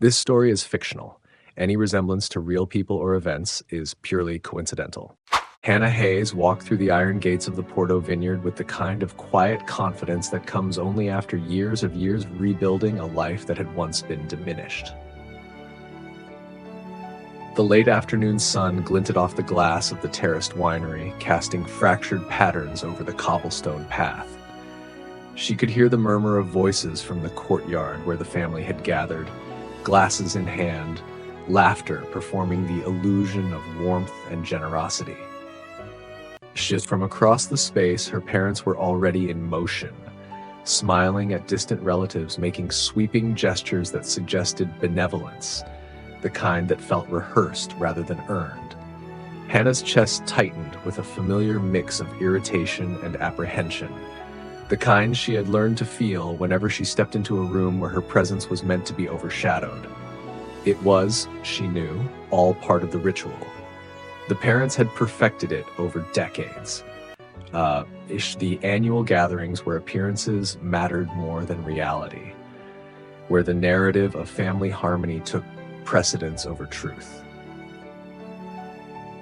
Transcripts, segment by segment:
This story is fictional. Any resemblance to real people or events is purely coincidental. Hannah Hayes walked through the iron gates of the Porto vineyard with the kind of quiet confidence that comes only after years rebuilding a life that had once been diminished. The late afternoon sun glinted off the glass of the terraced winery, casting fractured patterns over the cobblestone path. She could hear the murmur of voices from the courtyard where the family had gathered, glasses in hand, laughter performing the illusion of warmth and generosity. Just from across the space, her parents were already in motion, smiling at distant relatives, making sweeping gestures that suggested benevolence, the kind that felt rehearsed rather than earned. Hannah's chest tightened with a familiar mix of irritation and apprehension, the kind she had learned to feel whenever she stepped into a room where her presence was meant to be overshadowed. It was, she knew, all part of the ritual. The parents had perfected it over decades. The annual gatherings where appearances mattered more than reality, where the narrative of family harmony took precedence over truth.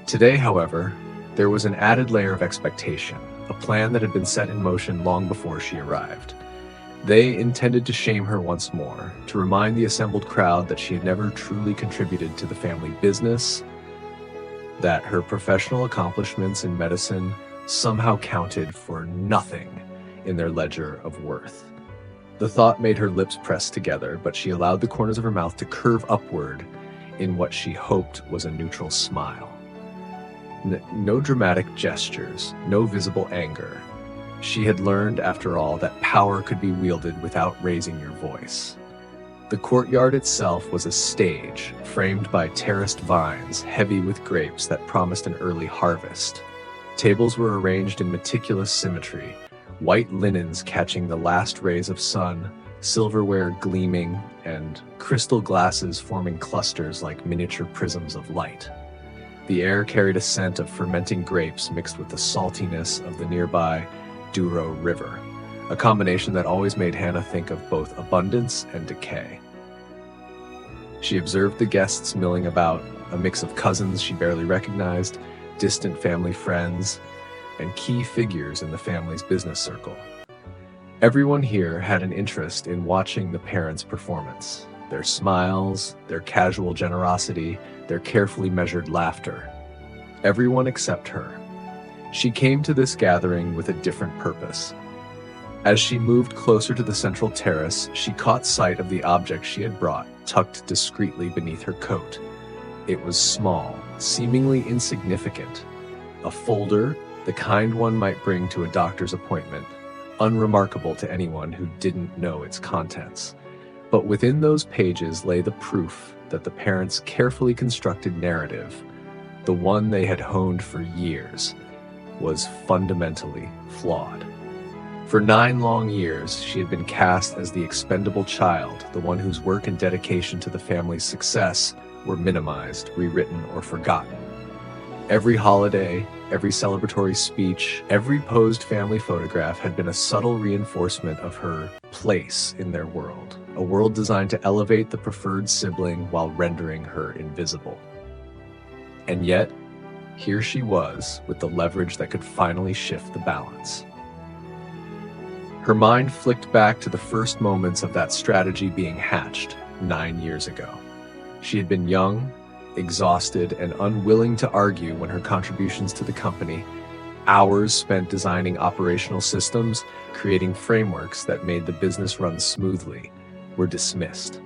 Today, however, there was an added layer of expectation, a plan that had been set in motion long before she arrived. They intended to shame her once more, to remind the assembled crowd that she had never truly contributed to the family business, that her professional accomplishments in medicine somehow counted for nothing in their ledger of worth. The thought made her lips press together, but she allowed the corners of her mouth to curve upward in what she hoped was a neutral smile. No dramatic gestures, no visible anger. She had learned, after all, that power could be wielded without raising your voice. The courtyard itself was a stage, framed by terraced vines, heavy with grapes that promised an early harvest. Tables were arranged in meticulous symmetry, white linens catching the last rays of sun, silverware gleaming, and crystal glasses forming clusters like miniature prisms of light. The air carried a scent of fermenting grapes mixed with the saltiness of the nearby Douro River, a combination that always made Hannah think of both abundance and decay. She observed the guests milling about, a mix of cousins she barely recognized, distant family friends, and key figures in the family's business circle. Everyone here had an interest in watching the parents' performance, their smiles, their casual generosity, their carefully measured laughter. Everyone except her. She came to this gathering with a different purpose. As she moved closer to the central terrace, she caught sight of the object she had brought, tucked discreetly beneath her coat. It was small, seemingly insignificant. A folder, the kind one might bring to a doctor's appointment, unremarkable to anyone who didn't know its contents. But within those pages lay the proof that the parents' carefully constructed narrative, the one they had honed for years, was fundamentally flawed. For 9 long years, she had been cast as the expendable child, the one whose work and dedication to the family's success were minimized, rewritten, or forgotten. Every holiday, every celebratory speech, every posed family photograph had been a subtle reinforcement of her place in their world, a world designed to elevate the preferred sibling while rendering her invisible. And yet, here she was with the leverage that could finally shift the balance. Her mind flicked back to the first moments of that strategy being hatched 9 years ago. She had been young, exhausted, and unwilling to argue when her contributions to the company, hours spent designing operational systems, creating frameworks that made the business run smoothly, were dismissed.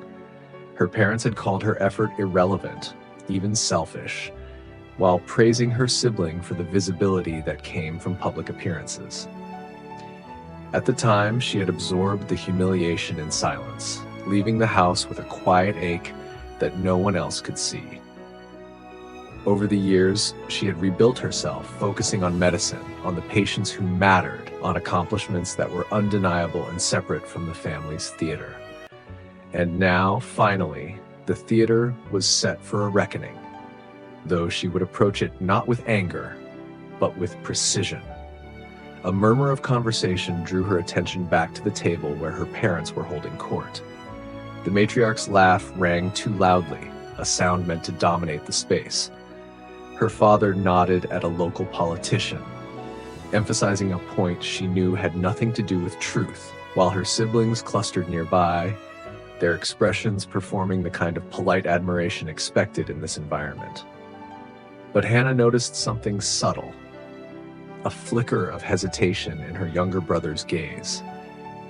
Her parents had called her effort irrelevant, even selfish, while praising her sibling for the visibility that came from public appearances. At the time, she had absorbed the humiliation in silence, leaving the house with a quiet ache that no one else could see. Over the years, she had rebuilt herself, focusing on medicine, on the patients who mattered, on accomplishments that were undeniable and separate from the family's theater. And now, finally, the theater was set for a reckoning, though she would approach it not with anger, but with precision. A murmur of conversation drew her attention back to the table where her parents were holding court. The matriarch's laugh rang too loudly, a sound meant to dominate the space. Her father nodded at a local politician, emphasizing a point she knew had nothing to do with truth, while her siblings clustered nearby, their expressions performing the kind of polite admiration expected in this environment. But Hannah noticed something subtle, a flicker of hesitation in her younger brother's gaze,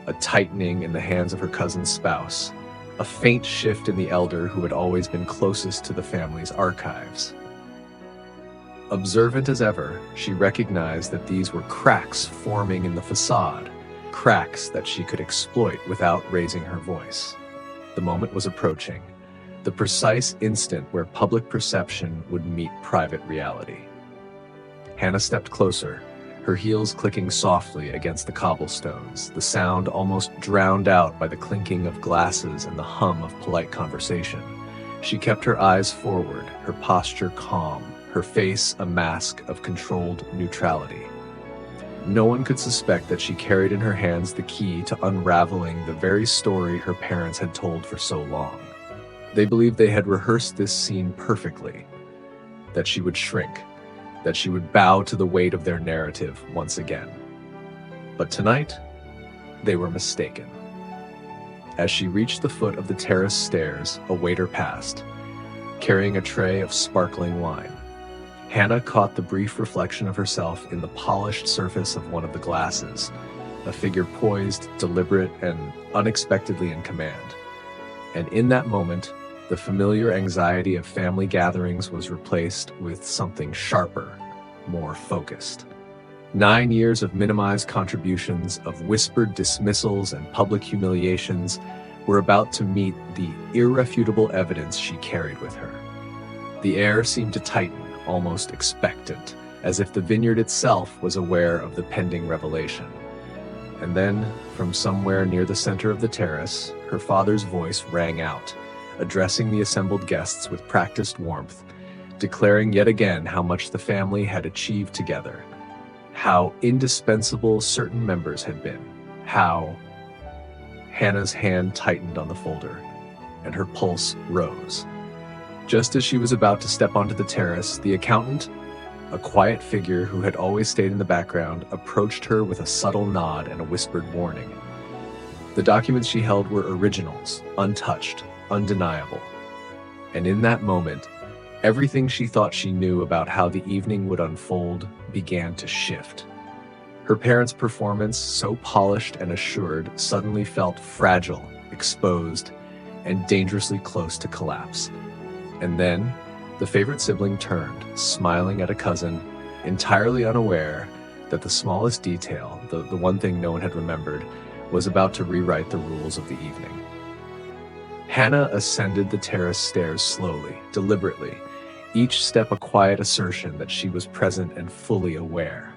a tightening in the hands of her cousin's spouse, a faint shift in the elder who had always been closest to the family's archives. Observant as ever, she recognized that these were cracks forming in the facade, cracks that she could exploit without raising her voice. The moment was approaching, the precise instant where public perception would meet private reality. Hannah stepped closer, her heels clicking softly against the cobblestones, the sound almost drowned out by the clinking of glasses and the hum of polite conversation. She kept her eyes forward, her posture calm, her face a mask of controlled neutrality. No one could suspect that she carried in her hands the key to unraveling the very story her parents had told for so long. They believed they had rehearsed this scene perfectly, that she would shrink, that she would bow to the weight of their narrative once again. But tonight, they were mistaken. As she reached the foot of the terrace stairs, a waiter passed, carrying a tray of sparkling wine. Hannah caught the brief reflection of herself in the polished surface of one of the glasses, a figure poised, deliberate, and unexpectedly in command. And in that moment, the familiar anxiety of family gatherings was replaced with something sharper, more focused. 9 years of minimized contributions, of whispered dismissals and public humiliations were about to meet the irrefutable evidence she carried with her. The air seemed to tighten, almost expectant, as if the vineyard itself was aware of the pending revelation. And then, from somewhere near the center of the terrace, her father's voice rang out, addressing the assembled guests with practiced warmth, declaring yet again how much the family had achieved together, how indispensable certain members had been, how... Hannah's hand tightened on the folder, and her pulse rose. Just as she was about to step onto the terrace, the accountant, a quiet figure who had always stayed in the background, approached her with a subtle nod and a whispered warning. The documents she held were originals, untouched, undeniable. And in that moment, everything she thought she knew about how the evening would unfold began to shift. Her parents' performance, so polished and assured, suddenly felt fragile, exposed, and dangerously close to collapse. And then, the favorite sibling turned, smiling at a cousin, entirely unaware that the smallest detail, the one thing no one had remembered, was about to rewrite the rules of the evening. Hannah ascended the terrace stairs slowly, deliberately, each step a quiet assertion that she was present and fully aware.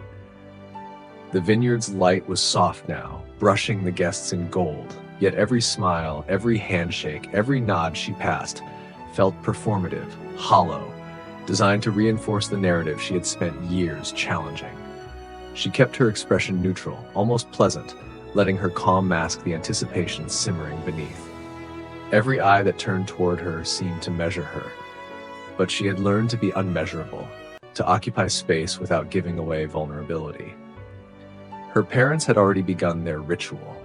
The vineyard's light was soft now, brushing the guests in gold, yet every smile, every handshake, every nod she passed felt performative, hollow, designed to reinforce the narrative she had spent years challenging. She kept her expression neutral, almost pleasant, letting her calm mask the anticipation simmering beneath. Every eye that turned toward her seemed to measure her, but she had learned to be unmeasurable, to occupy space without giving away vulnerability. Her parents had already begun their ritual.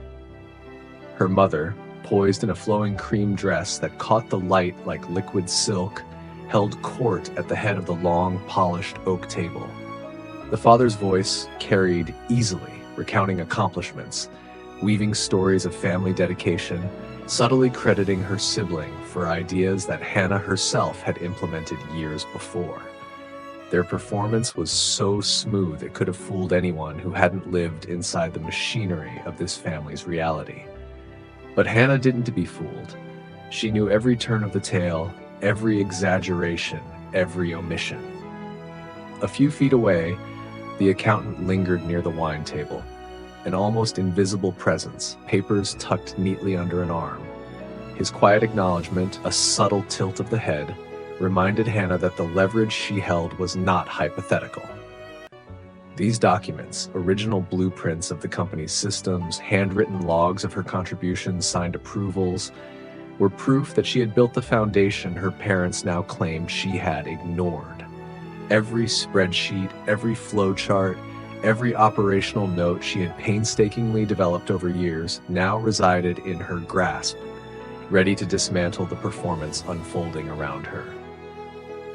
Her mother, poised in a flowing cream dress that caught the light like liquid silk, held court at the head of the long, polished oak table. The father's voice carried easily, recounting accomplishments, weaving stories of family dedication, subtly crediting her sibling for ideas that Hannah herself had implemented years before. Their performance was so smooth it could have fooled anyone who hadn't lived inside the machinery of this family's reality. But Hannah didn't be fooled. She knew every turn of the tale, every exaggeration, every omission. A few feet away, the accountant lingered near the wine table, an almost invisible presence, papers tucked neatly under an arm. His quiet acknowledgement, a subtle tilt of the head, reminded Hannah that the leverage she held was not hypothetical. These documents, original blueprints of the company's systems, handwritten logs of her contributions, signed approvals, were proof that she had built the foundation her parents now claimed she had ignored. Every spreadsheet, every flowchart, every operational note she had painstakingly developed over years now resided in her grasp, ready to dismantle the performance unfolding around her.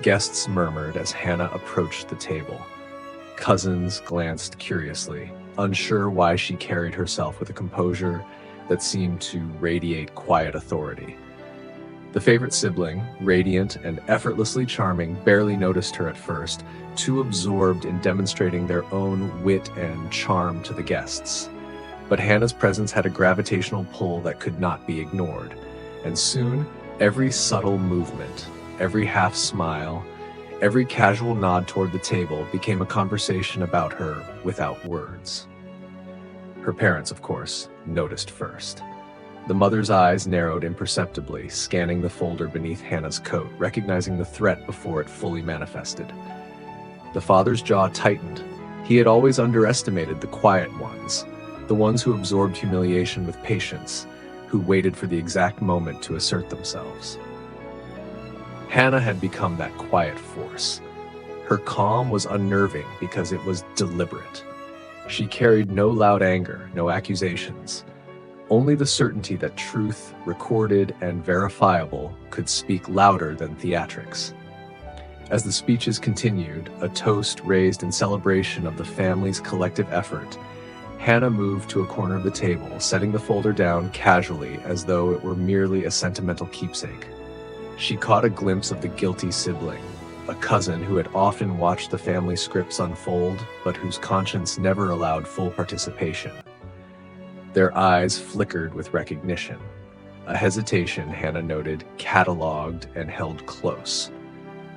Guests murmured as Hannah approached the table. Cousins glanced curiously, unsure why she carried herself with a composure that seemed to radiate quiet authority. The favorite sibling, radiant and effortlessly charming, barely noticed her at first, too absorbed in demonstrating their own wit and charm to the guests. But Hannah's presence had a gravitational pull that could not be ignored, and soon every subtle movement, every half smile, every casual nod toward the table became a conversation about her without words. Her parents, of course, noticed first. The mother's eyes narrowed imperceptibly, scanning the folder beneath Hannah's coat, recognizing the threat before it fully manifested. The father's jaw tightened. He had always underestimated the quiet ones, the ones who absorbed humiliation with patience, who waited for the exact moment to assert themselves. Hannah had become that quiet force. Her calm was unnerving because it was deliberate. She carried no loud anger, no accusations, only the certainty that truth, recorded and verifiable, could speak louder than theatrics. As the speeches continued, a toast raised in celebration of the family's collective effort, Hannah moved to a corner of the table, setting the folder down casually as though it were merely a sentimental keepsake. She caught a glimpse of the guilty sibling, a cousin who had often watched the family scripts unfold, but whose conscience never allowed full participation. Their eyes flickered with recognition. A hesitation, Hannah noted, catalogued and held close.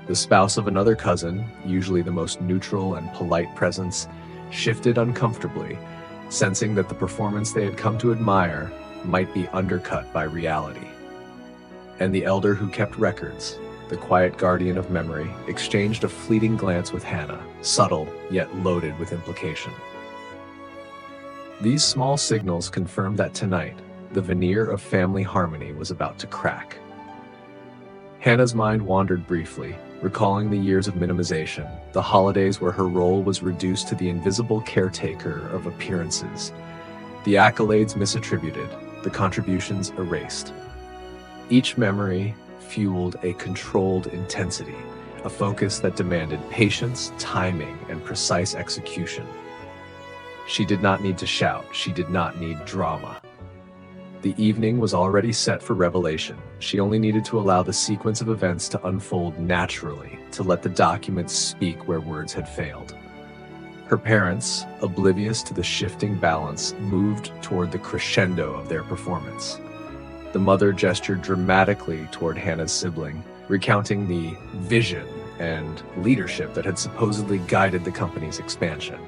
The spouse of another cousin, usually the most neutral and polite presence, shifted uncomfortably, sensing that the performance they had come to admire might be undercut by reality. And the elder who kept records, the quiet guardian of memory, exchanged a fleeting glance with Hannah, subtle yet loaded with implication. These small signals confirmed that tonight, the veneer of family harmony was about to crack. Hannah's mind wandered briefly, recalling the years of minimization, the holidays where her role was reduced to the invisible caretaker of appearances, the accolades misattributed, the contributions erased. Each memory fueled a controlled intensity, a focus that demanded patience, timing, and precise execution. She did not need to shout, she did not need drama. The evening was already set for revelation. She only needed to allow the sequence of events to unfold naturally, to let the documents speak where words had failed. Her parents, oblivious to the shifting balance, moved toward the crescendo of their performance. The mother gestured dramatically toward Hannah's sibling, recounting the vision and leadership that had supposedly guided the company's expansion.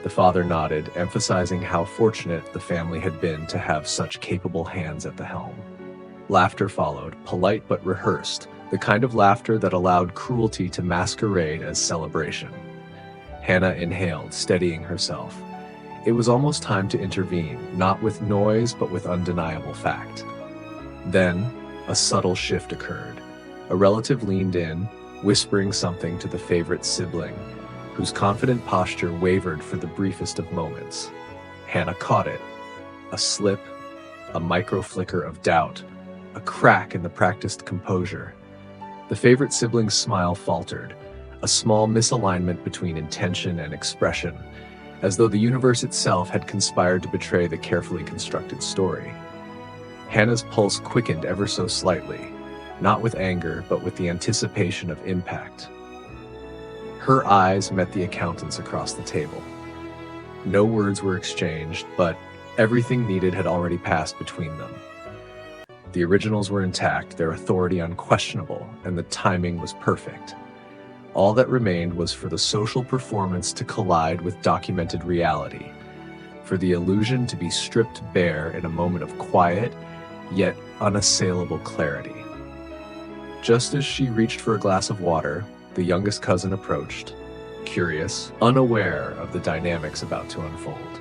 The father nodded, emphasizing how fortunate the family had been to have such capable hands at the helm. Laughter followed, polite but rehearsed, the kind of laughter that allowed cruelty to masquerade as celebration. Hannah inhaled, steadying herself. It was almost time to intervene, not with noise but with undeniable fact. Then, a subtle shift occurred. A relative leaned in, whispering something to the favorite sibling, whose confident posture wavered for the briefest of moments. Hannah caught it. A slip, a micro flicker of doubt, a crack in the practiced composure. The favorite sibling's smile faltered, a small misalignment between intention and expression, as though the universe itself had conspired to betray the carefully constructed story. Hannah's pulse quickened ever so slightly, not with anger, but with the anticipation of impact. Her eyes met the accountant's across the table. No words were exchanged, but everything needed had already passed between them. The originals were intact, their authority unquestionable, and the timing was perfect. All that remained was for the social performance to collide with documented reality, for the illusion to be stripped bare in a moment of quiet, yet unassailable clarity. Just as she reached for a glass of water, the youngest cousin approached, curious, unaware of the dynamics about to unfold.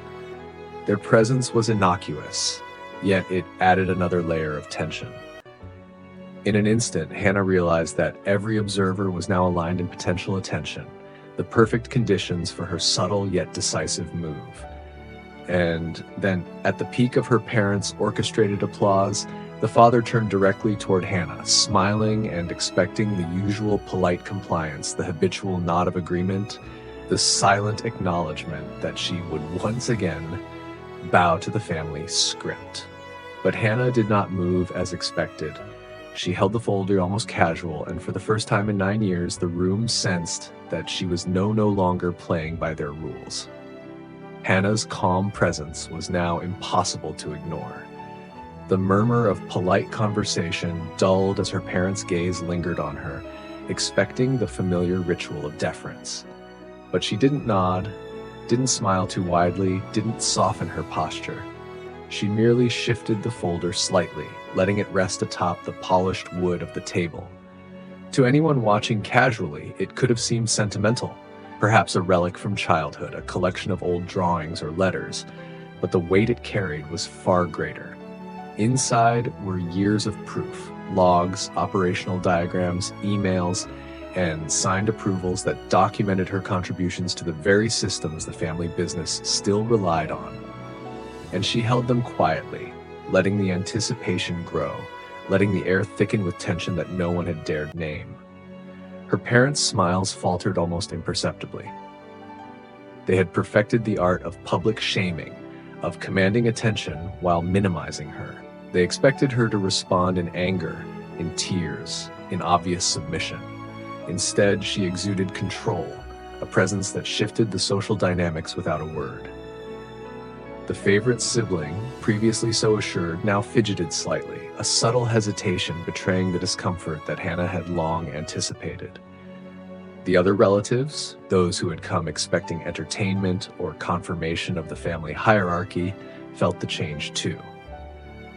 Their presence was innocuous, yet it added another layer of tension. In an instant, Hannah realized that every observer was now aligned in potential attention, the perfect conditions for her subtle yet decisive move. And then, at the peak of her parents' orchestrated applause, the father turned directly toward Hannah, smiling and expecting the usual polite compliance, the habitual nod of agreement, the silent acknowledgement that she would once again bow to the family script. But Hannah did not move as expected. She held the folder almost casual, and for the first time in 9 years, the room sensed that she was no longer playing by their rules. Hannah's calm presence was now impossible to ignore. The murmur of polite conversation dulled as her parents' gaze lingered on her, expecting the familiar ritual of deference. But she didn't nod, didn't smile too widely, didn't soften her posture. She merely shifted the folder slightly, letting it rest atop the polished wood of the table. To anyone watching casually, it could have seemed sentimental, perhaps a relic from childhood, a collection of old drawings or letters, but the weight it carried was far greater. Inside were years of proof, logs, operational diagrams, emails, and signed approvals that documented her contributions to the very systems the family business still relied on. And she held them quietly, letting the anticipation grow, letting the air thicken with tension that no one had dared name. Her parents' smiles faltered almost imperceptibly. They had perfected the art of public shaming, of commanding attention while minimizing her. They expected her to respond in anger, in tears, in obvious submission. Instead, she exuded control, a presence that shifted the social dynamics without a word. The favorite sibling, previously so assured, now fidgeted slightly, a subtle hesitation betraying the discomfort that Hannah had long anticipated. The other relatives, those who had come expecting entertainment or confirmation of the family hierarchy, felt the change too.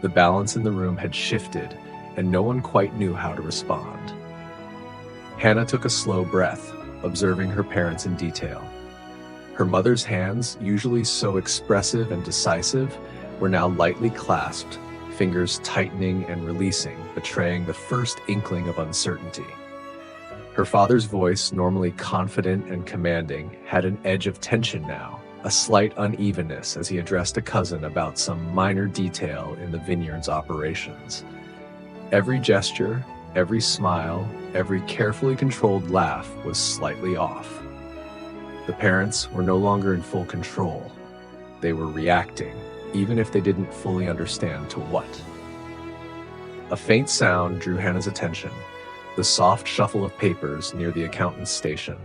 The balance in the room had shifted, and no one quite knew how to respond. Hannah took a slow breath, observing her parents in detail. Her mother's hands, usually so expressive and decisive, were now lightly clasped, fingers tightening and releasing, betraying the first inkling of uncertainty. Her father's voice, normally confident and commanding, had an edge of tension now, a slight unevenness as he addressed a cousin about some minor detail in the vineyard's operations. Every gesture, every smile, every carefully controlled laugh was slightly off. The parents were no longer in full control. They were reacting, even if they didn't fully understand to what. A faint sound drew Hannah's attention, the soft shuffle of papers near the accountant's station.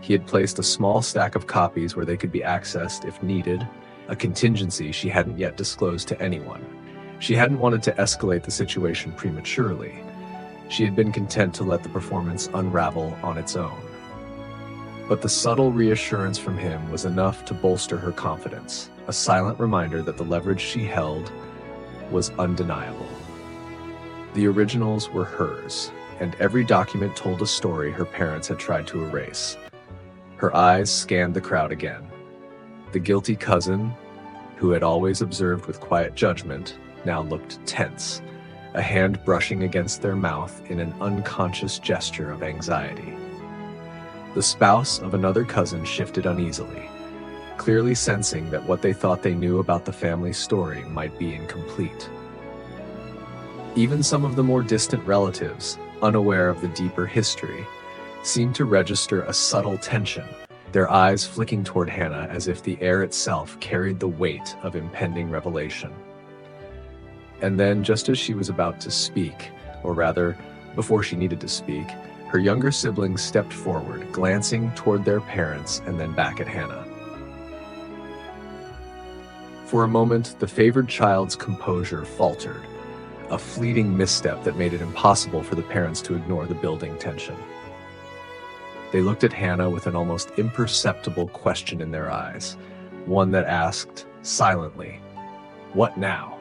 He had placed a small stack of copies where they could be accessed if needed, a contingency she hadn't yet disclosed to anyone. She hadn't wanted to escalate the situation prematurely. She had been content to let the performance unravel on its own. But the subtle reassurance from him was enough to bolster her confidence, a silent reminder that the leverage she held was undeniable. The originals were hers, and every document told a story her parents had tried to erase. Her eyes scanned the crowd again. The guilty cousin, who had always observed with quiet judgment, now looked tense, a hand brushing against their mouth in an unconscious gesture of anxiety. The spouse of another cousin shifted uneasily, clearly sensing that what they thought they knew about the family story might be incomplete. Even some of the more distant relatives, unaware of the deeper history, seemed to register a subtle tension, their eyes flicking toward Hannah as if the air itself carried the weight of impending revelation. And then, just as she was about to speak, or rather, before she needed to speak, her younger siblings stepped forward, glancing toward their parents and then back at Hannah. For a moment, the favored child's composure faltered, a fleeting misstep that made it impossible for the parents to ignore the building tension. They looked at Hannah with an almost imperceptible question in their eyes, one that asked, silently, "What now?"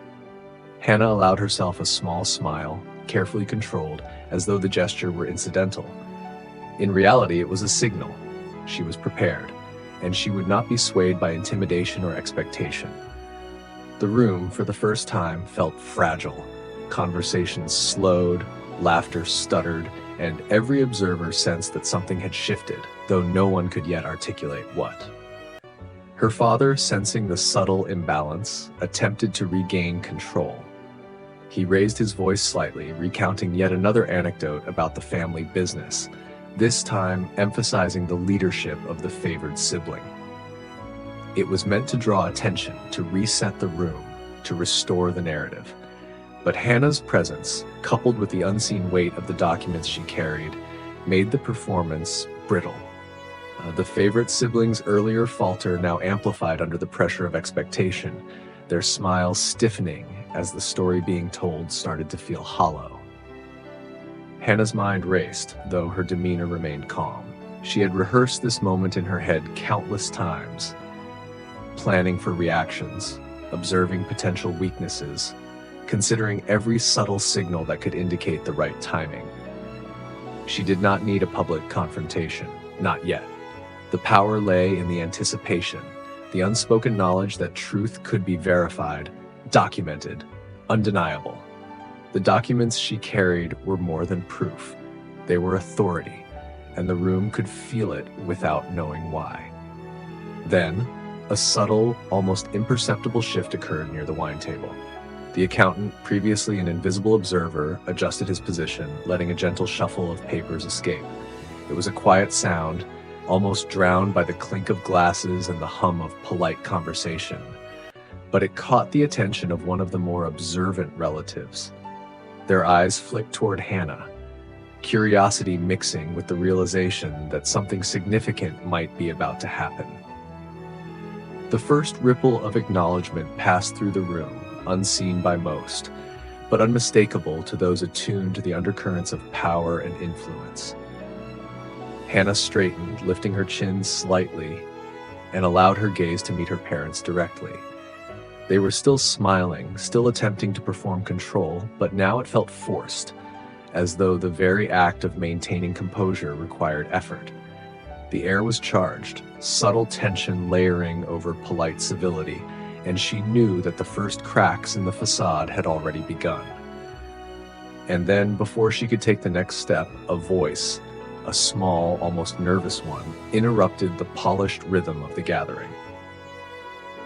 Hannah allowed herself a small smile, carefully controlled, as though the gesture were incidental. In reality, it was a signal. She was prepared, and she would not be swayed by intimidation or expectation. The room, for the first time, felt fragile. Conversations slowed, laughter stuttered, and every observer sensed that something had shifted, though no one could yet articulate what. Her father, sensing the subtle imbalance, attempted to regain control. He raised his voice slightly, recounting yet another anecdote about the family business, this time emphasizing the leadership of the favored sibling. It was meant to draw attention, to reset the room, to restore the narrative. But Hannah's presence, coupled with the unseen weight of the documents she carried, made the performance brittle. The favorite siblings' earlier falter now amplified under the pressure of expectation, their smiles stiffening as the story being told started to feel hollow. Hannah's mind raced, though her demeanor remained calm. She had rehearsed this moment in her head countless times, planning for reactions, observing potential weaknesses, considering every subtle signal that could indicate the right timing. She did not need a public confrontation, not yet. The power lay in the anticipation, the unspoken knowledge that truth could be verified, documented, undeniable. The documents she carried were more than proof. They were authority, and the room could feel it without knowing why. Then, a subtle, almost imperceptible shift occurred near the wine table. The accountant, previously an invisible observer, adjusted his position, letting a gentle shuffle of papers escape. It was a quiet sound, almost drowned by the clink of glasses and the hum of polite conversation. But it caught the attention of one of the more observant relatives. Their eyes flicked toward Hannah, curiosity mixing with the realization that something significant might be about to happen. The first ripple of acknowledgement passed through the room, unseen by most, but unmistakable to those attuned to the undercurrents of power and influence. Hannah straightened, lifting her chin slightly, and allowed her gaze to meet her parents directly. They were still smiling, still attempting to perform control, but now it felt forced, as though the very act of maintaining composure required effort. The air was charged, subtle tension layering over polite civility, and she knew that the first cracks in the facade had already begun. And then, before she could take the next step, a voice, a small, almost nervous one, interrupted the polished rhythm of the gathering.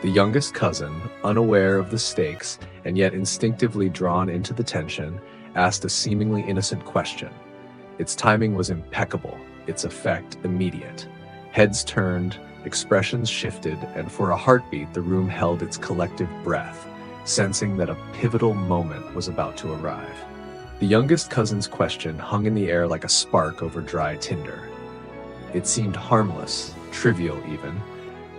The youngest cousin, unaware of the stakes and yet instinctively drawn into the tension, asked a seemingly innocent question. Its timing was impeccable, its effect immediate. Heads turned, expressions shifted, and for a heartbeat the room held its collective breath, sensing that a pivotal moment was about to arrive. The youngest cousin's question hung in the air like a spark over dry tinder. It seemed harmless, trivial even,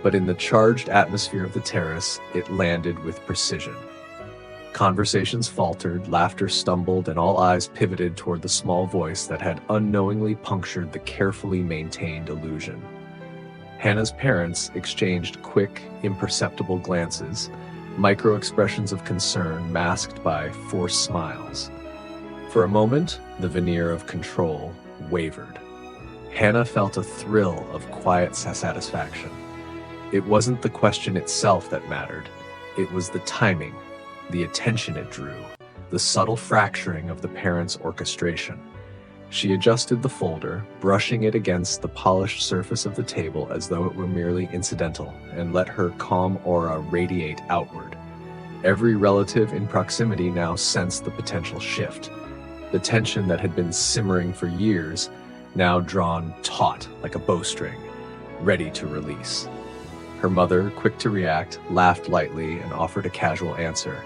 but in the charged atmosphere of the terrace, it landed with precision. Conversations faltered, laughter stumbled, and all eyes pivoted toward the small voice that had unknowingly punctured the carefully maintained illusion. Hannah's parents exchanged quick, imperceptible glances, micro-expressions of concern masked by forced smiles. For a moment, the veneer of control wavered. Hannah felt a thrill of quiet satisfaction. It wasn't the question itself that mattered. It was the timing, the attention it drew, the subtle fracturing of the parents' orchestration. She adjusted the folder, brushing it against the polished surface of the table as though it were merely incidental, and let her calm aura radiate outward. Every relative in proximity now sensed the potential shift. The tension that had been simmering for years, now drawn taut like a bowstring, ready to release. Her mother, quick to react, laughed lightly and offered a casual answer,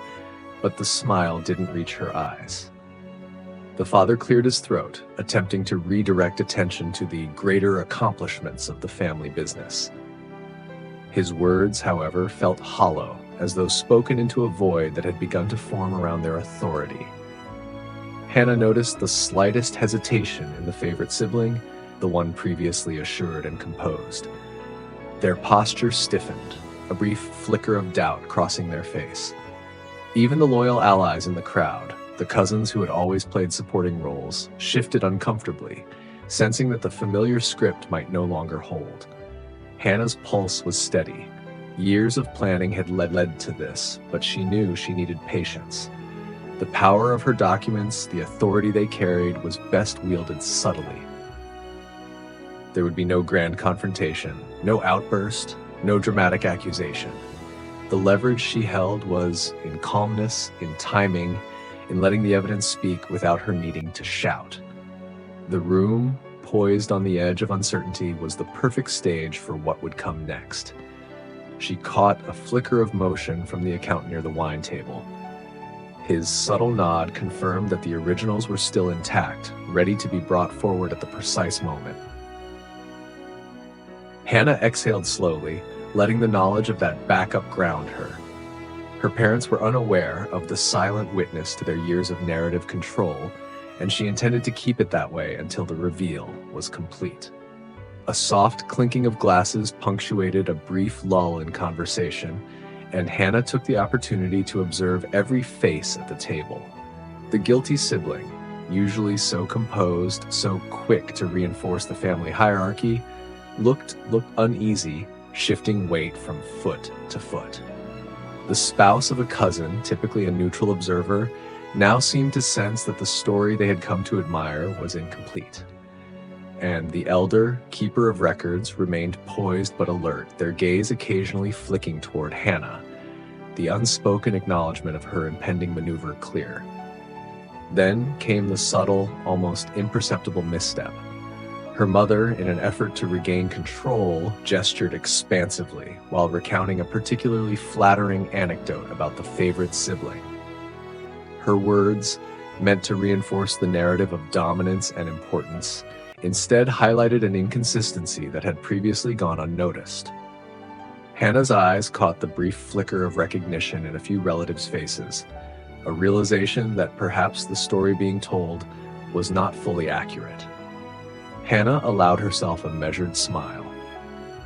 but the smile didn't reach her eyes. The father cleared his throat, attempting to redirect attention to the greater accomplishments of the family business. His words, however, felt hollow, as though spoken into a void that had begun to form around their authority. Hannah noticed the slightest hesitation in the favorite sibling, the one previously assured and composed. Their posture stiffened, a brief flicker of doubt crossing their face. Even the loyal allies in the crowd, the cousins who had always played supporting roles, shifted uncomfortably, sensing that the familiar script might no longer hold. Hannah's pulse was steady. Years of planning had led to this, but she knew she needed patience. The power of her documents, the authority they carried, was best wielded subtly. There would be no grand confrontation, no outburst, no dramatic accusation. The leverage she held was in calmness, in timing, in letting the evidence speak without her needing to shout. The room, poised on the edge of uncertainty, was the perfect stage for what would come next. She caught a flicker of motion from the accountant near the wine table. His subtle nod confirmed that the originals were still intact, ready to be brought forward at the precise moment. Hannah exhaled slowly, letting the knowledge of that backup ground her. Her parents were unaware of the silent witness to their years of narrative control, and she intended to keep it that way until the reveal was complete. A soft clinking of glasses punctuated a brief lull in conversation, and Hannah took the opportunity to observe every face at the table. The guilty sibling, usually so composed, so quick to reinforce the family hierarchy, looked uneasy, shifting weight from foot to foot. The spouse of a cousin, typically a neutral observer, now seemed to sense that the story they had come to admire was incomplete. And the elder, keeper of records, remained poised but alert, their gaze occasionally flicking toward Hannah, the unspoken acknowledgement of her impending maneuver clear. Then came the subtle, almost imperceptible misstep. Her mother, in an effort to regain control, gestured expansively while recounting a particularly flattering anecdote about the favorite sibling. Her words, meant to reinforce the narrative of dominance and importance, instead highlighted an inconsistency that had previously gone unnoticed. Hannah's eyes caught the brief flicker of recognition in a few relatives' faces, a realization that perhaps the story being told was not fully accurate. Hannah allowed herself a measured smile.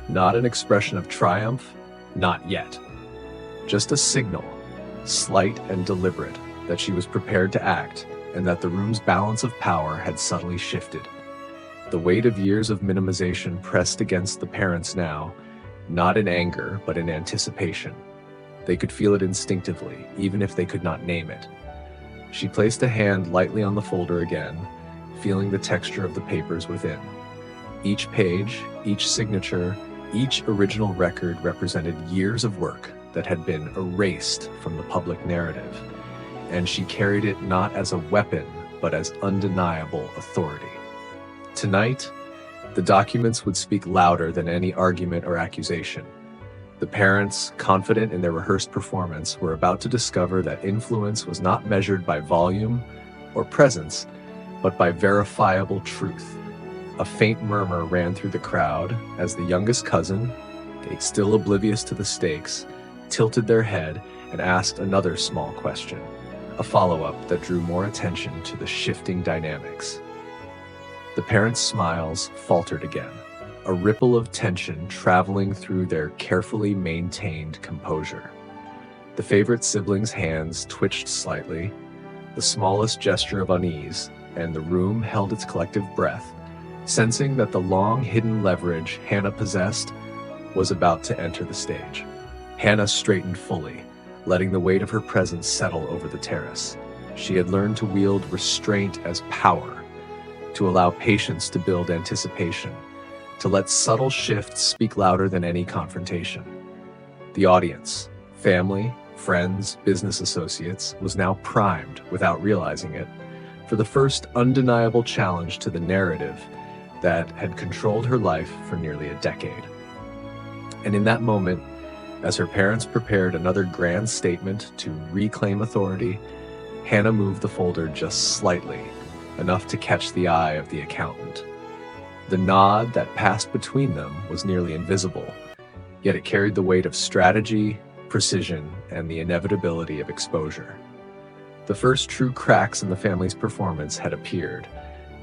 Not an expression of triumph, not yet. Just a signal, slight and deliberate, that she was prepared to act and that the room's balance of power had subtly shifted. The weight of years of minimization pressed against the parents now, not in anger, but in anticipation. They could feel it instinctively, even if they could not name it. She placed a hand lightly on the folder again, feeling the texture of the papers within. Each page, each signature, each original record represented years of work that had been erased from the public narrative, and she carried it not as a weapon, but as undeniable authority. Tonight, the documents would speak louder than any argument or accusation. The parents, confident in their rehearsed performance, were about to discover that influence was not measured by volume or presence, but by verifiable truth. A faint murmur ran through the crowd as the youngest cousin, still oblivious to the stakes, tilted their head and asked another small question, a follow-up that drew more attention to the shifting dynamics. The parents' smiles faltered again, a ripple of tension traveling through their carefully maintained composure. The favorite sibling's hands twitched slightly, the smallest gesture of unease, and the room held its collective breath, sensing that the long-hidden leverage Hannah possessed was about to enter the stage. Hannah straightened fully, letting the weight of her presence settle over the terrace. She had learned to wield restraint as power, to allow patience to build anticipation, to let subtle shifts speak louder than any confrontation. The audience, family, friends, business associates, was now primed, without realizing it, for the first undeniable challenge to the narrative that had controlled her life for nearly a decade. And in that moment, as her parents prepared another grand statement to reclaim authority, Hannah moved the folder just slightly, enough to catch the eye of the accountant. The nod that passed between them was nearly invisible, yet it carried the weight of strategy, precision, and the inevitability of exposure. The first true cracks in the family's performance had appeared,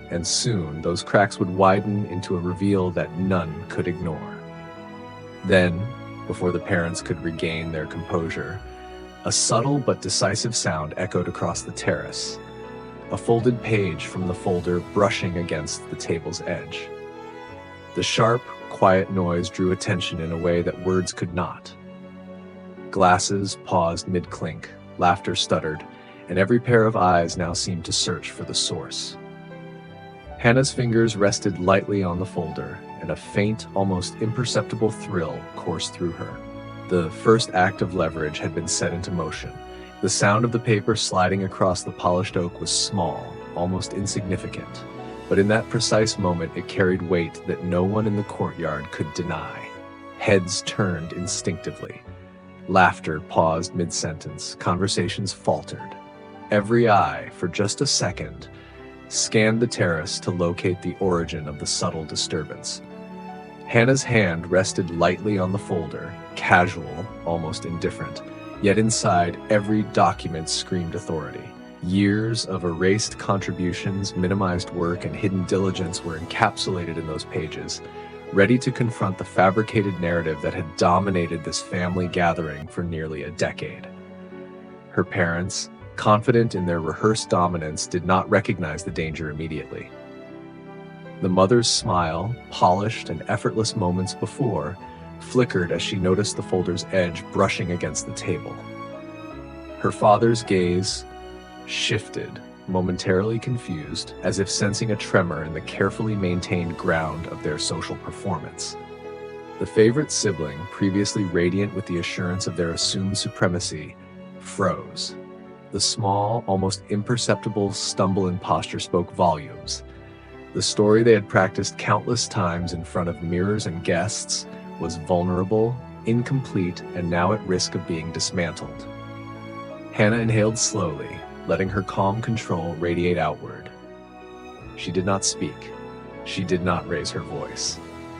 and soon those cracks would widen into a reveal that none could ignore. Then, before the parents could regain their composure, a subtle but decisive sound echoed across the terrace, a folded page from the folder brushing against the table's edge. The sharp, quiet noise drew attention in a way that words could not. Glasses paused mid-clink, laughter stuttered, and every pair of eyes now seemed to search for the source. Hannah's fingers rested lightly on the folder, and a faint, almost imperceptible thrill coursed through her. The first act of leverage had been set into motion. The sound of the paper sliding across the polished oak was small, almost insignificant, but in that precise moment it carried weight that no one in the courtyard could deny. Heads turned instinctively. Laughter paused mid-sentence. Conversations faltered. Every eye, for just a second, scanned the terrace to locate the origin of the subtle disturbance. Hannah's hand rested lightly on the folder, casual, almost indifferent, yet inside every document screamed authority. Years of erased contributions, minimized work, and hidden diligence were encapsulated in those pages, ready to confront the fabricated narrative that had dominated this family gathering for nearly a decade. Her parents, confident in their rehearsed dominance, did not recognize the danger immediately. The mother's smile, polished and effortless moments before, flickered as she noticed the folder's edge brushing against the table. Her father's gaze shifted, momentarily confused, as if sensing a tremor in the carefully maintained ground of their social performance. The favorite sibling, previously radiant with the assurance of their assumed supremacy, froze. The small, almost imperceptible stumble in posture spoke volumes. The story they had practiced countless times in front of mirrors and guests was vulnerable, incomplete, and now at risk of being dismantled. Hannah inhaled slowly, letting her calm control radiate outward. She did not speak. She did not raise her voice.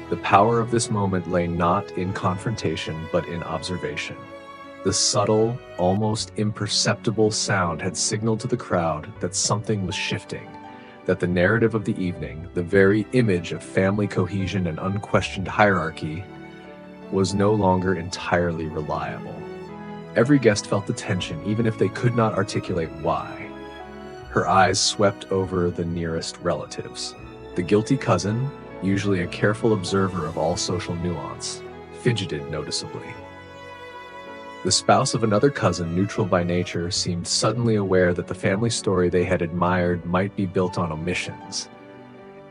The power of this moment lay not in confrontation, but in observation. The subtle, almost imperceptible sound had signaled to the crowd that something was shifting, that the narrative of the evening, the very image of family cohesion and unquestioned hierarchy, was no longer entirely reliable. Every guest felt the tension, even if they could not articulate why. Her eyes swept over the nearest relatives. The guilty cousin, usually a careful observer of all social nuance, fidgeted noticeably. The spouse of another cousin, neutral by nature, seemed suddenly aware that the family story they had admired might be built on omissions.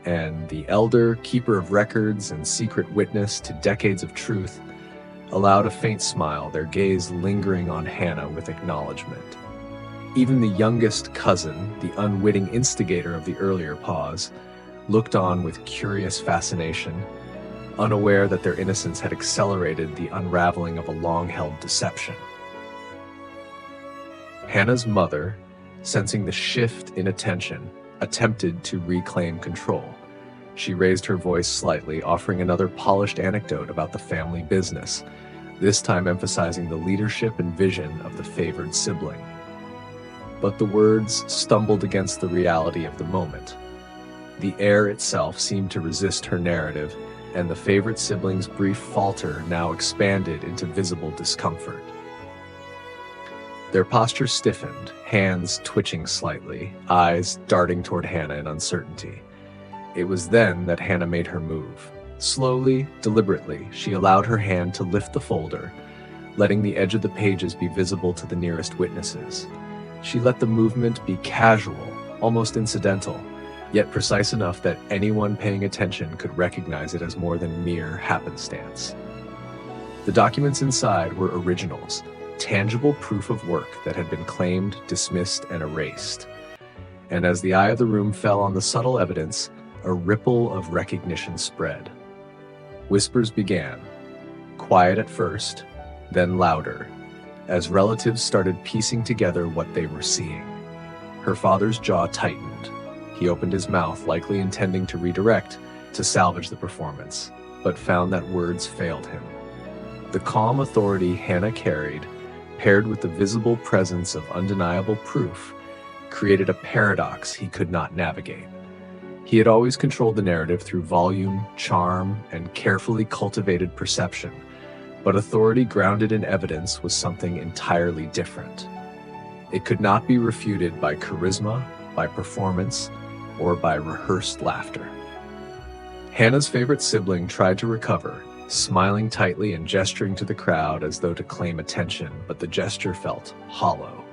And the elder, keeper of records and secret witness to decades of truth, allowed a faint smile, their gaze lingering on Hannah with acknowledgement. Even the youngest cousin, the unwitting instigator of the earlier pause, looked on with curious fascination, unaware that their innocence had accelerated the unraveling of a long-held deception. Hannah's mother, sensing the shift in attention, attempted to reclaim control. She raised her voice slightly, offering another polished anecdote about the family business, this time emphasizing the leadership and vision of the favored sibling. But the words stumbled against the reality of the moment. The air itself seemed to resist her narrative, and the favorite sibling's brief falter now expanded into visible discomfort. Their posture stiffened, hands twitching slightly, eyes darting toward Hannah in uncertainty. It was then that Hannah made her move. Slowly, deliberately, she allowed her hand to lift the folder, letting the edge of the pages be visible to the nearest witnesses. She let the movement be casual, almost incidental, yet precise enough that anyone paying attention could recognize it as more than mere happenstance. The documents inside were originals, tangible proof of work that had been claimed, dismissed, and erased. And as the eye of the room fell on the subtle evidence, a ripple of recognition spread. Whispers began, quiet at first, then louder, as relatives started piecing together what they were seeing. Her father's jaw tightened. He opened his mouth, likely intending to redirect, to salvage the performance, but found that words failed him. The calm authority Hannah carried, paired with the visible presence of undeniable proof, created a paradox he could not navigate. He had always controlled the narrative through volume, charm, and carefully cultivated perception, but authority grounded in evidence was something entirely different. It could not be refuted by charisma, by performance, or by rehearsed laughter. Hannah's favorite sibling tried to recover, smiling tightly and gesturing to the crowd as though to claim attention, but the gesture felt hollow.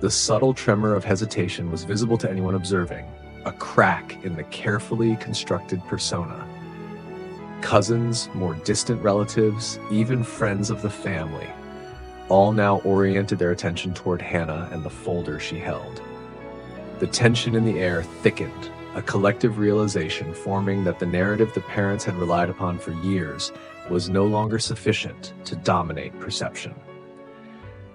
The subtle tremor of hesitation was visible to anyone observing, a crack in the carefully constructed persona. Cousins, more distant relatives, even friends of the family, all now oriented their attention toward Hannah and the folder she held. The tension in the air thickened, a collective realization forming that the narrative the parents had relied upon for years was no longer sufficient to dominate perception.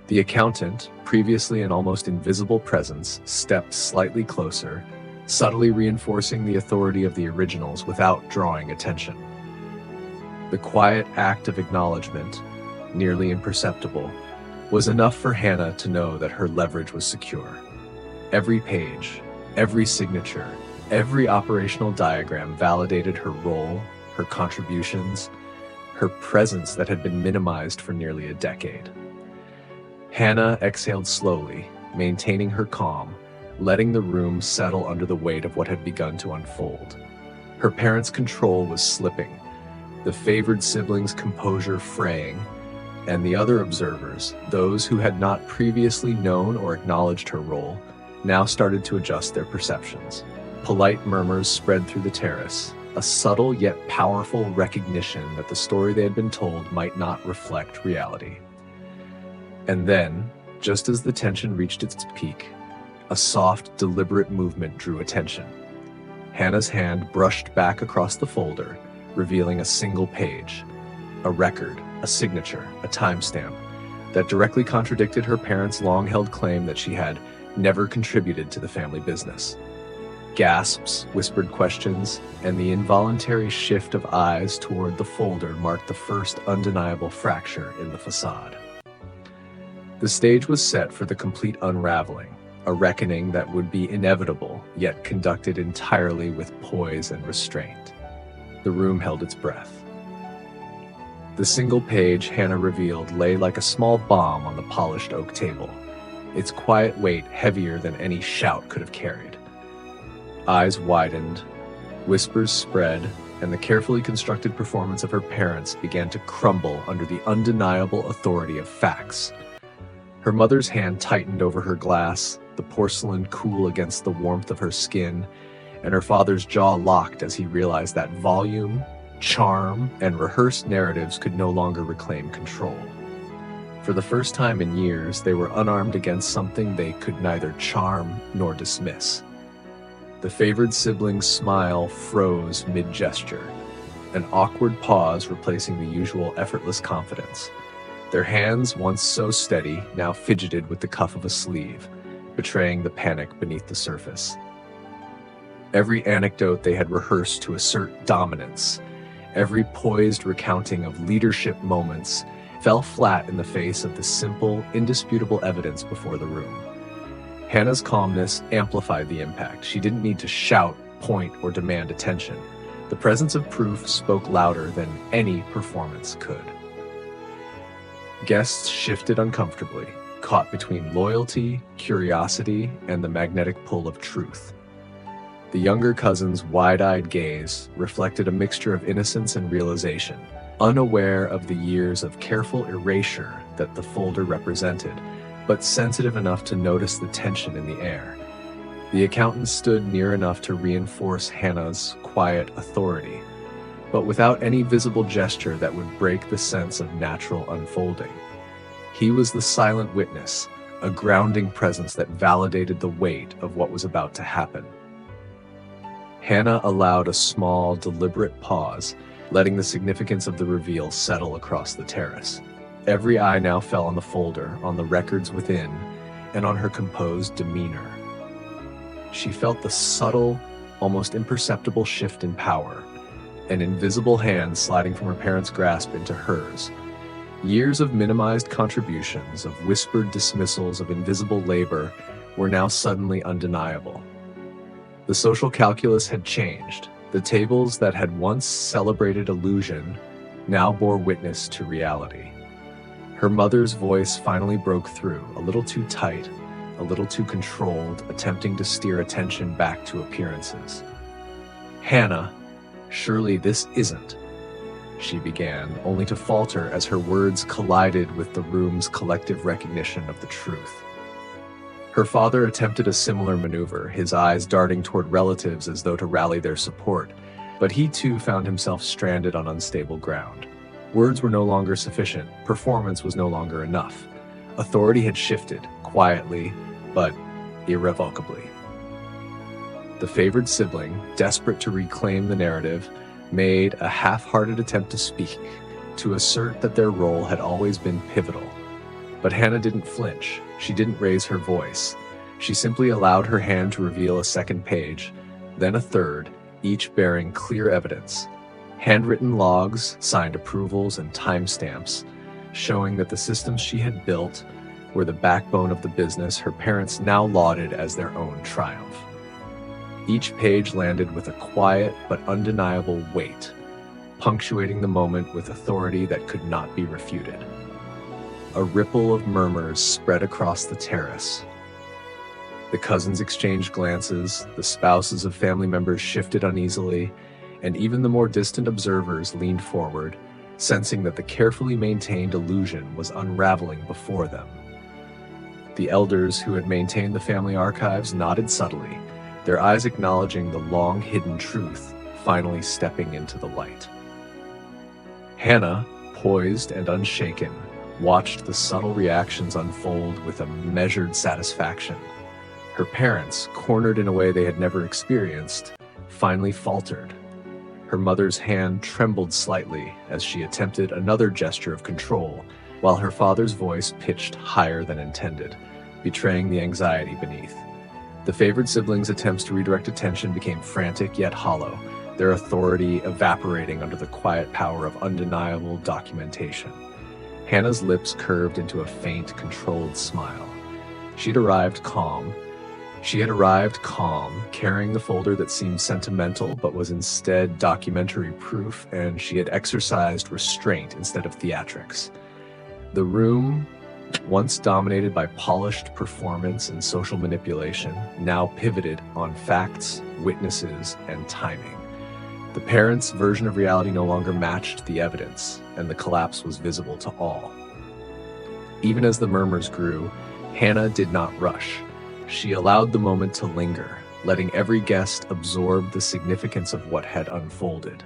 The accountant, previously an almost invisible presence, stepped slightly closer, subtly reinforcing the authority of the originals without drawing attention. The quiet act of acknowledgement, nearly imperceptible, was enough for Hannah to know that her leverage was secure. Every page, every signature, every operational diagram validated her role, her contributions, her presence that had been minimized for nearly a decade. Hannah exhaled slowly, maintaining her calm, letting the room settle under the weight of what had begun to unfold. Her parents' control was slipping, the favored siblings' composure fraying, and the other observers, those who had not previously known or acknowledged her role, now started to adjust their perceptions. Polite murmurs spread through the terrace, a subtle yet powerful recognition that the story they had been told might not reflect reality. And then, just as the tension reached its peak, a soft, deliberate movement drew attention. Hannah's hand brushed back across the folder, revealing a single page, a record, a signature, a timestamp that directly contradicted her parents' long-held claim that she had never contributed to the family business. Gasps, whispered questions, and the involuntary shift of eyes toward the folder marked the first undeniable fracture in the facade. The stage was set for the complete unraveling, a reckoning that would be inevitable, yet conducted entirely with poise and restraint. The room held its breath. The single page Hannah revealed lay like a small bomb on the polished oak table, its quiet weight heavier than any shout could have carried. Eyes widened, whispers spread, and the carefully constructed performance of her parents began to crumble under the undeniable authority of facts. Her mother's hand tightened over her glass, the porcelain cool against the warmth of her skin, and her father's jaw locked as he realized that volume, charm, and rehearsed narratives could no longer reclaim control. For the first time in years, they were unarmed against something they could neither charm nor dismiss. The favored sibling's smile froze mid-gesture, an awkward pause replacing the usual effortless confidence. Their hands, once so steady, now fidgeted with the cuff of a sleeve, betraying the panic beneath the surface. Every anecdote they had rehearsed to assert dominance, every poised recounting of leadership moments, fell flat in the face of the simple, indisputable evidence before the room. Hannah's calmness amplified the impact. She didn't need to shout, point, or demand attention. The presence of proof spoke louder than any performance could. Guests shifted uncomfortably, caught between loyalty, curiosity, and the magnetic pull of truth. The younger cousin's wide-eyed gaze reflected a mixture of innocence and realization, unaware of the years of careful erasure that the folder represented, but sensitive enough to notice the tension in the air. The accountant stood near enough to reinforce Hannah's quiet authority, but without any visible gesture that would break the sense of natural unfolding. He was the silent witness, a grounding presence that validated the weight of what was about to happen. Hannah allowed a small, deliberate pause, letting the significance of the reveal settle across the terrace. Every eye now fell on the folder, on the records within, and on her composed demeanor. She felt the subtle, almost imperceptible shift in power, an invisible hand sliding from her parents' grasp into hers. Years of minimized contributions, of whispered dismissals of invisible labor, were now suddenly undeniable. The social calculus had changed. The tables that had once celebrated illusion now bore witness to reality. Her mother's voice finally broke through, a little too tight, a little too controlled, attempting to steer attention back to appearances. "Hannah, surely this isn't," she began, only to falter as her words collided with the room's collective recognition of the truth. Her father attempted a similar maneuver, his eyes darting toward relatives as though to rally their support, but he too found himself stranded on unstable ground. Words were no longer sufficient, performance was no longer enough. Authority had shifted, quietly, but irrevocably. The favored sibling, desperate to reclaim the narrative, made a half-hearted attempt to speak, to assert that their role had always been pivotal. But Hannah didn't flinch. She didn't raise her voice. She simply allowed her hand to reveal a second page, then a third, each bearing clear evidence. Handwritten logs, signed approvals, and timestamps, showing that the systems she had built were the backbone of the business her parents now lauded as their own triumph. Each page landed with a quiet but undeniable weight, punctuating the moment with authority that could not be refuted. A ripple of murmurs spread across the terrace. The cousins exchanged glances, the spouses of family members shifted uneasily, and even the more distant observers leaned forward, sensing that the carefully maintained illusion was unraveling before them. The elders who had maintained the family archives nodded subtly, their eyes acknowledging the long-hidden truth finally stepping into the light. Hannah, poised and unshaken, watched the subtle reactions unfold with a measured satisfaction. Her parents, cornered in a way they had never experienced, finally faltered. Her mother's hand trembled slightly as she attempted another gesture of control, while her father's voice pitched higher than intended, betraying the anxiety beneath. The favored siblings' attempts to redirect attention became frantic yet hollow, their authority evaporating under the quiet power of undeniable documentation. Hannah's lips curved into a faint, controlled smile. She had arrived calm, carrying the folder that seemed sentimental but was instead documentary proof, and she had exercised restraint instead of theatrics. The room, once dominated by polished performance and social manipulation, now pivoted on facts, witnesses, and timing. The parents' version of reality no longer matched the evidence, and the collapse was visible to all. Even as the murmurs grew, Hannah did not rush. She allowed the moment to linger, letting every guest absorb the significance of what had unfolded.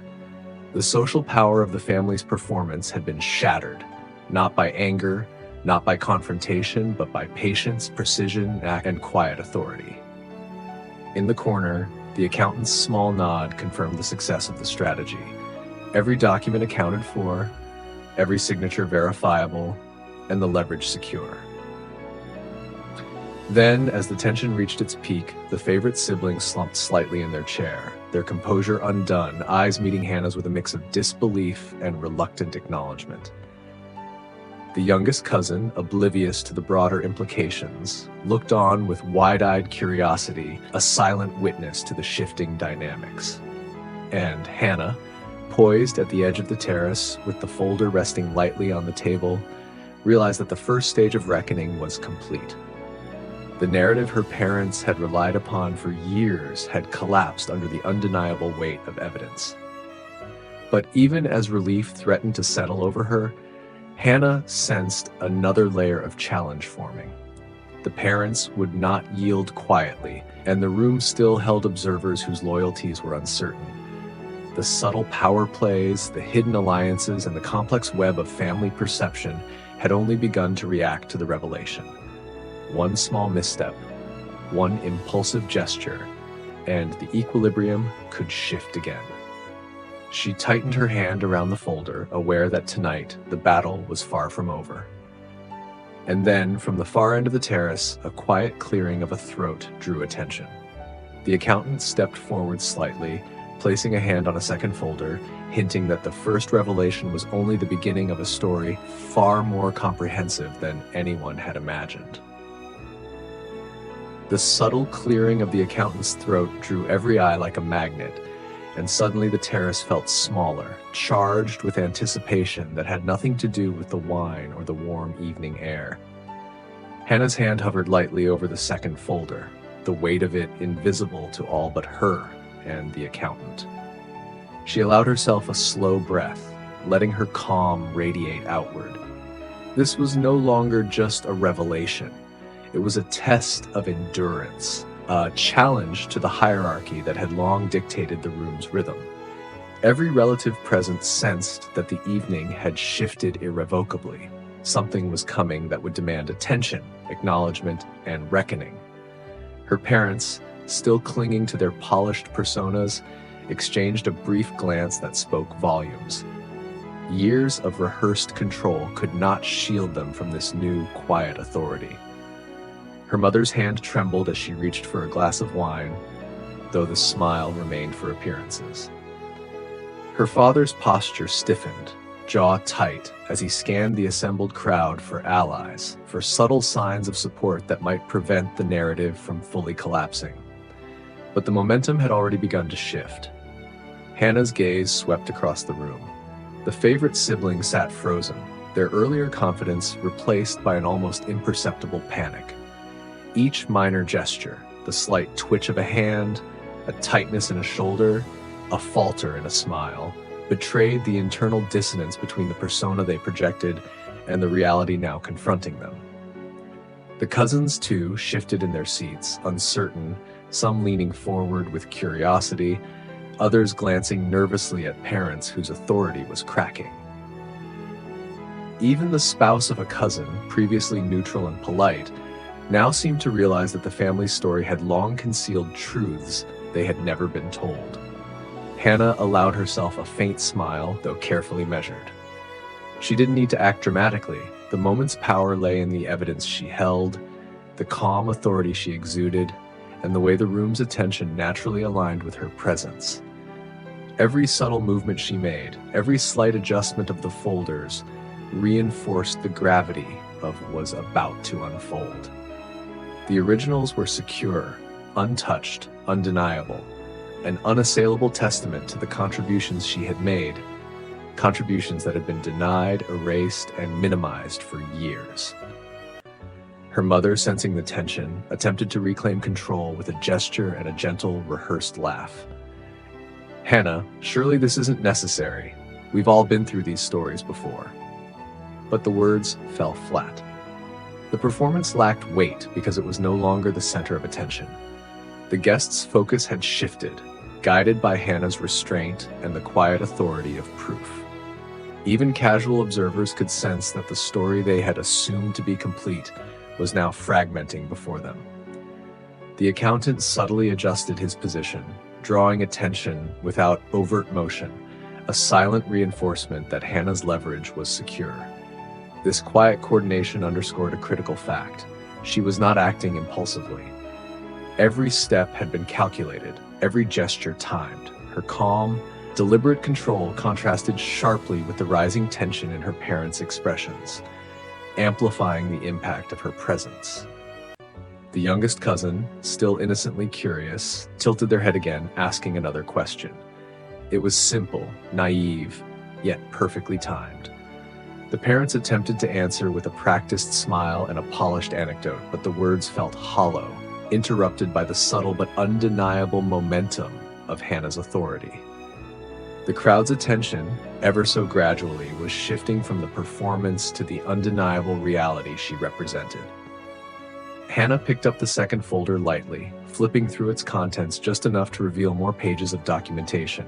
The social power of the family's performance had been shattered, not by anger, not by confrontation, but by patience, precision, and quiet authority. In the corner, the accountant's small nod confirmed the success of the strategy. Every document accounted for, every signature verifiable, and the leverage secure. Then, as the tension reached its peak, the favorite sibling slumped slightly in their chair, their composure undone, eyes meeting Hannah's with a mix of disbelief and reluctant acknowledgement. The youngest cousin, oblivious to the broader implications, looked on with wide-eyed curiosity, a silent witness to the shifting dynamics. And Hannah, poised at the edge of the terrace, with the folder resting lightly on the table, realized that the first stage of reckoning was complete. The narrative her parents had relied upon for years had collapsed under the undeniable weight of evidence. But even as relief threatened to settle over her, Hannah sensed another layer of challenge forming. The parents would not yield quietly, and the room still held observers whose loyalties were uncertain. The subtle power plays, the hidden alliances, and the complex web of family perception had only begun to react to the revelation. One small misstep, one impulsive gesture, and the equilibrium could shift again. She tightened her hand around the folder, aware that tonight the battle was far from over. And then, from the far end of the terrace, a quiet clearing of a throat drew attention. The accountant stepped forward slightly, placing a hand on a second folder, hinting that the first revelation was only the beginning of a story far more comprehensive than anyone had imagined. The subtle clearing of the accountant's throat drew every eye like a magnet, and suddenly the terrace felt smaller, charged with anticipation that had nothing to do with the wine or the warm evening air. Hannah's hand hovered lightly over the second folder, the weight of it invisible to all but her and the accountant. She allowed herself a slow breath, letting her calm radiate outward. This was no longer just a revelation. It was a test of endurance, a challenge to the hierarchy that had long dictated the room's rhythm. Every relative present sensed that the evening had shifted irrevocably. Something was coming that would demand attention, acknowledgement, and reckoning. Her parents, still clinging to their polished personas, exchanged a brief glance that spoke volumes. Years of rehearsed control could not shield them from this new, quiet authority. Her mother's hand trembled as she reached for a glass of wine, though the smile remained for appearances. Her father's posture stiffened, jaw tight, as he scanned the assembled crowd for allies, for subtle signs of support that might prevent the narrative from fully collapsing. But the momentum had already begun to shift. Hannah's gaze swept across the room. The favorite sibling sat frozen, their earlier confidence replaced by an almost imperceptible panic. Each minor gesture, the slight twitch of a hand, a tightness in a shoulder, a falter in a smile, betrayed the internal dissonance between the persona they projected and the reality now confronting them. The cousins, too, shifted in their seats, uncertain, some leaning forward with curiosity, others glancing nervously at parents whose authority was cracking. Even the spouse of a cousin, previously neutral and polite, now seemed to realize that the family's story had long concealed truths they had never been told. Hannah allowed herself a faint smile, though carefully measured. She didn't need to act dramatically. The moment's power lay in the evidence she held, the calm authority she exuded, and the way the room's attention naturally aligned with her presence. Every subtle movement she made, every slight adjustment of the folders, reinforced the gravity of what was about to unfold. The originals were secure, untouched, undeniable, an unassailable testament to the contributions she had made, contributions that had been denied, erased, and minimized for years. Her mother, sensing the tension, attempted to reclaim control with a gesture and a gentle, rehearsed laugh. "Hannah, surely this isn't necessary. We've all been through these stories before." But the words fell flat. The performance lacked weight because it was no longer the center of attention. The guests' focus had shifted, guided by Hannah's restraint and the quiet authority of proof. Even casual observers could sense that the story they had assumed to be complete was now fragmenting before them. The accountant subtly adjusted his position, drawing attention without overt motion, a silent reinforcement that Hannah's leverage was secure. This quiet coordination underscored a critical fact. She was not acting impulsively. Every step had been calculated, every gesture timed. Her calm, deliberate control contrasted sharply with the rising tension in her parents' expressions, amplifying the impact of her presence. The youngest cousin, still innocently curious, tilted their head again, asking another question. It was simple, naive, yet perfectly timed. The parents attempted to answer with a practiced smile and a polished anecdote, but the words felt hollow, interrupted by the subtle but undeniable momentum of Hannah's authority. The crowd's attention, ever so gradually, was shifting from the performance to the undeniable reality she represented. Hannah picked up the second folder lightly, flipping through its contents just enough to reveal more pages of documentation.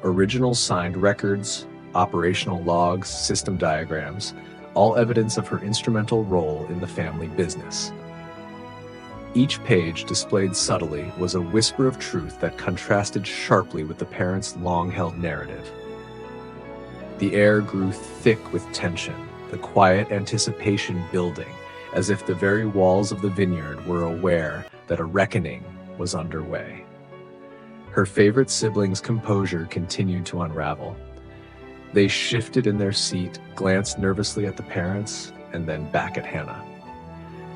Original signed records, operational logs, system diagrams, all evidence of her instrumental role in the family business. Each page, displayed subtly, was a whisper of truth that contrasted sharply with the parents' long-held narrative. The air grew thick with tension, the quiet anticipation building, as if the very walls of the vineyard were aware that a reckoning was underway. Her favorite sibling's composure continued to unravel. They shifted in their seat, glanced nervously at the parents, and then back at Hannah.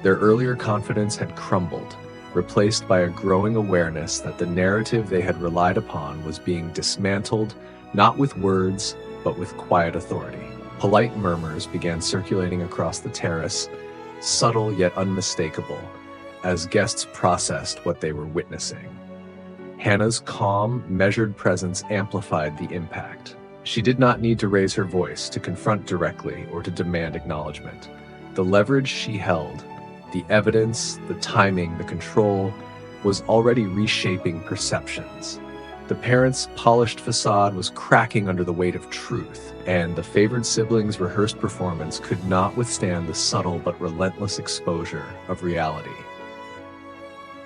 Their earlier confidence had crumbled, replaced by a growing awareness that the narrative they had relied upon was being dismantled, not with words, but with quiet authority. Polite murmurs began circulating across the terrace, subtle yet unmistakable, as guests processed what they were witnessing. Hannah's calm, measured presence amplified the impact. She did not need to raise her voice to confront directly or to demand acknowledgement. The leverage she held, The evidence, the timing, the control was already reshaping perceptions. The parents' polished facade was cracking under the weight of truth, and the favored siblings' rehearsed performance could not withstand the subtle but relentless exposure of reality.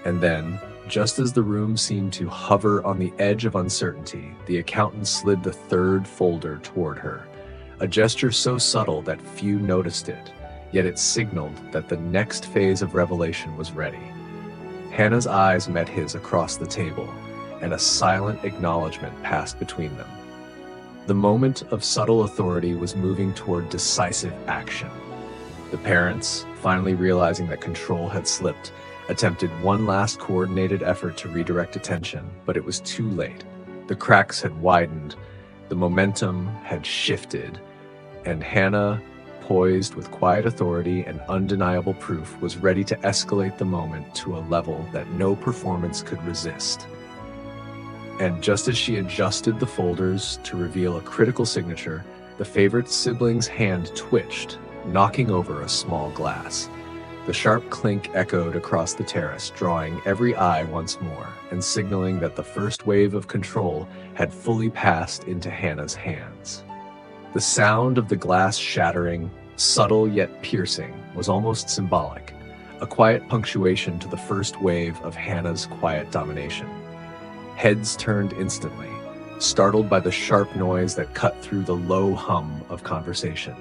And then, just as the room seemed to hover on the edge of uncertainty, the accountant slid the third folder toward her, a gesture so subtle that few noticed it, yet it signaled that the next phase of revelation was ready. Hannah's eyes met his across the table, and a silent acknowledgement passed between them. The moment of subtle authority was moving toward decisive action. The parents, finally realizing that control had slipped, attempted one last coordinated effort to redirect attention, but it was too late. The cracks had widened, the momentum had shifted, and Hannah, poised with quiet authority and undeniable proof, was ready to escalate the moment to a level that no performance could resist. And just as she adjusted the folders to reveal a critical signature, the favorite sibling's hand twitched, knocking over a small glass. The sharp clink echoed across the terrace, drawing every eye once more, and signaling that the first wave of control had fully passed into Hannah's hands. The sound of the glass shattering, subtle yet piercing, was almost symbolic, a quiet punctuation to the first wave of Hannah's quiet domination. Heads turned instantly, startled by the sharp noise that cut through the low hum of conversation.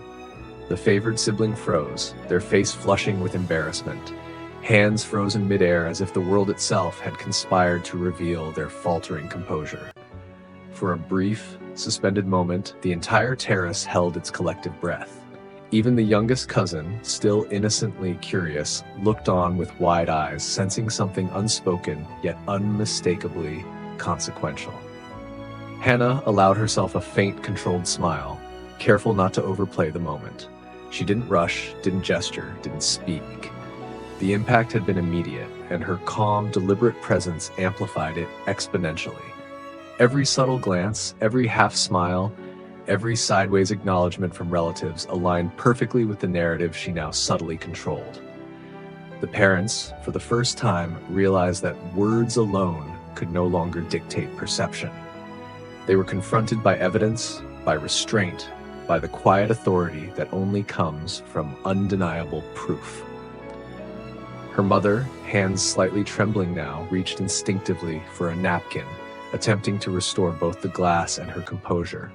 The favored sibling froze, their face flushing with embarrassment, hands frozen midair as if the world itself had conspired to reveal their faltering composure. For a brief, suspended moment, the entire terrace held its collective breath. Even the youngest cousin, still innocently curious, looked on with wide eyes, sensing something unspoken yet unmistakably consequential. Hannah allowed herself a faint, controlled smile, careful not to overplay the moment. She didn't rush, didn't gesture, didn't speak. The impact had been immediate, and her calm, deliberate presence amplified it exponentially. Every subtle glance, every half smile, every sideways acknowledgement from relatives aligned perfectly with the narrative she now subtly controlled. The parents, for the first time, realized that words alone could no longer dictate perception. They were confronted by evidence, by restraint, by the quiet authority that only comes from undeniable proof. Her mother, hands slightly trembling now, reached instinctively for a napkin, attempting to restore both the glass and her composure.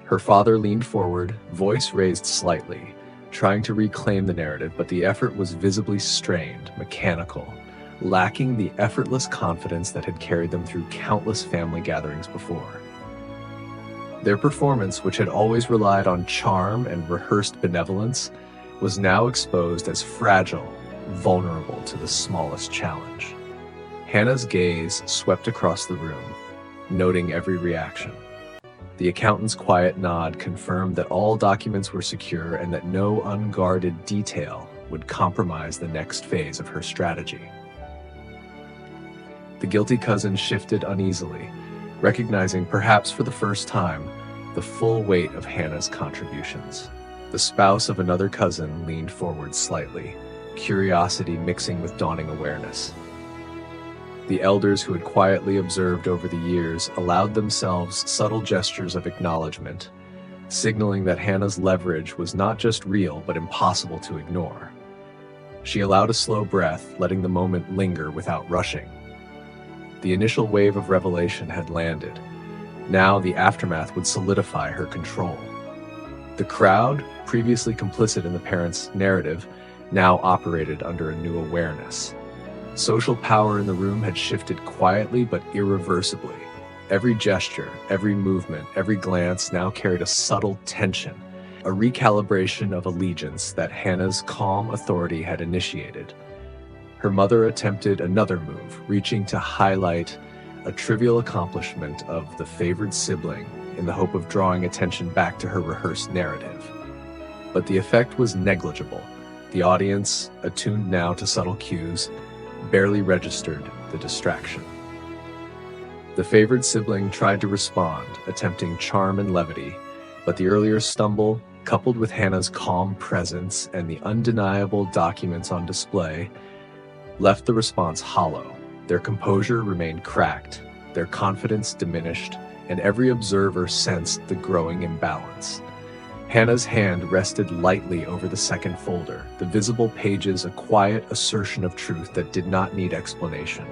Her father leaned forward, voice raised slightly, trying to reclaim the narrative, but the effort was visibly strained, mechanical, lacking the effortless confidence that had carried them through countless family gatherings before. Their performance, which had always relied on charm and rehearsed benevolence, was now exposed as fragile, vulnerable to the smallest challenge. Hannah's gaze swept across the room, noting every reaction. The accountant's quiet nod confirmed that all documents were secure and that no unguarded detail would compromise the next phase of her strategy. The guilty cousin shifted uneasily, recognizing, perhaps for the first time, the full weight of Hannah's contributions. The spouse of another cousin leaned forward slightly, curiosity mixing with dawning awareness. The elders who had quietly observed over the years allowed themselves subtle gestures of acknowledgement, signaling that Hannah's leverage was not just real but impossible to ignore. She allowed a slow breath, letting the moment linger without rushing. The initial wave of revelation had landed. Now the aftermath would solidify her control. The crowd, previously complicit in the parents' narrative, now operated under a new awareness. Social power in the room had shifted quietly but irreversibly. Every gesture, every movement, every glance now carried a subtle tension, a recalibration of allegiance that Hannah's calm authority had initiated. Her mother attempted another move, reaching to highlight a trivial accomplishment of the favored sibling in the hope of drawing attention back to her rehearsed narrative. But the effect was negligible. The audience, attuned now to subtle cues, barely registered the distraction. The favored sibling tried to respond, attempting charm and levity, but the earlier stumble, coupled with Hannah's calm presence and the undeniable documents on display, left the response hollow. Their composure remained cracked, their confidence diminished, and every observer sensed the growing imbalance. Hannah's hand rested lightly over the second folder, the visible pages a quiet assertion of truth that did not need explanation.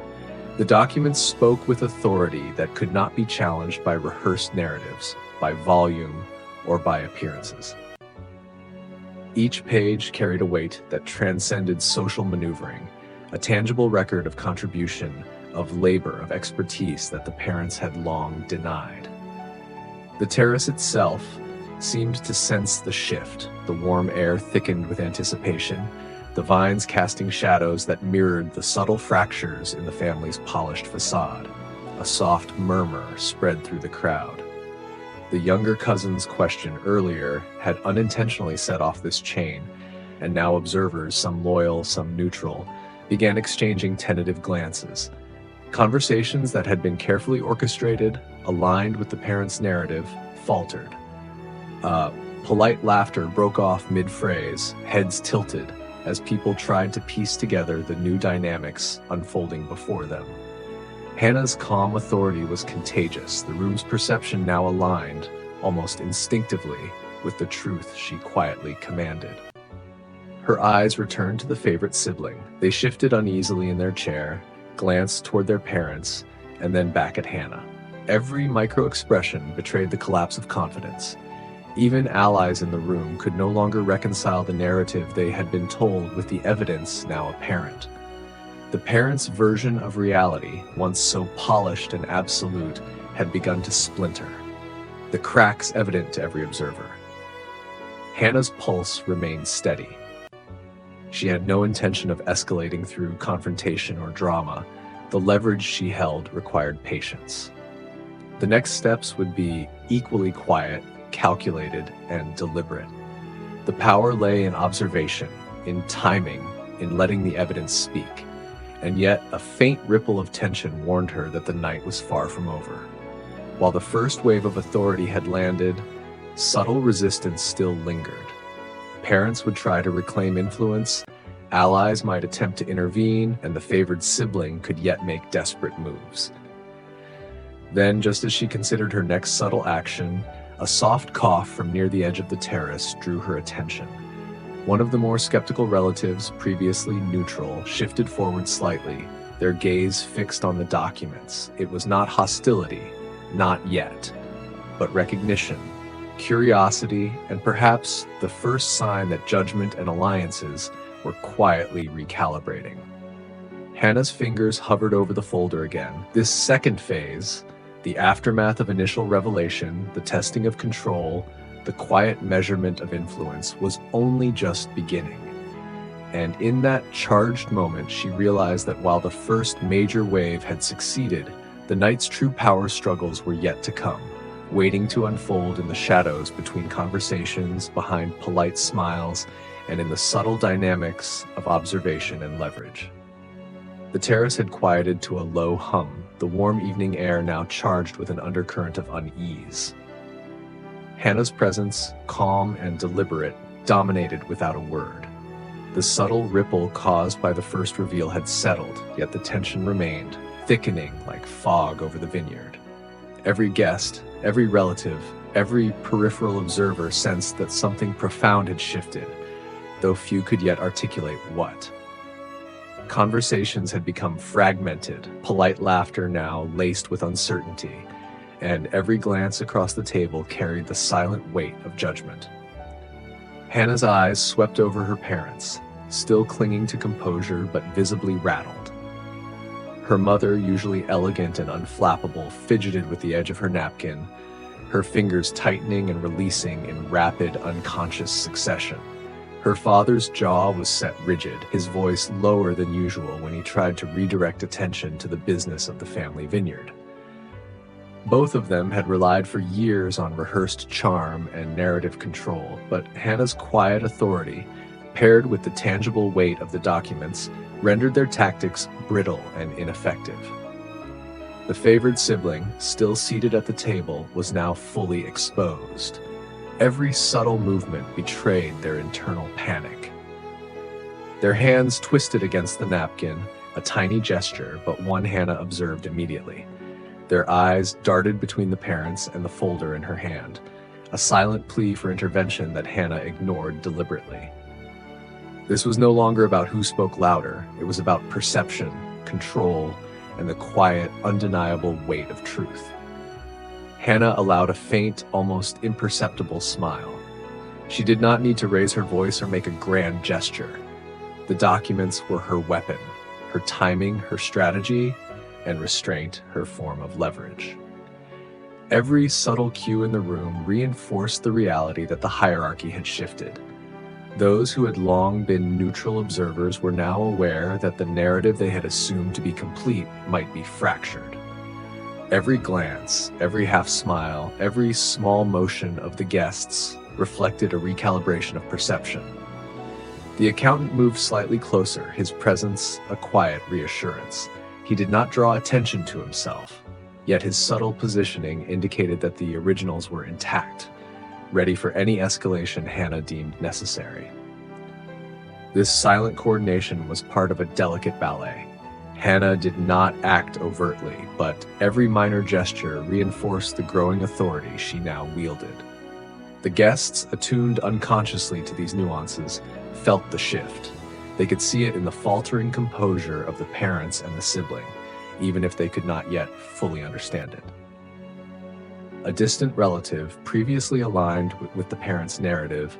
The documents spoke with authority that could not be challenged by rehearsed narratives, by volume, or by appearances. Each page carried a weight that transcended social maneuvering, a tangible record of contribution, of labor, of expertise that the parents had long denied. The terrace itself seemed to sense the shift. The warm air thickened with anticipation, the vines casting shadows that mirrored the subtle fractures in the family's polished facade. A soft murmur spread through the crowd. The younger cousin's question earlier had unintentionally set off this chain, and now observers, some loyal, some neutral, began exchanging tentative glances. Conversations that had been carefully orchestrated, aligned with the parents' narrative, faltered. Polite laughter broke off mid-phrase, heads tilted, as people tried to piece together the new dynamics unfolding before them. Hannah's calm authority was contagious, the room's perception now aligned, almost instinctively, with the truth she quietly commanded. Her eyes returned to the favorite sibling. They shifted uneasily in their chair, glanced toward their parents, and then back at Hannah. Every micro-expression betrayed the collapse of confidence. Even allies in the room could no longer reconcile the narrative they had been told with the evidence now apparent. The parents' version of reality, once so polished and absolute, had begun to splinter, the cracks evident to every observer. Hannah's pulse remained steady. She had no intention of escalating through confrontation or drama. The leverage she held required patience. The next steps would be equally quiet, calculated, and deliberate. The power lay in observation, in timing, in letting the evidence speak. And yet, a faint ripple of tension warned her that the night was far from over. While the first wave of authority had landed, subtle resistance still lingered. Parents would try to reclaim influence, allies might attempt to intervene, and the favored sibling could yet make desperate moves. Then, just as she considered her next subtle action, a soft cough from near the edge of the terrace drew her attention. One of the more skeptical relatives, previously neutral, shifted forward slightly, their gaze fixed on the documents. It was not hostility, not yet, but recognition, curiosity, and perhaps the first sign that judgment and alliances were quietly recalibrating. Hannah's fingers hovered over the folder again. This second phase, the aftermath of initial revelation, the testing of control, the quiet measurement of influence, was only just beginning. And in that charged moment, she realized that while the first major wave had succeeded, the night's true power struggles were yet to come, waiting to unfold in the shadows between conversations, behind polite smiles, and in the subtle dynamics of observation and leverage. The terrace had quieted to a low hum, the warm evening air now charged with an undercurrent of unease. Hannah's presence, calm and deliberate, dominated without a word. The subtle ripple caused by the first reveal had settled, yet the tension remained, thickening like fog over the vineyard. Every guest, every relative, every peripheral observer sensed that something profound had shifted, though few could yet articulate what. Conversations had become fragmented, polite laughter now laced with uncertainty, and every glance across the table carried the silent weight of judgment. Hannah's eyes swept over her parents, still clinging to composure but visibly rattled. Her mother, usually elegant and unflappable, fidgeted with the edge of her napkin, her fingers tightening and releasing in rapid, unconscious succession. Her father's jaw was set rigid, his voice lower than usual when he tried to redirect attention to the business of the family vineyard. Both of them had relied for years on rehearsed charm and narrative control, but Hannah's quiet authority, paired with the tangible weight of the documents, rendered their tactics brittle and ineffective. The favored sibling, still seated at the table, was now fully exposed. Every subtle movement betrayed their internal panic. Their hands twisted against the napkin, a tiny gesture, but one Hannah observed immediately. Their eyes darted between the parents and the folder in her hand, a silent plea for intervention that Hannah ignored deliberately. This was no longer about who spoke louder. It was about perception, control, and the quiet, undeniable weight of truth. Hannah allowed a faint, almost imperceptible smile. She did not need to raise her voice or make a grand gesture. The documents were her weapon, her timing, her strategy, and restraint, her form of leverage. Every subtle cue in the room reinforced the reality that the hierarchy had shifted. Those who had long been neutral observers were now aware that the narrative they had assumed to be complete might be fractured. Every glance, every half smile, every small motion of the guests reflected a recalibration of perception. The accountant moved slightly closer, his presence a quiet reassurance. He did not draw attention to himself, yet his subtle positioning indicated that the originals were intact, ready for any escalation Hannah deemed necessary. This silent coordination was part of a delicate ballet. Hannah did not act overtly, but every minor gesture reinforced the growing authority she now wielded. The guests, attuned unconsciously to these nuances, felt the shift. They could see it in the faltering composure of the parents and the sibling, even if they could not yet fully understand it. A distant relative, previously aligned with the parents' narrative,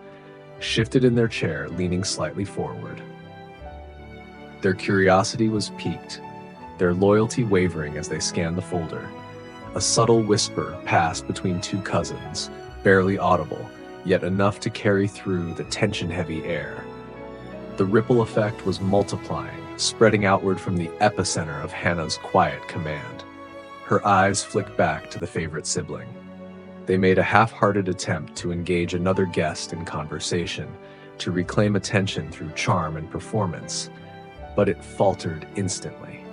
shifted in their chair, leaning slightly forward. Their curiosity was piqued, their loyalty wavering as they scanned the folder. A subtle whisper passed between two cousins, barely audible, yet enough to carry through the tension-heavy air. The ripple effect was multiplying, spreading outward from the epicenter of Hannah's quiet command. Her eyes flicked back to the favorite sibling. They made a half-hearted attempt to engage another guest in conversation, to reclaim attention through charm and performance, but it faltered instantly.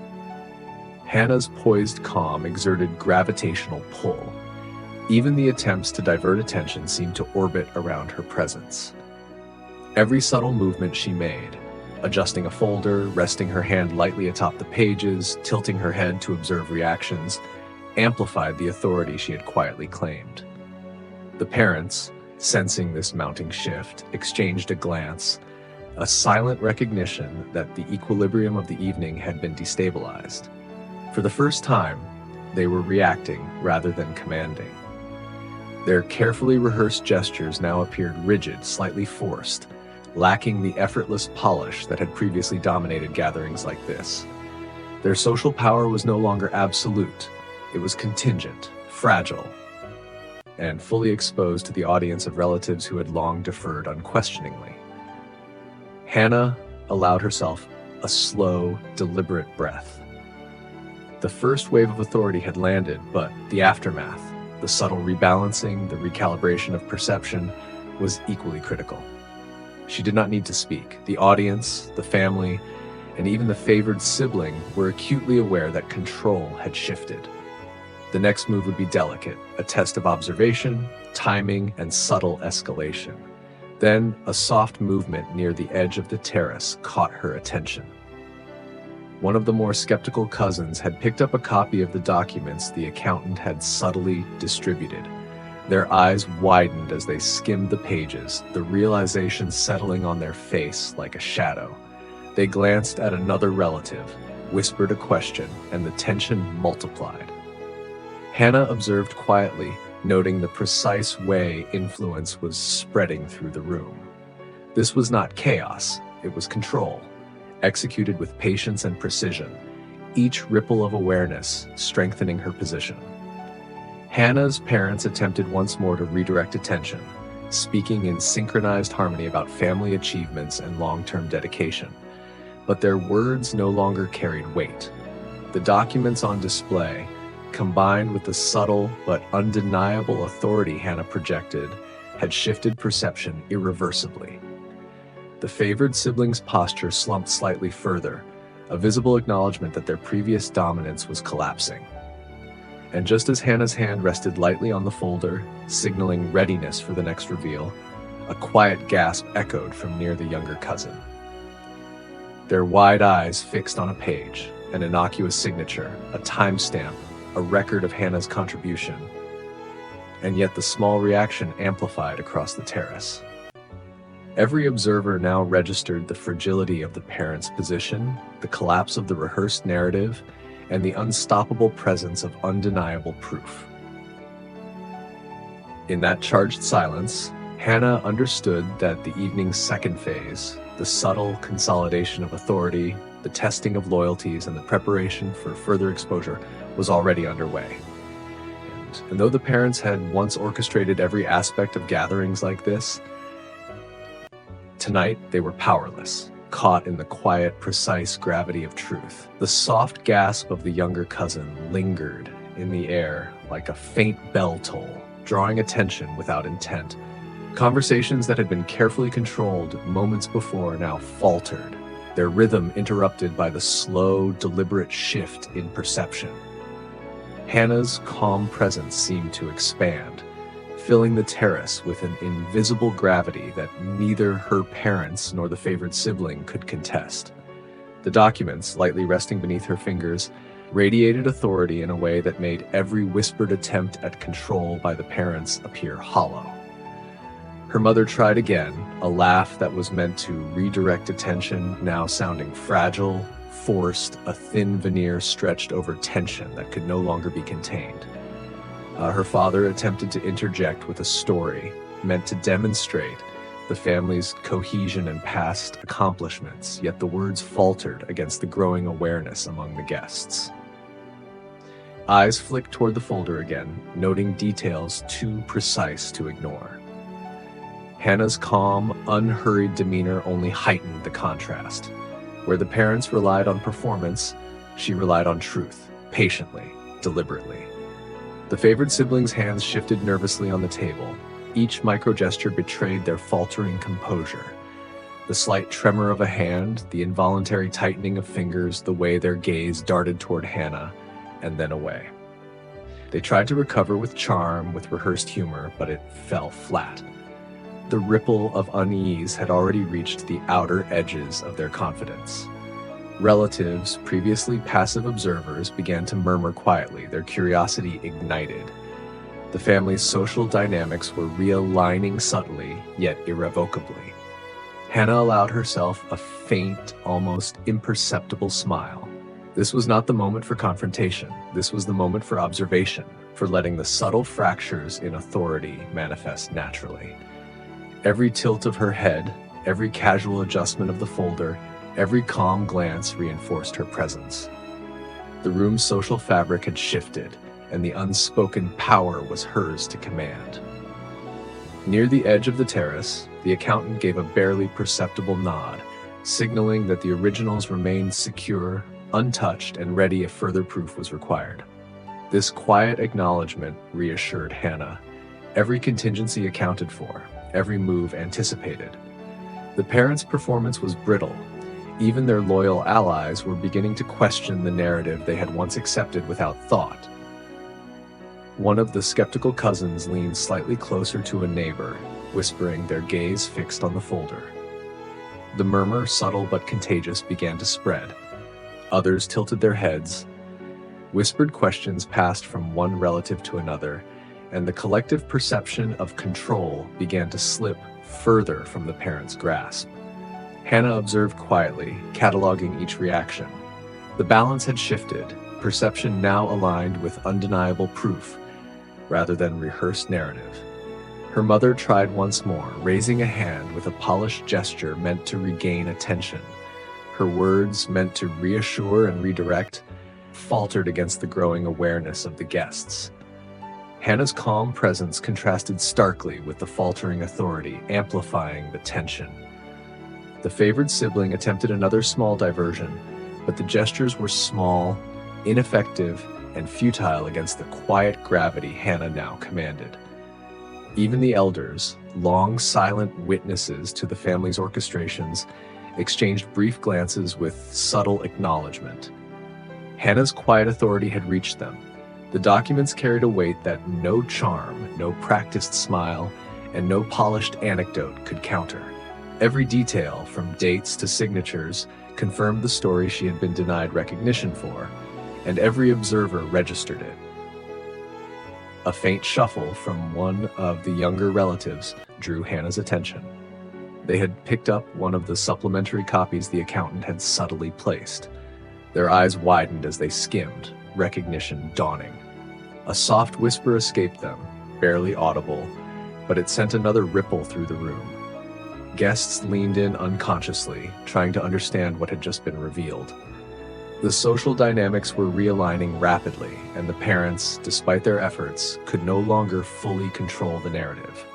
Hannah's poised calm exerted gravitational pull. Even the attempts to divert attention seemed to orbit around her presence. Every subtle movement she made, adjusting a folder, resting her hand lightly atop the pages, tilting her head to observe reactions, amplified the authority she had quietly claimed. The parents, sensing this mounting shift, exchanged a glance, a silent recognition that the equilibrium of the evening had been destabilized. For the first time, they were reacting rather than commanding. Their carefully rehearsed gestures now appeared rigid, slightly forced, lacking the effortless polish that had previously dominated gatherings like this. Their social power was no longer absolute. It was contingent, fragile, and fully exposed to the audience of relatives who had long deferred unquestioningly. Hannah allowed herself a slow, deliberate breath. The first wave of authority had landed, but the aftermath, the subtle rebalancing, the recalibration of perception, was equally critical. She did not need to speak. The audience, the family, and even the favored sibling were acutely aware that control had shifted. The next move would be delicate, a test of observation, timing, and subtle escalation. Then, a soft movement near the edge of the terrace caught her attention. One of the more skeptical cousins had picked up a copy of the documents the accountant had subtly distributed. Their eyes widened as they skimmed the pages, the realization settling on their face like a shadow. They glanced at another relative, whispered a question, and the tension multiplied. Hannah observed quietly, noting the precise way influence was spreading through the room. This was not chaos, it was control, executed with patience and precision, each ripple of awareness strengthening her position. Hannah's parents attempted once more to redirect attention, speaking in synchronized harmony about family achievements and long-term dedication. But their words no longer carried weight. The documents on display, combined with the subtle but undeniable authority Hannah projected, had shifted perception irreversibly. The favored siblings' posture slumped slightly further, a visible acknowledgement that their previous dominance was collapsing. And just as Hannah's hand rested lightly on the folder, signaling readiness for the next reveal, a quiet gasp echoed from near the younger cousin. Their wide eyes fixed on a page, an innocuous signature, a timestamp, a record of Hannah's contribution. And yet the small reaction amplified across the terrace. Every observer now registered the fragility of the parents' position, the collapse of the rehearsed narrative, and the unstoppable presence of undeniable proof. In that charged silence, Hannah understood that the evening's second phase, the subtle consolidation of authority, the testing of loyalties, and the preparation for further exposure, was already underway. And though the parents had once orchestrated every aspect of gatherings like this, tonight they were powerless, caught in the quiet, precise gravity of truth. The soft gasp of the younger cousin lingered in the air like a faint bell toll, drawing attention without intent. Conversations that had been carefully controlled moments before now faltered, their rhythm interrupted by the slow, deliberate shift in perception. Hannah's calm presence seemed to expand, filling the terrace with an invisible gravity that neither her parents nor the favored sibling could contest. The documents, lightly resting beneath her fingers, radiated authority in a way that made every whispered attempt at control by the parents appear hollow. Her mother tried again, a laugh that was meant to redirect attention, now sounding fragile, forced, a thin veneer stretched over tension that could no longer be contained. Her father attempted to interject with a story meant to demonstrate the family's cohesion and past accomplishments, yet the words faltered against the growing awareness among the guests. Eyes flicked toward the folder again, noting details too precise to ignore. Hannah's calm, unhurried demeanor only heightened the contrast. Where the parents relied on performance, she relied on truth, patiently, deliberately. The favored siblings' hands shifted nervously on the table. Each micro-gesture betrayed their faltering composure. The slight tremor of a hand, the involuntary tightening of fingers, the way their gaze darted toward Hannah, and then away. They tried to recover with charm, with rehearsed humor, but it fell flat. The ripple of unease had already reached the outer edges of their confidence. Relatives, previously passive observers, began to murmur quietly, their curiosity ignited. The family's social dynamics were realigning subtly, yet irrevocably. Hannah allowed herself a faint, almost imperceptible smile. This was not the moment for confrontation. This was the moment for observation, for letting the subtle fractures in authority manifest naturally. Every tilt of her head, every casual adjustment of the folder, every calm glance reinforced her presence. The room's social fabric had shifted, and the unspoken power was hers to command. Near the edge of the terrace, the accountant gave a barely perceptible nod, signaling that the originals remained secure, untouched, and ready if further proof was required. This quiet acknowledgement reassured Hannah. Every contingency accounted for, every move anticipated. The parents' performance was brittle. Even their loyal allies were beginning to question the narrative they had once accepted without thought. One of the skeptical cousins leaned slightly closer to a neighbor, whispering, their gaze fixed on the folder. The murmur, subtle but contagious, began to spread. Others tilted their heads. Whispered questions passed from one relative to another, and the collective perception of control began to slip further from the parents' grasp. Hannah observed quietly, cataloging each reaction. The balance had shifted, perception now aligned with undeniable proof, rather than rehearsed narrative. Her mother tried once more, raising a hand with a polished gesture meant to regain attention. Her words, meant to reassure and redirect, faltered against the growing awareness of the guests. Hannah's calm presence contrasted starkly with the faltering authority, amplifying the tension. The favored sibling attempted another small diversion, but the gestures were small, ineffective, and futile against the quiet gravity Hannah now commanded. Even the elders, long silent witnesses to the family's orchestrations, exchanged brief glances with subtle acknowledgement. Hannah's quiet authority had reached them. The documents carried a weight that no charm, no practiced smile, and no polished anecdote could counter. Every detail, from dates to signatures, confirmed the story she had been denied recognition for, and every observer registered it. A faint shuffle from one of the younger relatives drew Hannah's attention. They had picked up one of the supplementary copies the accountant had subtly placed. Their eyes widened as they skimmed, recognition dawning. A soft whisper escaped them, barely audible, but it sent another ripple through the room. Guests leaned in unconsciously, trying to understand what had just been revealed. The social dynamics were realigning rapidly, and the parents, despite their efforts, could no longer fully control the narrative.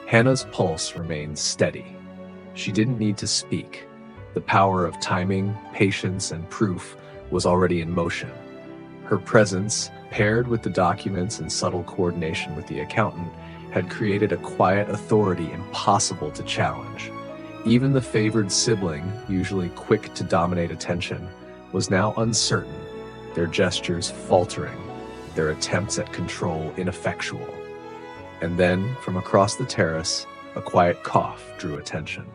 Hannah's pulse remained steady. She didn't need to speak. The power of timing, patience, and proof was already in motion. Her presence, paired with the documents and subtle coordination with the accountant, had created a quiet authority impossible to challenge. Even the favored sibling, usually quick to dominate attention, was now uncertain, their gestures faltering, their attempts at control ineffectual. And then, from across the terrace, a quiet cough drew attention.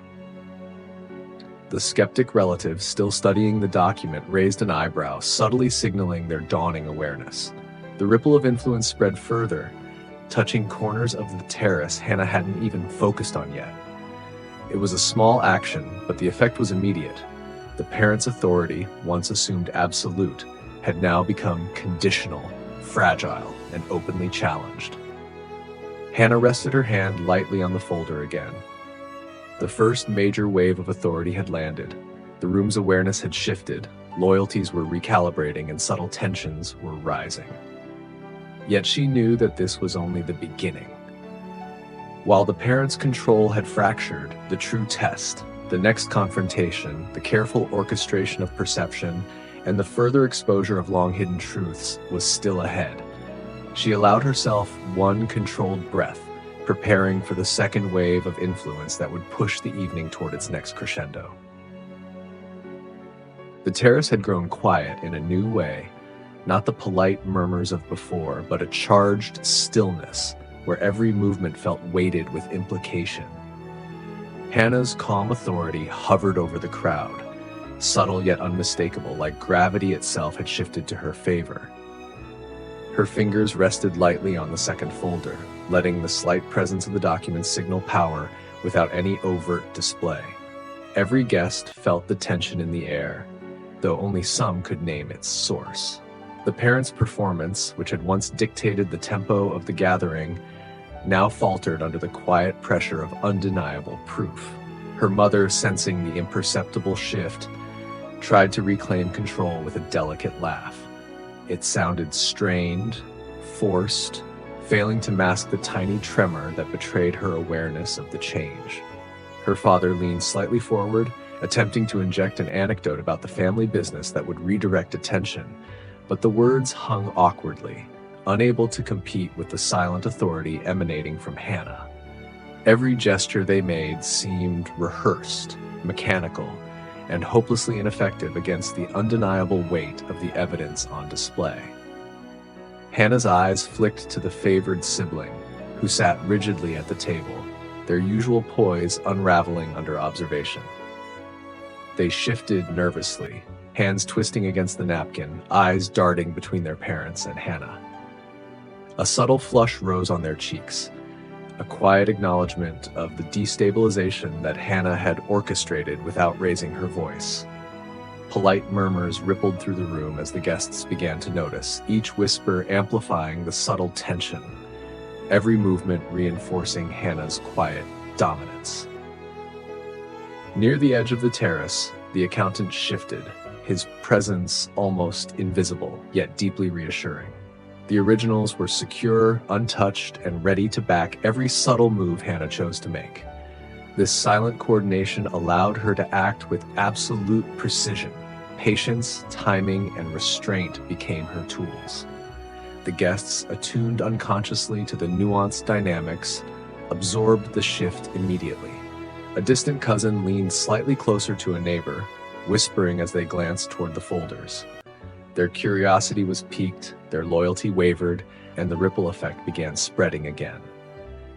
The skeptic relative, still studying the document, raised an eyebrow, subtly signaling their dawning awareness. The ripple of influence spread further, touching corners of the terrace Hannah hadn't even focused on yet. It was a small action, but the effect was immediate. The parents' authority, once assumed absolute, had now become conditional, fragile, and openly challenged. Hannah rested her hand lightly on the folder again. The first major wave of authority had landed. The room's awareness had shifted, loyalties were recalibrating, and subtle tensions were rising. Yet she knew that this was only the beginning. While the parents' control had fractured, the true test, the next confrontation, the careful orchestration of perception, and the further exposure of long-hidden truths was still ahead. She allowed herself one controlled breath, preparing for the second wave of influence that would push the evening toward its next crescendo. The terrace had grown quiet in a new way, not the polite murmurs of before, but a charged stillness where every movement felt weighted with implication. Hannah's calm authority hovered over the crowd, subtle yet unmistakable, like gravity itself had shifted to her favor. Her fingers rested lightly on the second folder, letting the slight presence of the document signal power without any overt display. Every guest felt the tension in the air, though only some could name its source. The parents' performance, which had once dictated the tempo of the gathering, now faltered under the quiet pressure of undeniable proof. Her mother, sensing the imperceptible shift, tried to reclaim control with a delicate laugh. It sounded strained, forced, failing to mask the tiny tremor that betrayed her awareness of the change. Her father leaned slightly forward, attempting to inject an anecdote about the family business that would redirect attention, but the words hung awkwardly, unable to compete with the silent authority emanating from Hannah. Every gesture they made seemed rehearsed, mechanical, and hopelessly ineffective against the undeniable weight of the evidence on display. Hannah's eyes flicked to the favored sibling, who sat rigidly at the table, their usual poise unraveling under observation. They shifted nervously, hands twisting against the napkin, eyes darting between their parents and Hannah. A subtle flush rose on their cheeks, a quiet acknowledgement of the destabilization that Hannah had orchestrated without raising her voice. Polite murmurs rippled through the room as the guests began to notice, each whisper amplifying the subtle tension, every movement reinforcing Hannah's quiet dominance. Near the edge of the terrace, the accountant shifted, his presence almost invisible, yet deeply reassuring. The originals were secure, untouched, and ready to back every subtle move Hannah chose to make. This silent coordination allowed her to act with absolute precision. Patience, timing, and restraint became her tools. The guests, attuned unconsciously to the nuanced dynamics, absorbed the shift immediately. A distant cousin leaned slightly closer to a neighbor, whispering as they glanced toward the folders. Their curiosity was piqued, their loyalty wavered, and the ripple effect began spreading again.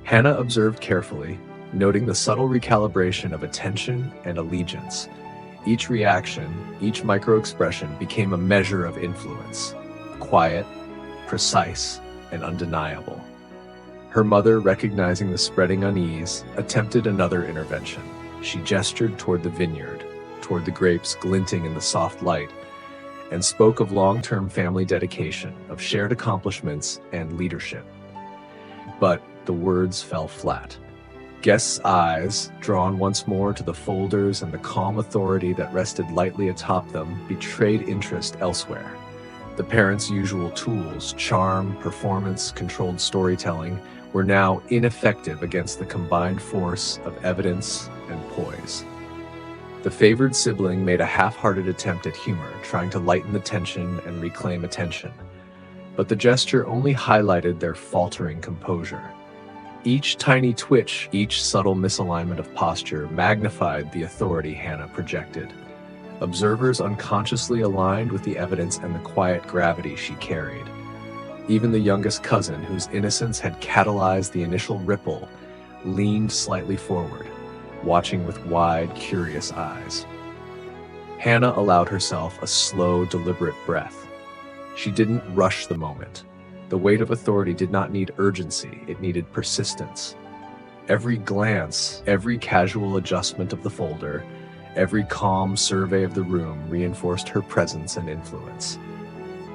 Hannah observed carefully, noting the subtle recalibration of attention and allegiance. Each reaction, each micro-expression became a measure of influence, quiet, precise, and undeniable. Her mother, recognizing the spreading unease, attempted another intervention. She gestured toward the vineyard, toward the grapes glinting in the soft light, and spoke of long-term family dedication, of shared accomplishments and leadership. But the words fell flat. Guests' eyes, drawn once more to the folders and the calm authority that rested lightly atop them, betrayed interest elsewhere. The parents' usual tools, charm, performance, controlled storytelling, were now ineffective against the combined force of evidence and poise. The favored sibling made a half-hearted attempt at humor, trying to lighten the tension and reclaim attention. But the gesture only highlighted their faltering composure. Each tiny twitch, each subtle misalignment of posture magnified the authority Hannah projected. Observers unconsciously aligned with the evidence and the quiet gravity she carried. Even the youngest cousin, whose innocence had catalyzed the initial ripple, leaned slightly forward, watching with wide, curious eyes. Hannah allowed herself a slow, deliberate breath. She didn't rush the moment. The weight of authority did not need urgency, it needed persistence. Every glance, every casual adjustment of the folder, every calm survey of the room reinforced her presence and influence.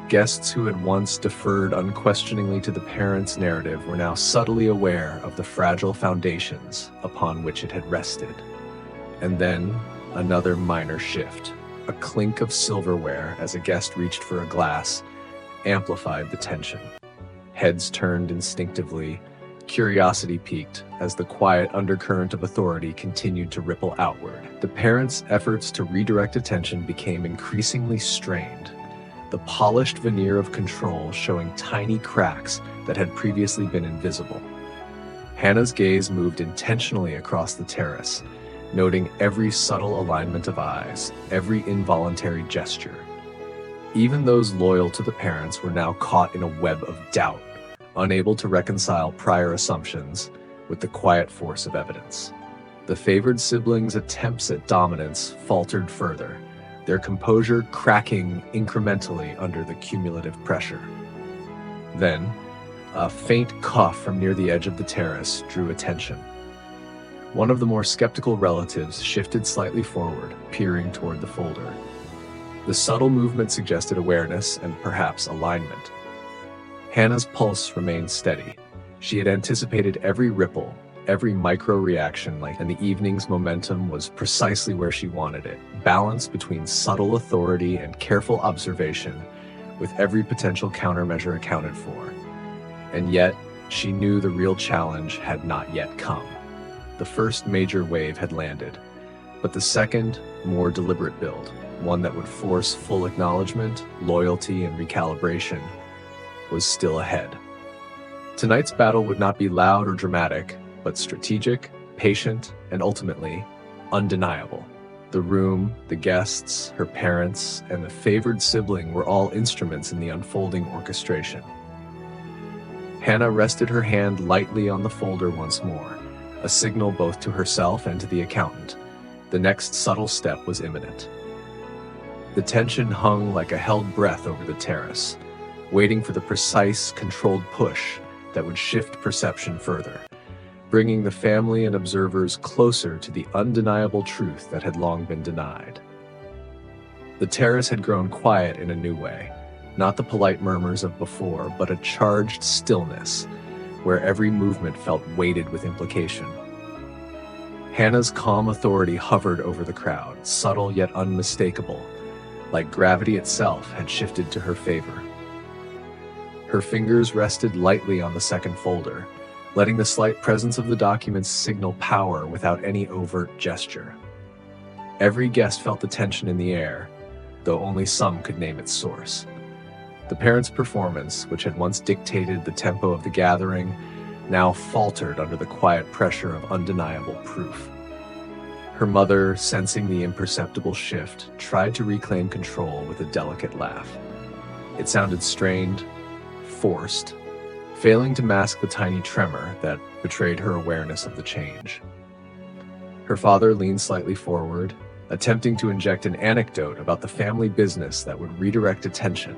Guests who had once deferred unquestioningly to the parents' narrative were now subtly aware of the fragile foundations upon which it had rested. And then, another minor shift. A clink of silverware as a guest reached for a glass amplified the tension. Heads turned instinctively, curiosity peaked as the quiet undercurrent of authority continued to ripple outward. The parents' efforts to redirect attention became increasingly strained, the polished veneer of control showing tiny cracks that had previously been invisible. Hannah's gaze moved intentionally across the terrace, noting every subtle alignment of eyes, every involuntary gesture. Even those loyal to the parents were now caught in a web of doubt, unable to reconcile prior assumptions with the quiet force of evidence. The favored siblings' attempts at dominance faltered further, their composure cracking incrementally under the cumulative pressure. Then, a faint cough from near the edge of the terrace drew attention. One of the more skeptical relatives shifted slightly forward, peering toward the folder. The subtle movement suggested awareness and perhaps alignment. Hannah's pulse remained steady. She had anticipated every ripple, every micro-reaction, and the evening's momentum was precisely where she wanted it, balanced between subtle authority and careful observation, with every potential countermeasure accounted for. And yet, she knew the real challenge had not yet come. The first major wave had landed, but the second, more deliberate build, one that would force full acknowledgement, loyalty, and recalibration, was still ahead. Tonight's battle would not be loud or dramatic, but strategic, patient, and ultimately undeniable. The room, the guests, her parents, and the favored sibling were all instruments in the unfolding orchestration. Hannah rested her hand lightly on the folder once more, a signal both to herself and to the accountant. The next subtle step was imminent. The tension hung like a held breath over the terrace, waiting for the precise, controlled push that would shift perception further, bringing the family and observers closer to the undeniable truth that had long been denied. The terrace had grown quiet in a new way, not the polite murmurs of before, but a charged stillness, where every movement felt weighted with implication. Hannah's calm authority hovered over the crowd, subtle yet unmistakable, like gravity itself had shifted to her favor. Her fingers rested lightly on the second folder, letting the slight presence of the documents signal power without any overt gesture. Every guest felt the tension in the air, though only some could name its source. The parents' performance, which had once dictated the tempo of the gathering, now faltered under the quiet pressure of undeniable proof. Her mother, sensing the imperceptible shift, tried to reclaim control with a delicate laugh. It sounded strained, forced, failing to mask the tiny tremor that betrayed her awareness of the change. Her father leaned slightly forward, attempting to inject an anecdote about the family business that would redirect attention,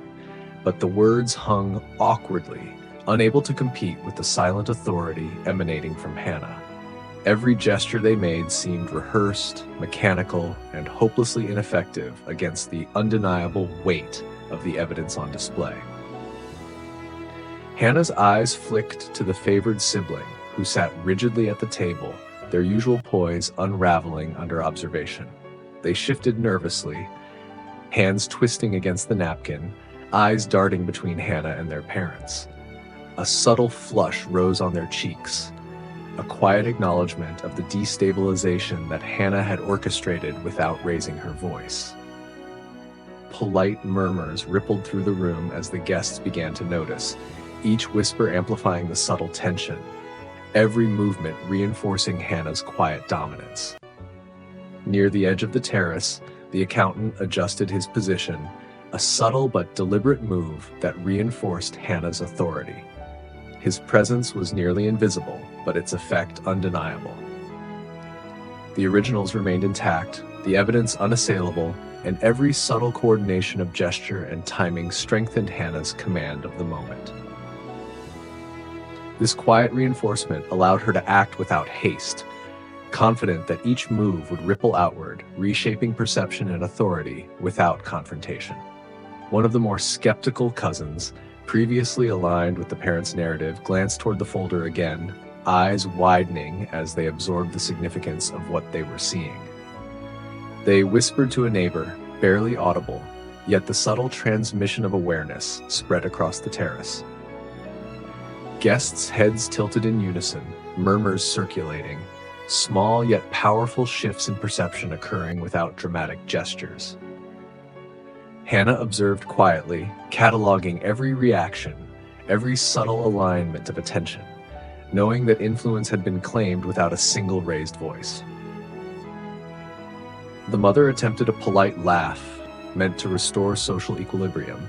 but the words hung awkwardly, unable to compete with the silent authority emanating from Hannah. Every gesture they made seemed rehearsed, mechanical, and hopelessly ineffective against the undeniable weight of the evidence on display. Hannah's eyes flicked to the favored sibling, who sat rigidly at the table, their usual poise unraveling under observation. They shifted nervously, hands twisting against the napkin, eyes darting between Hannah and their parents. A subtle flush rose on their cheeks, a quiet acknowledgement of the destabilization that Hannah had orchestrated without raising her voice. Polite murmurs rippled through the room as the guests began to notice, each whisper amplifying the subtle tension, every movement reinforcing Hannah's quiet dominance. Near the edge of the terrace, the accountant adjusted his position, a subtle but deliberate move that reinforced Hannah's authority. His presence was nearly invisible, but its effect undeniable. The originals remained intact, the evidence unassailable, and every subtle coordination of gesture and timing strengthened Hannah's command of the moment. This quiet reinforcement allowed her to act without haste, confident that each move would ripple outward, reshaping perception and authority without confrontation. One of the more skeptical cousins, previously aligned with the parents' narrative, glanced toward the folder again, eyes widening as they absorbed the significance of what they were seeing. They whispered to a neighbor, barely audible, yet the subtle transmission of awareness spread across the terrace. Guests' heads tilted in unison, murmurs circulating, small yet powerful shifts in perception occurring without dramatic gestures. Hannah observed quietly, cataloging every reaction, every subtle alignment of attention, knowing that influence had been claimed without a single raised voice. The mother attempted a polite laugh, meant to restore social equilibrium,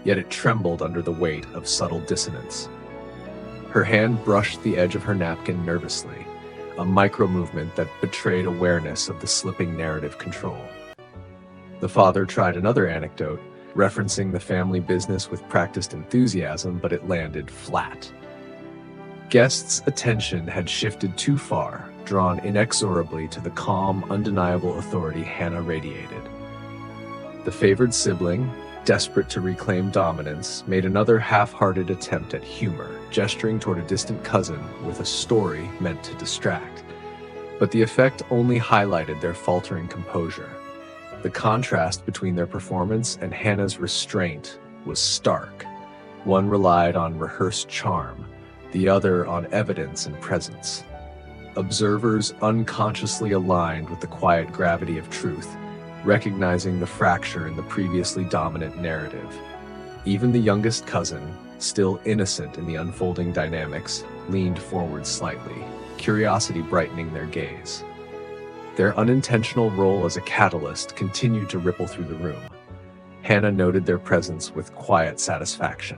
yet it trembled under the weight of subtle dissonance. Her hand brushed the edge of her napkin nervously, a micro-movement that betrayed awareness of the slipping narrative control. The father tried another anecdote, referencing the family business with practiced enthusiasm, but it landed flat. Guests' attention had shifted too far, drawn inexorably to the calm, undeniable authority Hannah radiated. The favored sibling, desperate to reclaim dominance, made another half-hearted attempt at humor, gesturing toward a distant cousin with a story meant to distract. But the effect only highlighted their faltering composure. The contrast between their performance and Hannah's restraint was stark. One relied on rehearsed charm, the other on evidence and presence. Observers unconsciously aligned with the quiet gravity of truth, recognizing the fracture in the previously dominant narrative. Even the youngest cousin, still innocent in the unfolding dynamics, leaned forward slightly, curiosity brightening their gaze. Their unintentional role as a catalyst continued to ripple through the room. Hannah noted their presence with quiet satisfaction.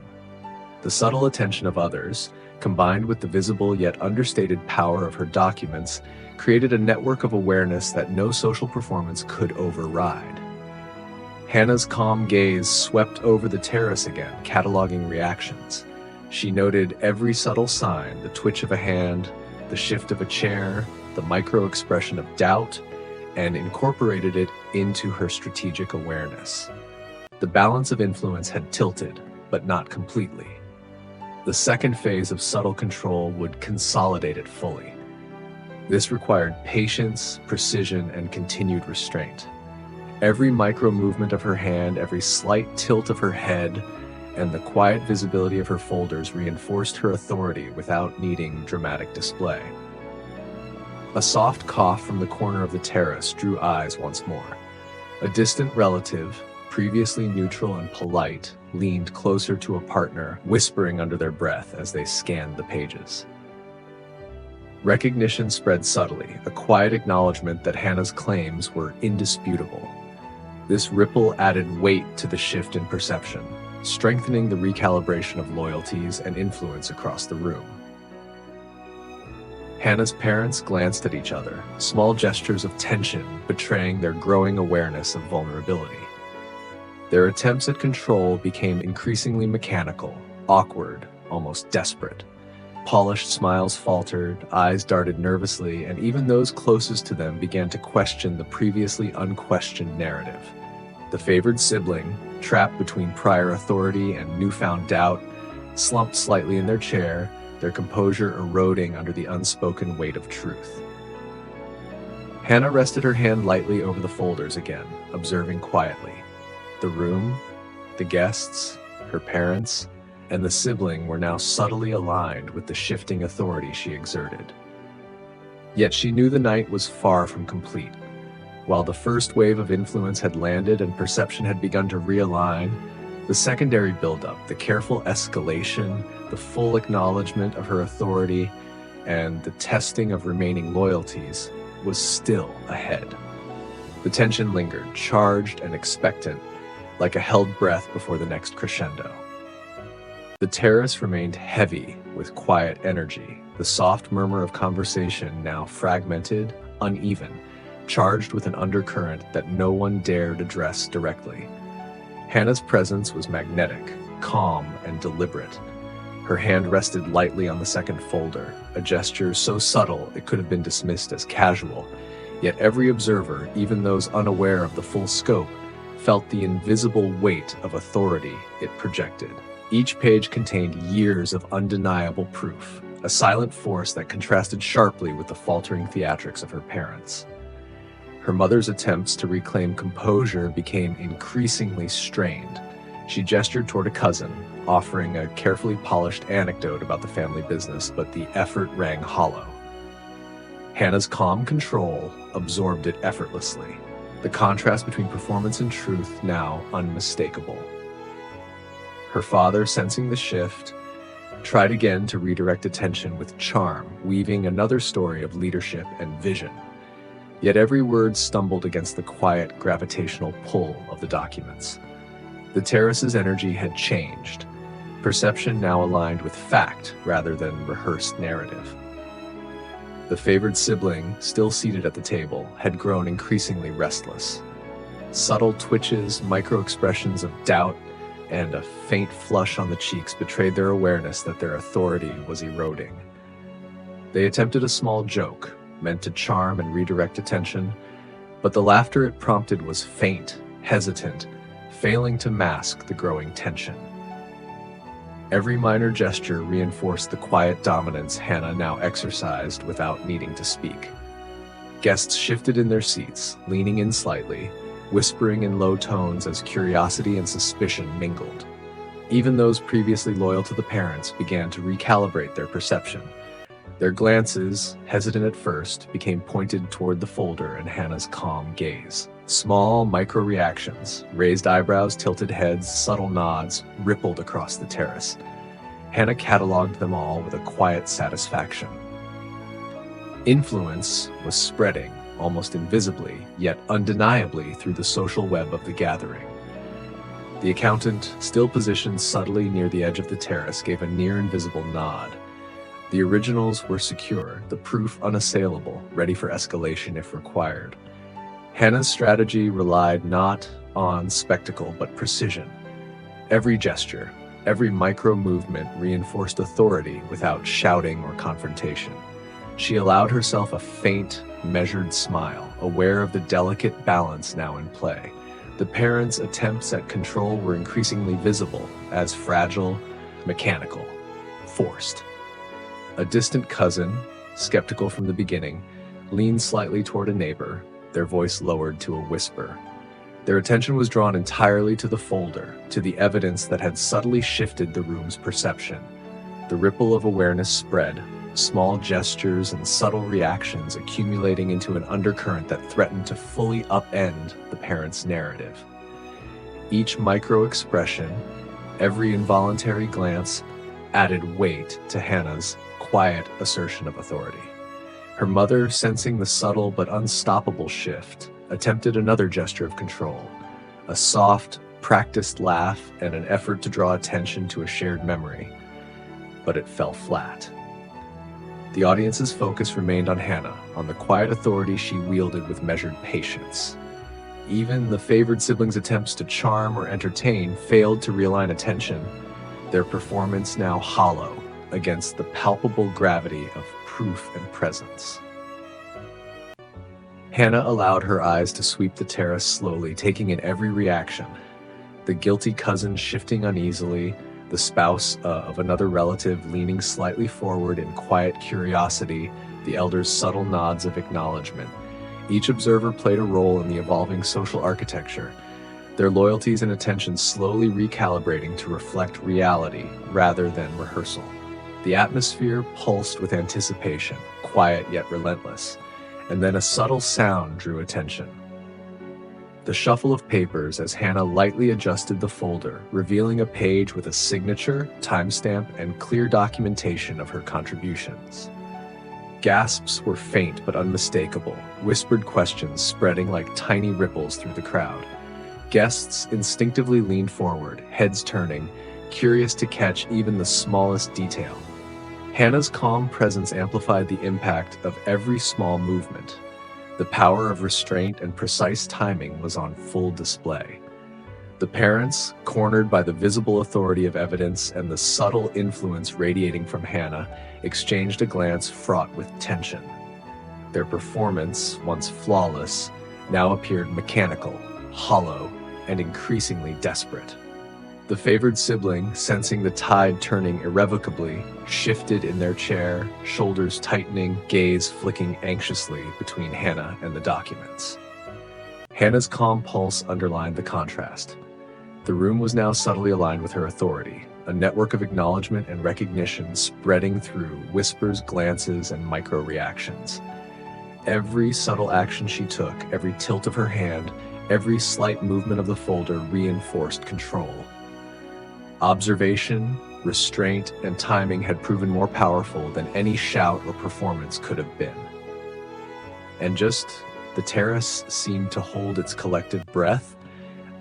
The subtle attention of others, combined with the visible yet understated power of her documents, created a network of awareness that no social performance could override. Hannah's calm gaze swept over the terrace again, cataloging reactions. She noted every subtle sign, the twitch of a hand, the shift of a chair, the micro-expression of doubt, and incorporated it into her strategic awareness. The balance of influence had tilted, but not completely. The second phase of subtle control would consolidate it fully. This required patience, precision, and continued restraint. Every micro-movement of her hand, every slight tilt of her head, and the quiet visibility of her folders reinforced her authority without needing dramatic display. A soft cough from the corner of the terrace drew eyes once more. A distant relative, previously neutral and polite, leaned closer to a partner, whispering under their breath as they scanned the pages. Recognition spread subtly, a quiet acknowledgement that Hannah's claims were indisputable. This ripple added weight to the shift in perception. strengthening the recalibration of loyalties and influence across the room. Hannah's parents glanced at each other, small gestures of tension betraying their growing awareness of vulnerability. Their attempts at control became increasingly mechanical, awkward, almost desperate. Polished smiles faltered, eyes darted nervously, and even those closest to them began to question the previously unquestioned narrative. The favored sibling, trapped between prior authority and newfound doubt, slumped slightly in their chair, their composure eroding under the unspoken weight of truth. Hannah rested her hand lightly over the folders again, observing quietly. The room, the guests, her parents, and the sibling were now subtly aligned with the shifting authority she exerted. Yet she knew the night was far from complete. While the first wave of influence had landed and perception had begun to realign, the secondary buildup, the careful escalation, the full acknowledgement of her authority, and the testing of remaining loyalties was still ahead. The tension lingered, charged and expectant, like a held breath before the next crescendo. The terrace remained heavy with quiet energy, the soft murmur of conversation now fragmented, uneven, charged with an undercurrent that no one dared address directly. Hannah's presence was magnetic, calm, and deliberate. Her hand rested lightly on the second folder, a gesture so subtle it could have been dismissed as casual, yet every observer, even those unaware of the full scope, felt the invisible weight of authority it projected. Each page contained years of undeniable proof, a silent force that contrasted sharply with the faltering theatrics of her parents. Her mother's attempts to reclaim composure became increasingly strained. She gestured toward a cousin, offering a carefully polished anecdote about the family business, but the effort rang hollow. Hannah's calm control absorbed it effortlessly, the contrast between performance and truth now unmistakable. Her father, sensing the shift, tried again to redirect attention with charm, weaving another story of leadership and vision. Yet every word stumbled against the quiet gravitational pull of the documents. The terrace's energy had changed, perception now aligned with fact rather than rehearsed narrative. The favored sibling, still seated at the table, had grown increasingly restless. Subtle twitches, micro-expressions of doubt, and a faint flush on the cheeks betrayed their awareness that their authority was eroding. They attempted a small joke, meant to charm and redirect attention, but the laughter it prompted was faint, hesitant, failing to mask the growing tension. Every minor gesture reinforced the quiet dominance Hannah now exercised without needing to speak. Guests shifted in their seats, leaning in slightly, whispering in low tones as curiosity and suspicion mingled. Even those previously loyal to the parents began to recalibrate their perception. Their glances, hesitant at first, became pointed toward the folder and Hannah's calm gaze. Small micro-reactions, raised eyebrows, tilted heads, subtle nods, rippled across the terrace. Hannah cataloged them all with a quiet satisfaction. Influence was spreading, almost invisibly, yet undeniably through the social web of the gathering. The accountant, still positioned subtly near the edge of the terrace, gave a near-invisible nod. The originals were secure, the proof unassailable, ready for escalation if required. Hannah's strategy relied not on spectacle but precision. Every gesture, every micro-movement reinforced authority without shouting or confrontation. She allowed herself a faint, measured smile, aware of the delicate balance now in play. The parents' attempts at control were increasingly visible as fragile, mechanical, forced. A distant cousin, skeptical from the beginning, leaned slightly toward a neighbor, their voice lowered to a whisper. Their attention was drawn entirely to the folder, to the evidence that had subtly shifted the room's perception. The ripple of awareness spread, small gestures and subtle reactions accumulating into an undercurrent that threatened to fully upend the parents' narrative. Each micro-expression, every involuntary glance, added weight to Hannah's quiet assertion of authority. Her mother, sensing the subtle but unstoppable shift, attempted another gesture of control, a soft, practiced laugh, and an effort to draw attention to a shared memory, but it fell flat. The audience's focus remained on Hannah, on the quiet authority she wielded with measured patience. Even the favored siblings' attempts to charm or entertain failed to realign attention, their performance now hollow against the palpable gravity of proof and presence. Hannah allowed her eyes to sweep the terrace slowly, taking in every reaction. The guilty cousin shifting uneasily, the spouse of another relative leaning slightly forward in quiet curiosity, the elders' subtle nods of acknowledgement. Each observer played a role in the evolving social architecture, their loyalties and attentions slowly recalibrating to reflect reality rather than rehearsal. The atmosphere pulsed with anticipation, quiet yet relentless, and then a subtle sound drew attention. The shuffle of papers as Hannah lightly adjusted the folder, revealing a page with a signature, timestamp, and clear documentation of her contributions. Gasps were faint but unmistakable, whispered questions spreading like tiny ripples through the crowd. Guests instinctively leaned forward, heads turning, curious to catch even the smallest detail. Hannah's calm presence amplified the impact of every small movement. The power of restraint and precise timing was on full display. The parents, cornered by the visible authority of evidence and the subtle influence radiating from Hannah, exchanged a glance fraught with tension. Their performance, once flawless, now appeared mechanical, hollow, and increasingly desperate. The favored sibling, sensing the tide turning irrevocably, shifted in their chair, shoulders tightening, gaze flicking anxiously between Hannah and the documents. Hannah's calm pulse underlined the contrast. The room was now subtly aligned with her authority, a network of acknowledgement and recognition spreading through whispers, glances, and micro-reactions. Every subtle action she took, every tilt of her hand, every slight movement of the folder reinforced control. Observation, restraint, and timing had proven more powerful than any shout or performance could have been. And just the terrace seemed to hold its collective breath.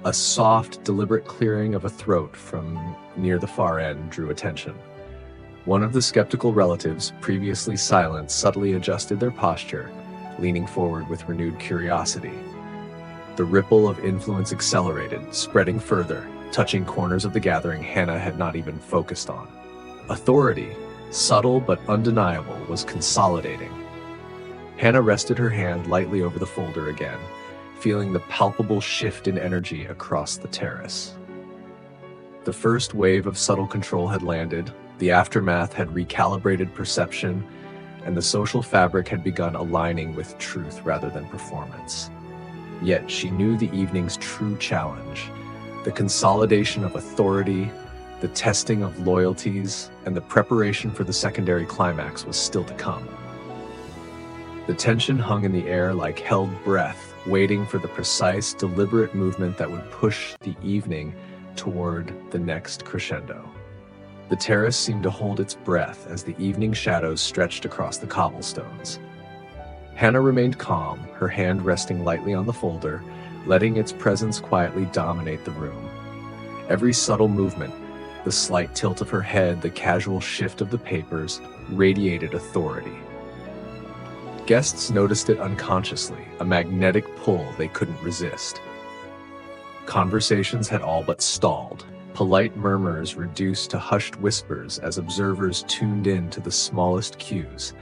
A soft, deliberate clearing of a throat from near the far end drew attention. One of the skeptical relatives, previously silent, subtly adjusted their posture, leaning forward with renewed curiosity. The ripple of influence accelerated, spreading further, touching corners of the gathering Hannah had not even focused on. Authority, subtle but undeniable, was consolidating. Hannah rested her hand lightly over the folder again, feeling the palpable shift in energy across the terrace. The first wave of subtle control had landed, the aftermath had recalibrated perception, and the social fabric had begun aligning with truth rather than performance. Yet she knew the evening's true challenge. The consolidation of authority, the testing of loyalties, and the preparation for the secondary climax was still to come. The tension hung in the air like held breath, waiting for the precise, deliberate movement that would push the evening toward the next crescendo. The terrace seemed to hold its breath as the evening shadows stretched across the cobblestones. Hannah remained calm, her hand resting lightly on the folder, letting its presence quietly dominate the room. Every subtle movement, the slight tilt of her head, the casual shift of the papers, radiated authority. Guests noticed it unconsciously, a magnetic pull they couldn't resist. Conversations had all but stalled, polite murmurs reduced to hushed whispers as observers tuned in to the smallest cues,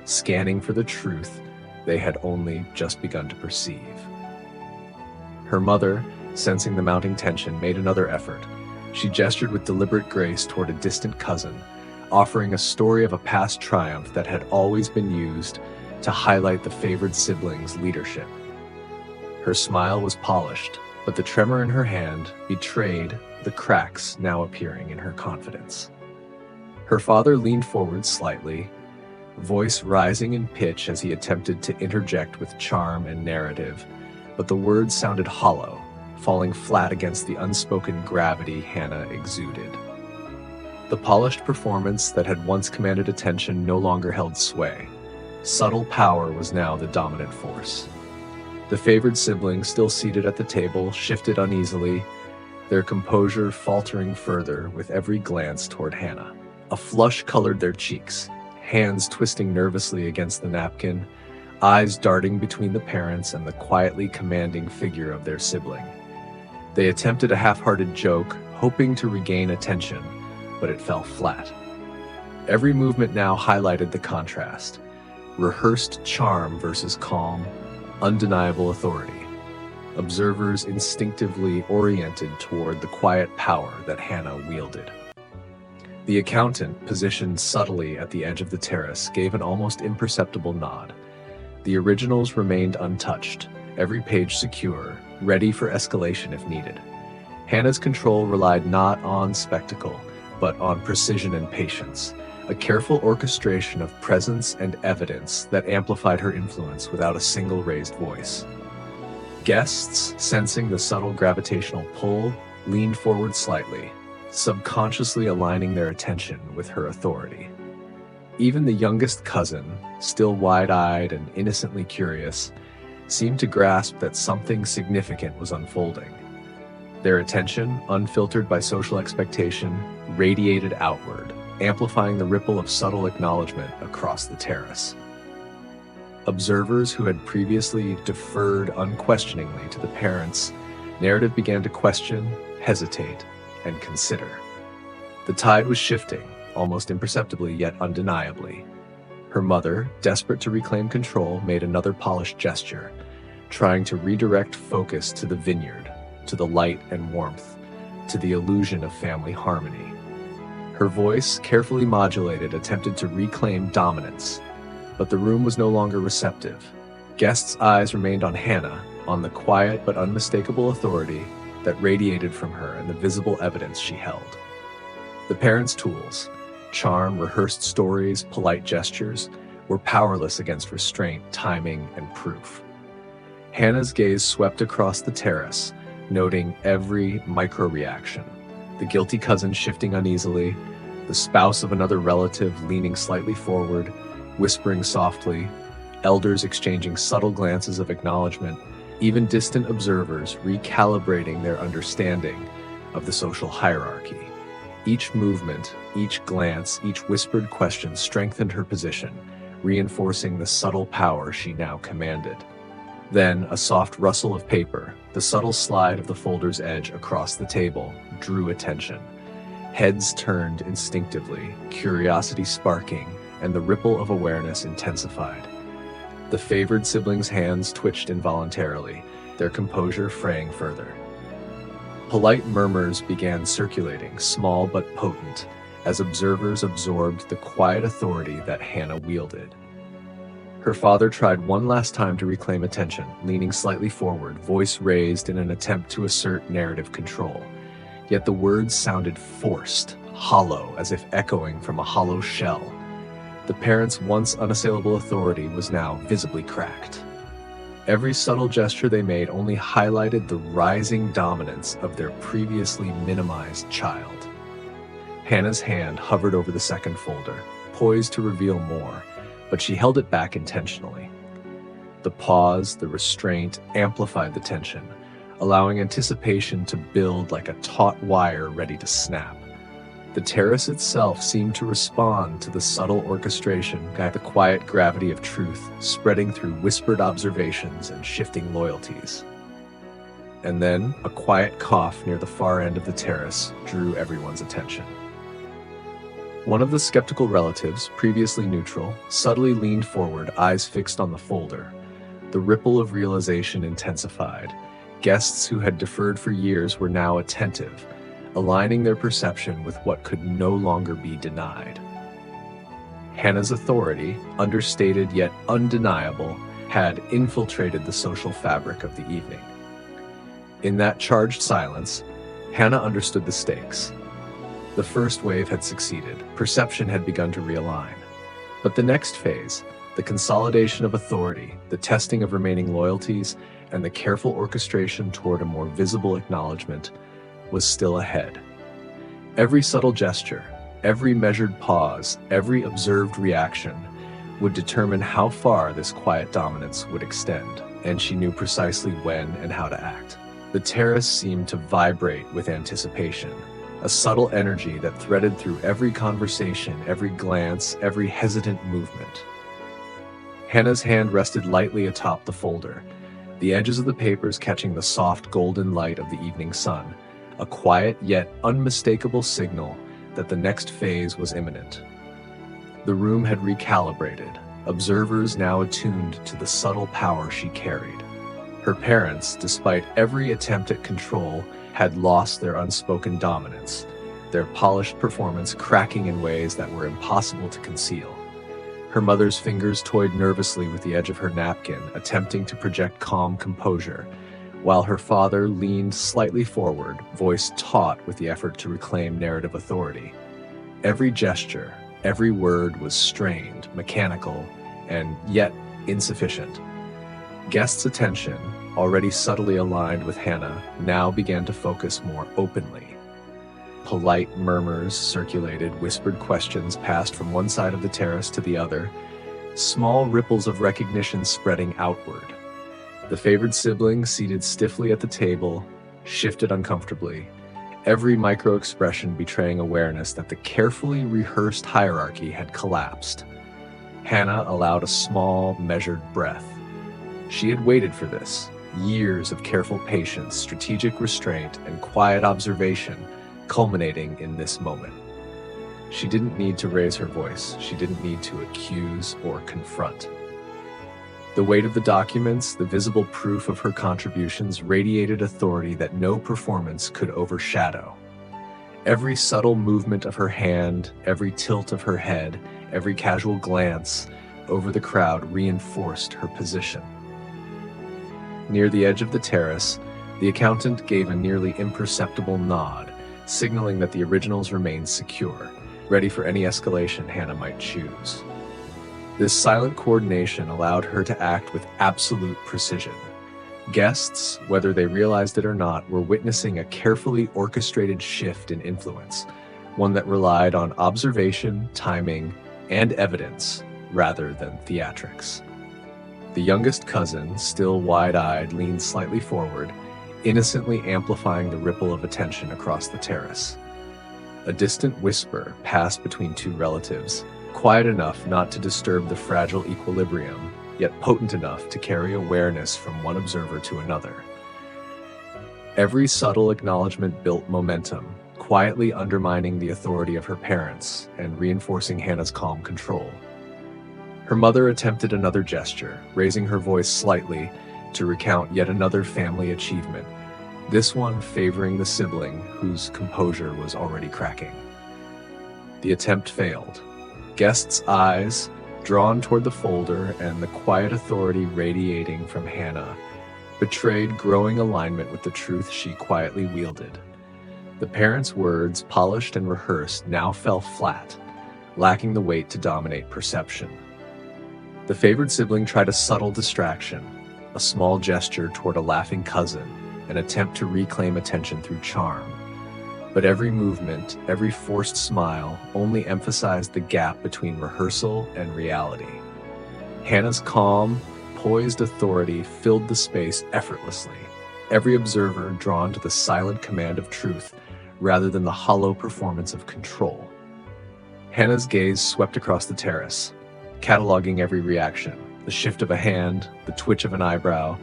scanning for the truth they had only just begun to perceive. Her mother, sensing the mounting tension, made another effort. She gestured with deliberate grace toward a distant cousin, offering a story of a past triumph that had always been used to highlight the favored sibling's leadership. Her smile was polished, but the tremor in her hand betrayed the cracks now appearing in her confidence. Her father leaned forward slightly, voice rising in pitch as he attempted to interject with charm and narrative, but the words sounded hollow, falling flat against the unspoken gravity Hannah exuded. The polished performance that had once commanded attention no longer held sway. Subtle power was now the dominant force. The favored sibling, still seated at the table, shifted uneasily, their composure faltering further with every glance toward Hannah. A flush colored their cheeks, hands twisting nervously against the napkin, eyes darting between the parents and the quietly commanding figure of their sibling. They attempted a half-hearted joke, hoping to regain attention, but it fell flat. Every movement now highlighted the contrast: rehearsed charm versus calm, undeniable authority. Observers instinctively oriented toward the quiet power that Hannah wielded. The accountant, positioned subtly at the edge of the terrace, gave an almost imperceptible nod. The originals remained untouched, every page secure, ready for escalation if needed. Hannah's control relied not on spectacle, but on precision and patience, a careful orchestration of presence and evidence that amplified her influence without a single raised voice. Guests, sensing the subtle gravitational pull, leaned forward slightly, subconsciously aligning their attention with her authority. Even the youngest cousin, still wide-eyed and innocently curious, seemed to grasp that something significant was unfolding. Their attention, unfiltered by social expectation, radiated outward, amplifying the ripple of subtle acknowledgement across the terrace. Observers who had previously deferred unquestioningly to the parents' narrative began to question, hesitate, and consider. The tide was shifting, almost imperceptibly yet undeniably. Her mother, desperate to reclaim control, made another polished gesture, trying to redirect focus to the vineyard, to the light and warmth, to the illusion of family harmony. Her voice, carefully modulated, attempted to reclaim dominance, but the room was no longer receptive. Guests' eyes remained on Hannah, on the quiet but unmistakable authority that radiated from her and the visible evidence she held. The parents' tools, charm, rehearsed stories, polite gestures, were powerless against restraint, timing, and proof. Hannah's gaze swept across the terrace, noting every micro-reaction: the guilty cousin shifting uneasily, the spouse of another relative leaning slightly forward, whispering softly, elders exchanging subtle glances of acknowledgement, even distant observers recalibrating their understanding of the social hierarchy. Each movement, each glance, each whispered question strengthened her position, reinforcing the subtle power she now commanded. Then, a soft rustle of paper, the subtle slide of the folder's edge across the table, drew attention. Heads turned instinctively, curiosity sparking, and the ripple of awareness intensified. The favored siblings' hands twitched involuntarily, their composure fraying further. Polite murmurs began circulating, small but potent, as observers absorbed the quiet authority that Hannah wielded. Her father tried one last time to reclaim attention, leaning slightly forward, voice raised in an attempt to assert narrative control. Yet the words sounded forced, hollow, as if echoing from a hollow shell. The parents' once unassailable authority was now visibly cracked. Every subtle gesture they made only highlighted the rising dominance of their previously minimized child. Hannah's hand hovered over the second folder, poised to reveal more, but she held it back intentionally. The pause, the restraint, amplified the tension, allowing anticipation to build like a taut wire ready to snap. The terrace itself seemed to respond to the subtle orchestration, the quiet gravity of truth, spreading through whispered observations and shifting loyalties. And then, a quiet cough near the far end of the terrace drew everyone's attention. One of the skeptical relatives, previously neutral, subtly leaned forward, eyes fixed on the folder. The ripple of realization intensified. Guests who had deferred for years were now attentive, aligning their perception with what could no longer be denied. Hannah's authority, understated yet undeniable, had infiltrated the social fabric of the evening. In that charged silence, Hannah understood the stakes. The first wave had succeeded, perception had begun to realign. But the next phase, the consolidation of authority, the testing of remaining loyalties, and the careful orchestration toward a more visible acknowledgement, was still ahead. Every subtle gesture, every measured pause, every observed reaction would determine how far this quiet dominance would extend, and she knew precisely when and how to act. The terrace seemed to vibrate with anticipation, a subtle energy that threaded through every conversation, every glance, every hesitant movement. Hannah's hand rested lightly atop the folder, the edges of the papers catching the soft golden light of the evening sun, a quiet yet unmistakable signal that the next phase was imminent. The room had recalibrated, observers now attuned to the subtle power she carried. Her parents, despite every attempt at control, had lost their unspoken dominance, their polished performance cracking in ways that were impossible to conceal. Her mother's fingers toyed nervously with the edge of her napkin, attempting to project calm composure, while her father leaned slightly forward, voice taut with the effort to reclaim narrative authority. Every gesture, every word was strained, mechanical, and yet insufficient. Guests' attention, already subtly aligned with Hannah, now began to focus more openly. Polite murmurs circulated, whispered questions passed from one side of the terrace to the other, small ripples of recognition spreading outward. The favored sibling, seated stiffly at the table, shifted uncomfortably, every micro-expression betraying awareness that the carefully rehearsed hierarchy had collapsed. Hannah allowed a small, measured breath. She had waited for this, years of careful patience, strategic restraint, and quiet observation, culminating in this moment. She didn't need to raise her voice. She didn't need to accuse or confront. The weight of the documents, the visible proof of her contributions, radiated authority that no performance could overshadow. Every subtle movement of her hand, every tilt of her head, every casual glance over the crowd reinforced her position. Near the edge of the terrace, the accountant gave a nearly imperceptible nod, signaling that the originals remained secure, ready for any escalation Hannah might choose. This silent coordination allowed her to act with absolute precision. Guests, whether they realized it or not, were witnessing a carefully orchestrated shift in influence, one that relied on observation, timing, and evidence rather than theatrics. The youngest cousin, still wide-eyed, leaned slightly forward, innocently amplifying the ripple of attention across the terrace. A distant whisper passed between two relatives, quiet enough not to disturb the fragile equilibrium, yet potent enough to carry awareness from one observer to another. Every subtle acknowledgement built momentum, quietly undermining the authority of her parents and reinforcing Hannah's calm control. Her mother attempted another gesture, raising her voice slightly to recount yet another family achievement, this one favoring the sibling whose composure was already cracking. The attempt failed. Guests' eyes, drawn toward the folder and the quiet authority radiating from Hannah, betrayed growing alignment with the truth she quietly wielded. The parents' words, polished and rehearsed, now fell flat, lacking the weight to dominate perception. The favored sibling tried a subtle distraction, a small gesture toward a laughing cousin, an attempt to reclaim attention through charm. But every movement, every forced smile, only emphasized the gap between rehearsal and reality. Hannah's calm, poised authority filled the space effortlessly, every observer drawn to the silent command of truth rather than the hollow performance of control. Hannah's gaze swept across the terrace, cataloging every reaction, the shift of a hand, the twitch of an eyebrow,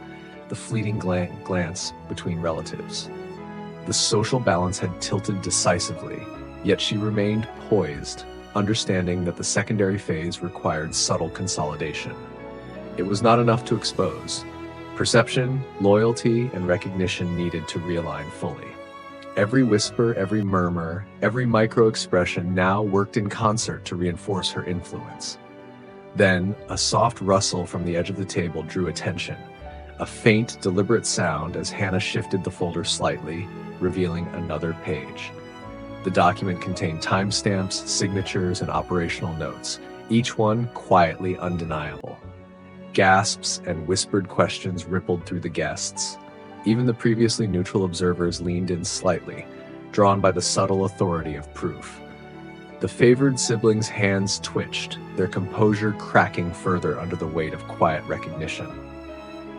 the fleeting glance between relatives. The social balance had tilted decisively, yet she remained poised, understanding that the secondary phase required subtle consolidation. It was not enough to expose. Perception, loyalty, and recognition needed to realign fully. Every whisper, every murmur, every micro-expression now worked in concert to reinforce her influence. Then, a soft rustle from the edge of the table drew attention, a faint, deliberate sound as Hannah shifted the folder slightly, revealing another page. The document contained timestamps, signatures, and operational notes, each one quietly undeniable. Gasps and whispered questions rippled through the guests. Even the previously neutral observers leaned in slightly, drawn by the subtle authority of proof. The favored siblings' hands twitched, their composure cracking further under the weight of quiet recognition.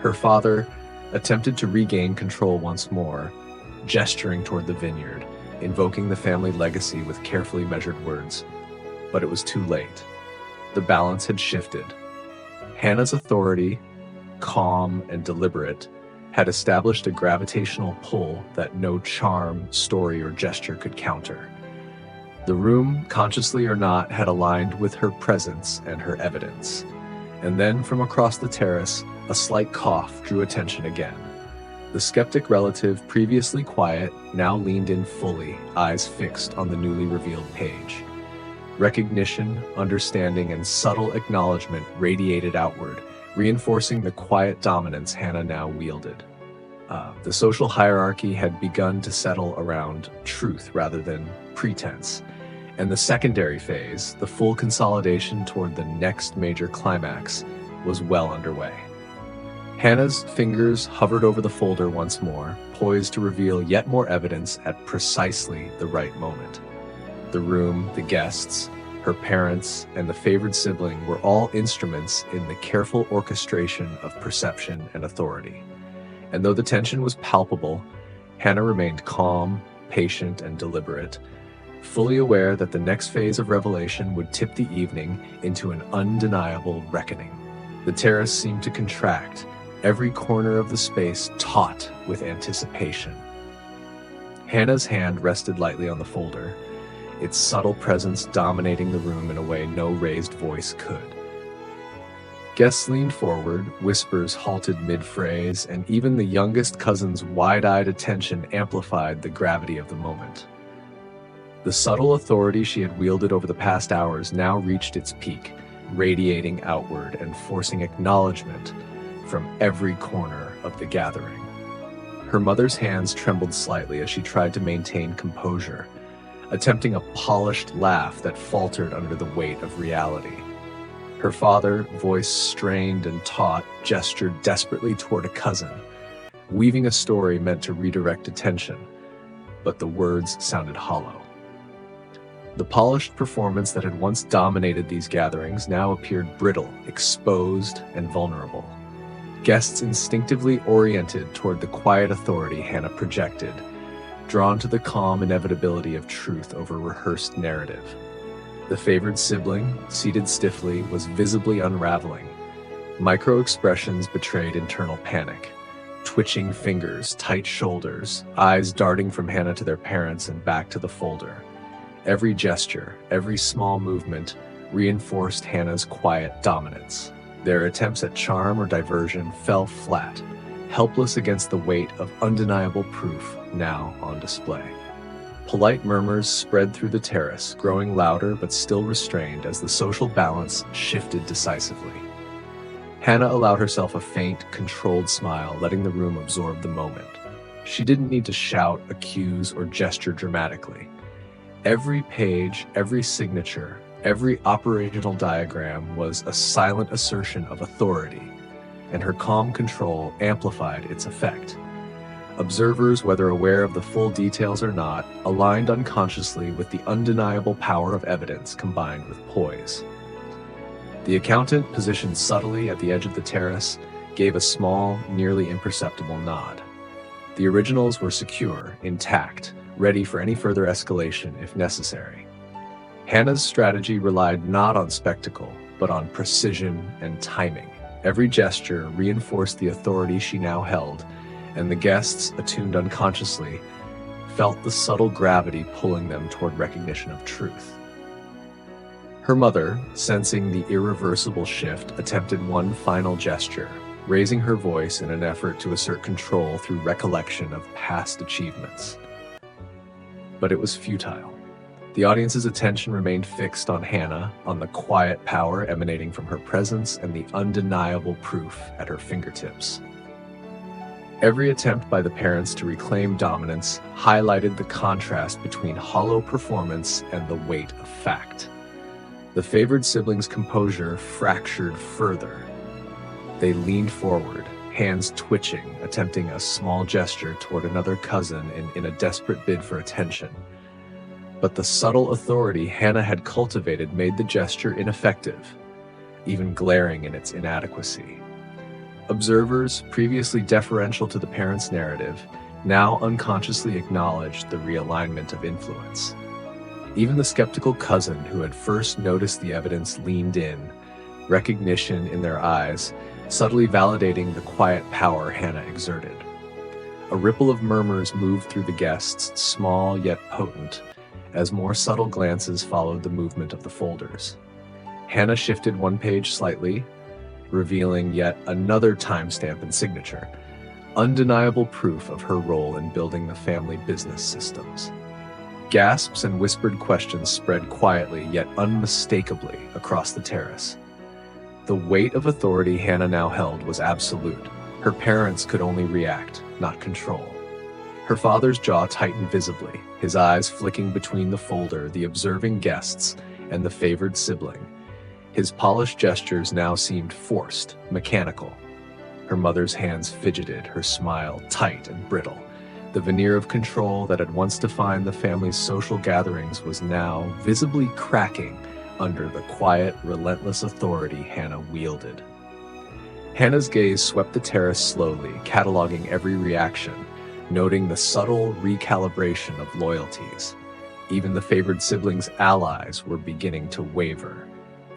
Her father, attempted to regain control once more, gesturing toward the vineyard, invoking the family legacy with carefully measured words. But it was too late. The balance had shifted. Hannah's authority, calm and deliberate, had established a gravitational pull that no charm, story, or gesture could counter. The room, consciously or not, had aligned with her presence and her evidence. And then, from across the terrace, a slight cough drew attention again. The skeptic relative, previously quiet, now leaned in fully, eyes fixed on the newly revealed page. Recognition, understanding, and subtle acknowledgement radiated outward, reinforcing the quiet dominance Hannah now wielded. The social hierarchy had begun to settle around truth rather than pretense, and the secondary phase, the full consolidation toward the next major climax, was well underway. Hannah's fingers hovered over the folder once more, poised to reveal yet more evidence at precisely the right moment. The room, the guests, her parents, and the favored sibling were all instruments in the careful orchestration of perception and authority. And though the tension was palpable, Hannah remained calm, patient, and deliberate, fully aware that the next phase of revelation would tip the evening into an undeniable reckoning. The terrace seemed to contract, every corner of the space taut with anticipation. Hannah's hand rested lightly on the folder, its subtle presence dominating the room in a way no raised voice could. Guests leaned forward, whispers halted mid-phrase, and even the youngest cousin's wide-eyed attention amplified the gravity of the moment. The subtle authority she had wielded over the past hours now reached its peak, radiating outward and forcing acknowledgement from every corner of the gathering. Her mother's hands trembled slightly as she tried to maintain composure, attempting a polished laugh that faltered under the weight of reality. Her father, voice strained and taut, gestured desperately toward a cousin, weaving a story meant to redirect attention, but the words sounded hollow. The polished performance that had once dominated these gatherings now appeared brittle, exposed, and vulnerable. Guests instinctively oriented toward the quiet authority Hannah projected, drawn to the calm inevitability of truth over rehearsed narrative. The favored sibling, seated stiffly, was visibly unraveling. Micro-expressions betrayed internal panic. Twitching fingers, tight shoulders, eyes darting from Hannah to their parents and back to the folder. Every gesture, every small movement reinforced Hannah's quiet dominance. Their attempts at charm or diversion fell flat, helpless against the weight of undeniable proof now on display. Polite murmurs spread through the terrace, growing louder but still restrained as the social balance shifted decisively. Hannah allowed herself a faint, controlled smile, letting the room absorb the moment. She didn't need to shout, accuse, or gesture dramatically. Every page, every signature, every operational diagram was a silent assertion of authority, and her calm control amplified its effect. Observers, whether aware of the full details or not, aligned unconsciously with the undeniable power of evidence combined with poise. The accountant, positioned subtly at the edge of the terrace, gave a small, nearly imperceptible nod. The originals were secure, intact, ready for any further escalation if necessary. Hannah's strategy relied not on spectacle, but on precision and timing. Every gesture reinforced the authority she now held, and the guests, attuned unconsciously, felt the subtle gravity pulling them toward recognition of truth. Her mother, sensing the irreversible shift, attempted one final gesture, raising her voice in an effort to assert control through recollection of past achievements. But it was futile. The audience's attention remained fixed on Hannah, on the quiet power emanating from her presence and the undeniable proof at her fingertips. Every attempt by the parents to reclaim dominance highlighted the contrast between hollow performance and the weight of fact. The favored siblings' composure fractured further. They leaned forward, hands twitching, attempting a small gesture toward another cousin in a desperate bid for attention. But the subtle authority Hannah had cultivated made the gesture ineffective, even glaring in its inadequacy. Observers, previously deferential to the parents' narrative, now unconsciously acknowledged the realignment of influence. Even the skeptical cousin who had first noticed the evidence leaned in, recognition in their eyes, subtly validating the quiet power Hannah exerted. A ripple of murmurs moved through the guests, small yet potent, as more subtle glances followed the movement of the folders. Hannah shifted one page slightly, revealing yet another timestamp and signature, undeniable proof of her role in building the family business systems. Gasps and whispered questions spread quietly yet unmistakably across the terrace. The weight of authority Hannah now held was absolute. Her parents could only react, not control. Her father's jaw tightened visibly, his eyes flicking between the folder, the observing guests, and the favored sibling. His polished gestures now seemed forced, mechanical. Her mother's hands fidgeted, her smile tight and brittle. The veneer of control that had once defined the family's social gatherings was now visibly cracking under the quiet, relentless authority Hannah wielded. Hannah's gaze swept the terrace slowly, cataloging every reaction, noting the subtle recalibration of loyalties. Even the favored siblings' allies were beginning to waver.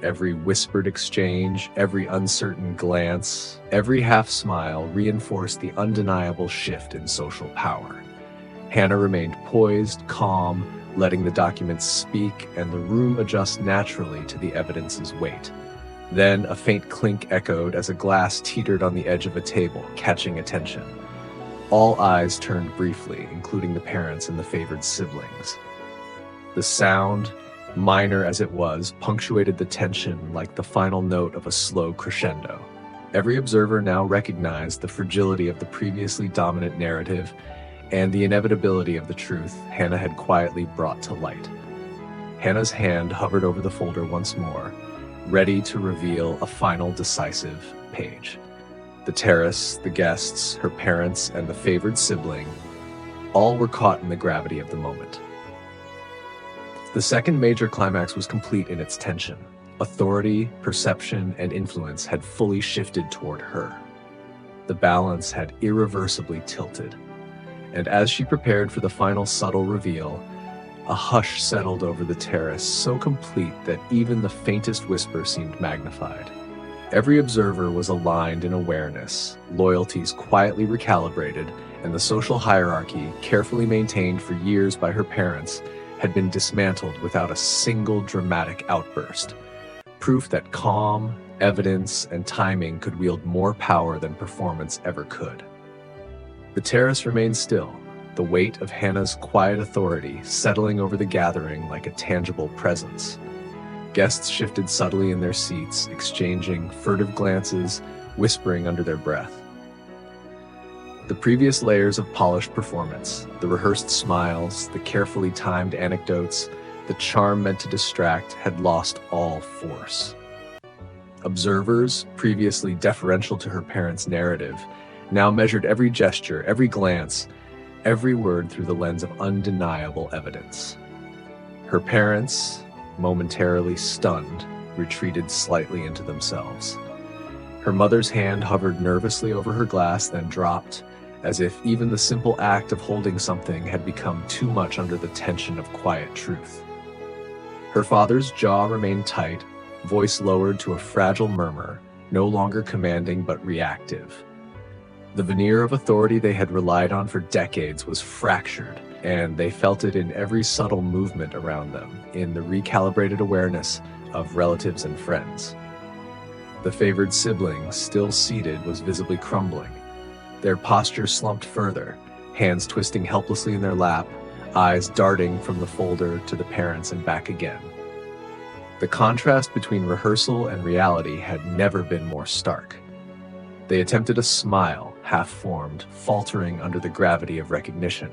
Every whispered exchange, every uncertain glance, every half-smile reinforced the undeniable shift in social power. Hannah remained poised, calm, letting the documents speak and the room adjust naturally to the evidence's weight. Then a faint clink echoed as a glass teetered on the edge of a table, catching attention. All eyes turned briefly, including the parents and the favored siblings. The sound, minor as it was, punctuated the tension like the final note of a slow crescendo. Every observer now recognized the fragility of the previously dominant narrative and the inevitability of the truth Hannah had quietly brought to light. Hannah's hand hovered over the folder once more, ready to reveal a final decisive page. The terrace, the guests, her parents, and the favored sibling, all were caught in the gravity of the moment. The second major climax was complete in its tension. Authority, perception, and influence had fully shifted toward her. The balance had irreversibly tilted. And as she prepared for the final subtle reveal, a hush settled over the terrace, so complete that even the faintest whisper seemed magnified. Every observer was aligned in awareness, loyalties quietly recalibrated, and the social hierarchy, carefully maintained for years by her parents, had been dismantled without a single dramatic outburst. Proof that calm, evidence, and timing could wield more power than performance ever could. The terrace remained still, the weight of Hannah's quiet authority settling over the gathering like a tangible presence. Guests shifted subtly in their seats, exchanging furtive glances, whispering under their breath. The previous layers of polished performance, the rehearsed smiles, the carefully timed anecdotes, the charm meant to distract, had lost all force. Observers, previously deferential to her parents' narrative, now measured every gesture, every glance, every word through the lens of undeniable evidence. Her parents, momentarily stunned, retreated slightly into themselves. Her mother's hand hovered nervously over her glass, then dropped, as if even the simple act of holding something had become too much under the tension of quiet truth. Her father's jaw remained tight, voice lowered to a fragile murmur, no longer commanding but reactive. The veneer of authority they had relied on for decades was fractured, and they felt it in every subtle movement around them, in the recalibrated awareness of relatives and friends. The favored sibling, still seated, was visibly crumbling. Their posture slumped further, hands twisting helplessly in their lap, eyes darting from the folder to the parents and back again. The contrast between rehearsal and reality had never been more stark. They attempted a smile, half-formed, faltering under the gravity of recognition.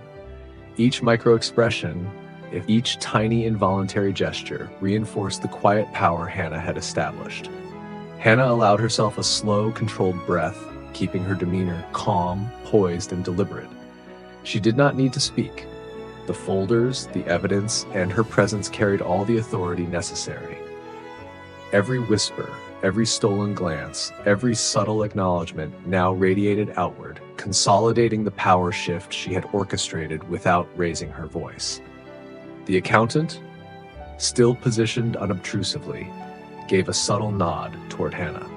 Each micro-expression, if each tiny involuntary gesture, reinforced the quiet power Hannah had established. Hannah allowed herself a slow, controlled breath, keeping her demeanor calm, poised, and deliberate. She did not need to speak. The folders, the evidence, and her presence carried all the authority necessary. Every whisper, every stolen glance, every subtle acknowledgement now radiated outward, consolidating the power shift she had orchestrated without raising her voice. The accountant, still positioned unobtrusively, gave a subtle nod toward Hannah.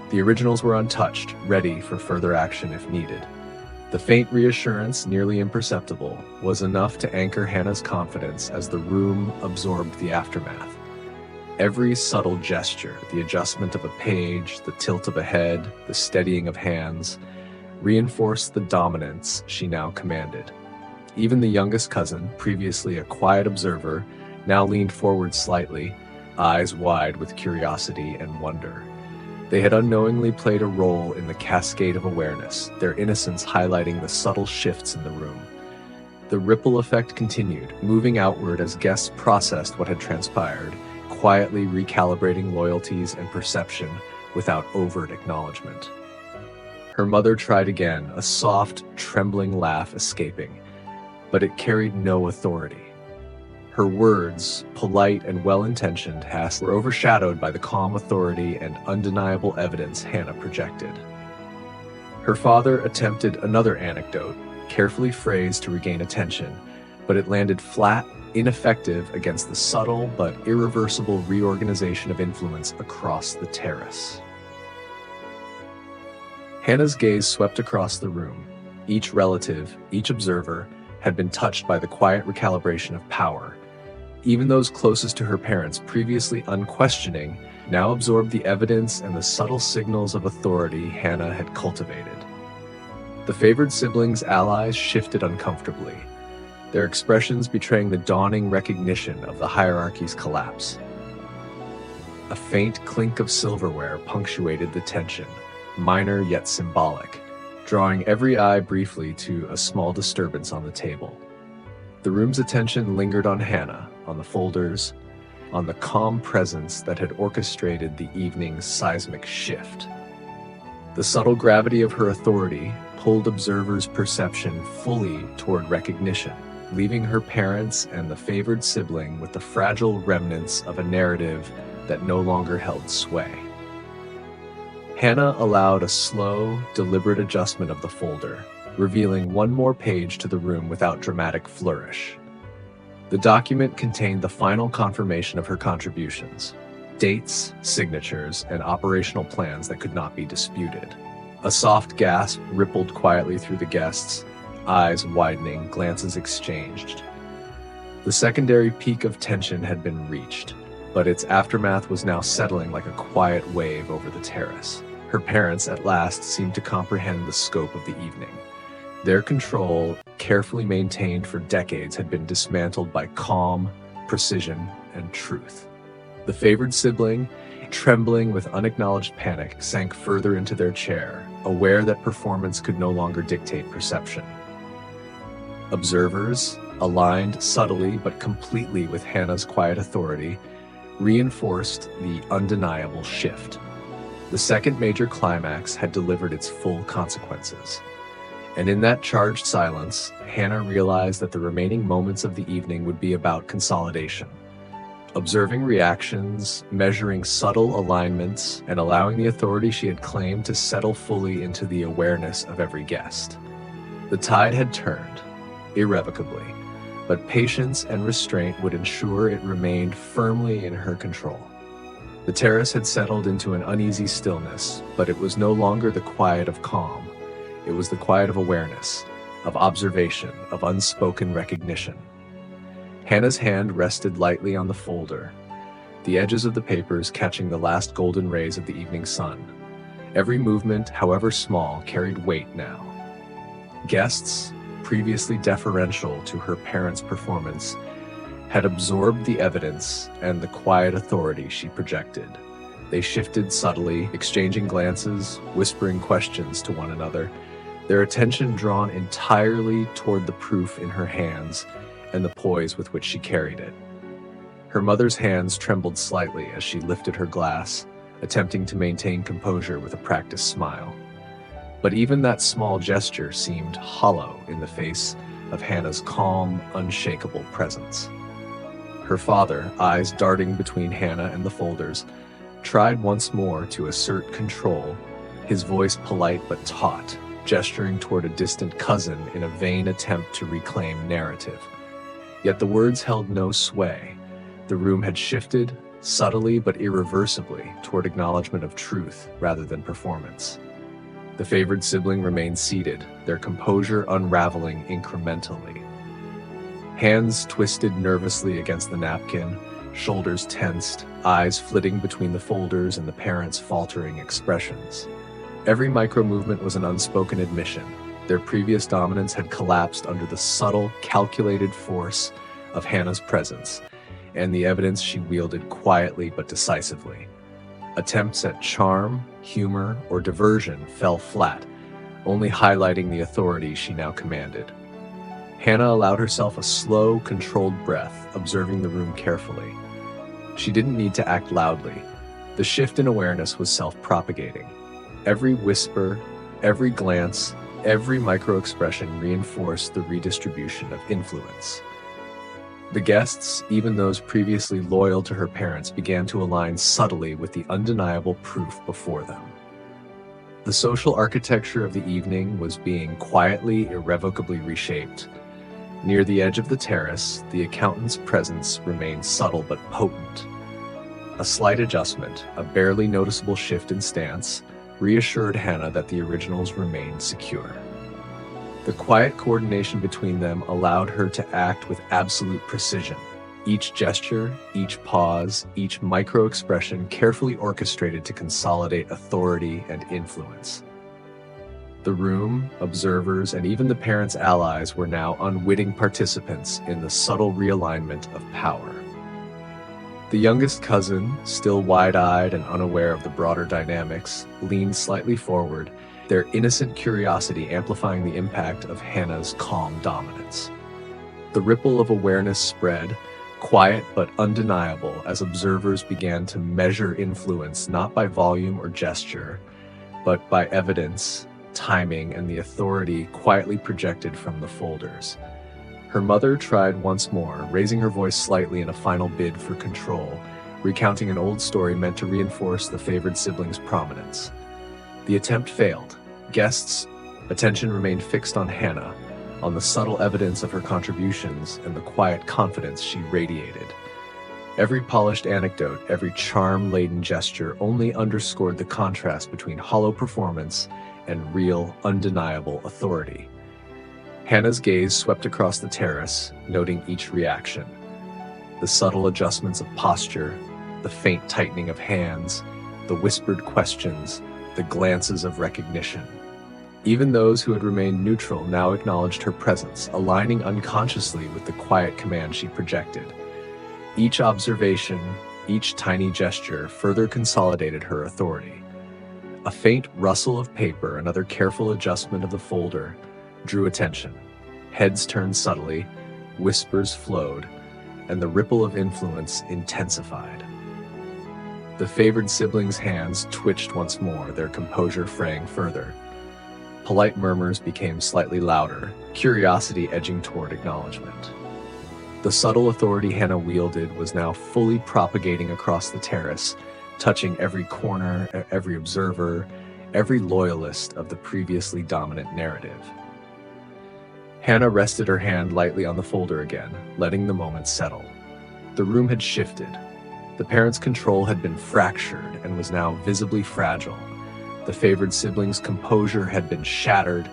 The originals were untouched, ready for further action if needed. The faint reassurance, nearly imperceptible, was enough to anchor Hannah's confidence as the room absorbed the aftermath. Every subtle gesture, the adjustment of a page, the tilt of a head, the steadying of hands, reinforced the dominance she now commanded. Even the youngest cousin, previously a quiet observer, now leaned forward slightly, eyes wide with curiosity and wonder. They had unknowingly played a role in the cascade of awareness, their innocence highlighting the subtle shifts in the room. The ripple effect continued, moving outward as guests processed what had transpired, quietly recalibrating loyalties and perception without overt acknowledgement. Her mother tried again, a soft, trembling laugh escaping, but it carried no authority. Her words, polite and well-intentioned, were overshadowed by the calm authority and undeniable evidence Hannah projected. Her father attempted another anecdote, carefully phrased to regain attention, but it landed flat, ineffective against the subtle but irreversible reorganization of influence across the terrace. Hannah's gaze swept across the room. Each relative, each observer, had been touched by the quiet recalibration of power. Even those closest to her parents, previously unquestioning, now absorbed the evidence and the subtle signals of authority Hannah had cultivated. The favored siblings' allies shifted uncomfortably, their expressions betraying the dawning recognition of the hierarchy's collapse. A faint clink of silverware punctuated the tension, minor yet symbolic, drawing every eye briefly to a small disturbance on the table. The room's attention lingered on Hannah, on the folders, on the calm presence that had orchestrated the evening's seismic shift. The subtle gravity of her authority pulled observers' perception fully toward recognition, leaving her parents and the favored sibling with the fragile remnants of a narrative that no longer held sway. Hannah allowed a slow, deliberate adjustment of the folder, revealing one more page to the room without dramatic flourish. The document contained the final confirmation of her contributions, dates, signatures, and operational plans that could not be disputed. A soft gasp rippled quietly through the guests, eyes widening, glances exchanged. The secondary peak of tension had been reached, but its aftermath was now settling like a quiet wave over the terrace. Her parents, at last, seemed to comprehend the scope of the evening. Their control, carefully maintained for decades, had been dismantled by calm, precision, and truth. The favored sibling, trembling with unacknowledged panic, sank further into their chair, aware that performance could no longer dictate perception. Observers, aligned subtly but completely with Hannah's quiet authority, reinforced the undeniable shift. The second major climax had delivered its full consequences. And in that charged silence, Hannah realized that the remaining moments of the evening would be about consolidation. Observing reactions, measuring subtle alignments, and allowing the authority she had claimed to settle fully into the awareness of every guest. The tide had turned, irrevocably, but patience and restraint would ensure it remained firmly in her control. The terrace had settled into an uneasy stillness, but it was no longer the quiet of calm. It was the quiet of awareness, of observation, of unspoken recognition. Hannah's hand rested lightly on the folder, the edges of the papers catching the last golden rays of the evening sun. Every movement, however small, carried weight now. Guests, previously deferential to her parents' performance, had absorbed the evidence and the quiet authority she projected. They shifted subtly, exchanging glances, whispering questions to one another, their attention drawn entirely toward the proof in her hands and the poise with which she carried it. Her mother's hands trembled slightly as she lifted her glass, attempting to maintain composure with a practiced smile. But even that small gesture seemed hollow in the face of Hannah's calm, unshakable presence. Her father, eyes darting between Hannah and the folders, tried once more to assert control, his voice polite but taut, gesturing toward a distant cousin in a vain attempt to reclaim narrative. Yet the words held no sway. The room had shifted, subtly but irreversibly, toward acknowledgement of truth rather than performance. The favored sibling remained seated, their composure unraveling incrementally. Hands twisted nervously against the napkin, shoulders tensed, eyes flitting between the folders and the parents' faltering expressions. Every micro-movement was an unspoken admission. Their previous dominance had collapsed under the subtle, calculated force of Hannah's presence, and the evidence she wielded quietly but decisively. Attempts at charm, humor, or diversion fell flat, only highlighting the authority she now commanded. Hannah allowed herself a slow, controlled breath, observing the room carefully. She didn't need to act loudly. The shift in awareness was self-propagating. Every whisper, every glance, every micro-expression reinforced the redistribution of influence. The guests, even those previously loyal to her parents, began to align subtly with the undeniable proof before them. The social architecture of the evening was being quietly, irrevocably reshaped. Near the edge of the terrace, the accountant's presence remained subtle but potent. A slight adjustment, a barely noticeable shift in stance, reassured Hannah that the originals remained secure. The quiet coordination between them allowed her to act with absolute precision. Each gesture, each pause, each micro-expression carefully orchestrated to consolidate authority and influence. The room, observers, and even the parents' allies were now unwitting participants in the subtle realignment of power. The youngest cousin, still wide-eyed and unaware of the broader dynamics, leaned slightly forward, their innocent curiosity amplifying the impact of Hannah's calm dominance. The ripple of awareness spread, quiet but undeniable, as observers began to measure influence not by volume or gesture, but by evidence, timing, and the authority quietly projected from the folders. Her mother tried once more, raising her voice slightly in a final bid for control, recounting an old story meant to reinforce the favored sibling's prominence. The attempt failed. Guests' attention remained fixed on Hannah, on the subtle evidence of her contributions and the quiet confidence she radiated. Every polished anecdote, every charm-laden gesture only underscored the contrast between hollow performance and real, undeniable authority. Hannah's gaze swept across the terrace, noting each reaction. The subtle adjustments of posture, the faint tightening of hands, the whispered questions, the glances of recognition. Even those who had remained neutral now acknowledged her presence, aligning unconsciously with the quiet command she projected. Each observation, each tiny gesture further consolidated her authority. A faint rustle of paper, another careful adjustment of the folder, drew attention. Heads turned subtly, whispers flowed, and the ripple of influence intensified. The favored siblings' hands twitched once more, their composure fraying further. Polite murmurs became slightly louder, curiosity edging toward acknowledgement. The subtle authority Hannah wielded was now fully propagating across the terrace, touching every corner, every observer, every loyalist of the previously dominant narrative. Hannah rested her hand lightly on the folder again, letting the moment settle. The room had shifted. The parents' control had been fractured and was now visibly fragile. The favored siblings' composure had been shattered.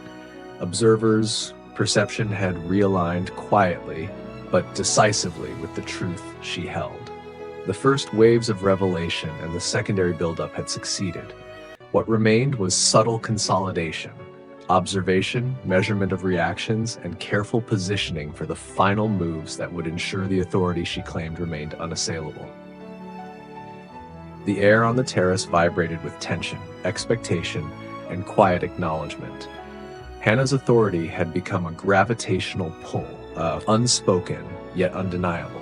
Observers' perception had realigned quietly, but decisively with the truth she held. The first waves of revelation and the secondary buildup had succeeded. What remained was subtle consolidation, observation, measurement of reactions, and careful positioning for the final moves that would ensure the authority she claimed remained unassailable. The air on the terrace vibrated with tension, expectation, and quiet acknowledgement. Hannah's authority had become a gravitational pull, unspoken yet undeniable.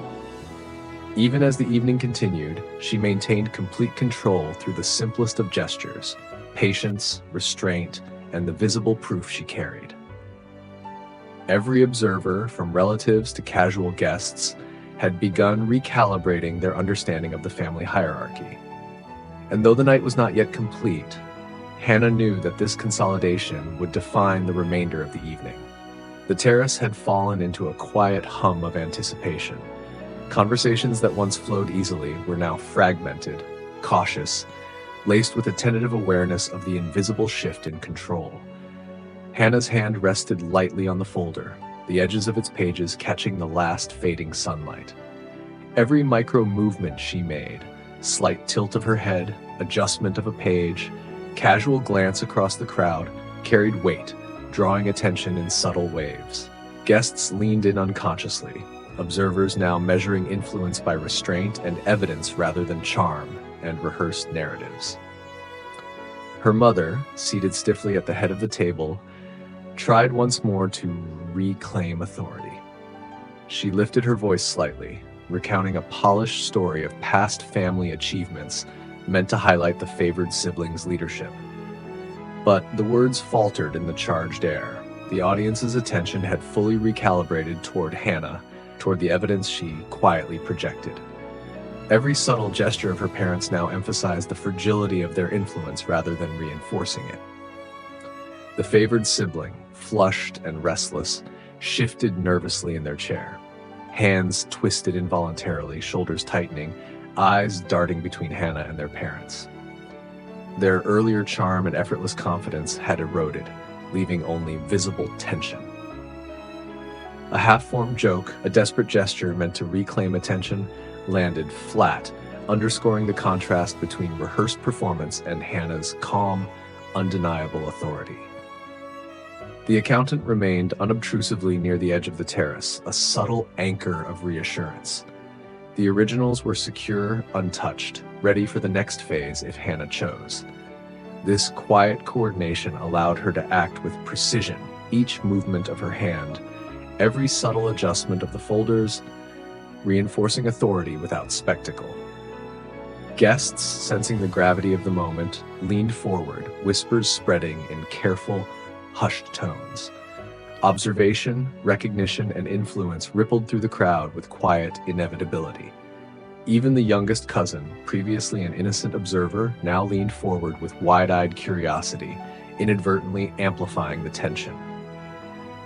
Even as the evening continued, she maintained complete control through the simplest of gestures, patience, restraint, and the visible proof she carried. Every observer, from relatives to casual guests, had begun recalibrating their understanding of the family hierarchy. And though the night was not yet complete, Hannah knew that this consolidation would define the remainder of the evening. The terrace had fallen into a quiet hum of anticipation. Conversations that once flowed easily were now fragmented, cautious, laced with a tentative awareness of the invisible shift in control. Hannah's hand rested lightly on the folder, the edges of its pages catching the last fading sunlight. Every micro movement she made, slight tilt of her head, adjustment of a page, casual glance across the crowd, carried weight, drawing attention in subtle waves. Guests leaned in unconsciously, observers now measuring influence by restraint and evidence rather than charm and rehearsed narratives. Her mother, seated stiffly at the head of the table, tried once more to reclaim authority. She lifted her voice slightly, recounting a polished story of past family achievements meant to highlight the favored siblings' leadership. But the words faltered in the charged air. The audience's attention had fully recalibrated toward Hannah, toward the evidence she quietly projected. Every subtle gesture of her parents now emphasized the fragility of their influence rather than reinforcing it. The favored sibling, flushed and restless, shifted nervously in their chair. Hands twisted involuntarily, shoulders tightening, eyes darting between Hannah and their parents. Their earlier charm and effortless confidence had eroded, leaving only visible tension. A half-formed joke, a desperate gesture meant to reclaim attention, landed flat, underscoring the contrast between rehearsed performance and Hannah's calm, undeniable authority. The accountant remained unobtrusively near the edge of the terrace, a subtle anchor of reassurance. The originals were secure, untouched, ready for the next phase if Hannah chose. This quiet coordination allowed her to act with precision, each movement of her hand, every subtle adjustment of the folders, reinforcing authority without spectacle. Guests, sensing the gravity of the moment, leaned forward, whispers spreading in careful, hushed tones. Observation, recognition, and influence rippled through the crowd with quiet inevitability. Even the youngest cousin, previously an innocent observer, now leaned forward with wide-eyed curiosity, inadvertently amplifying the tension.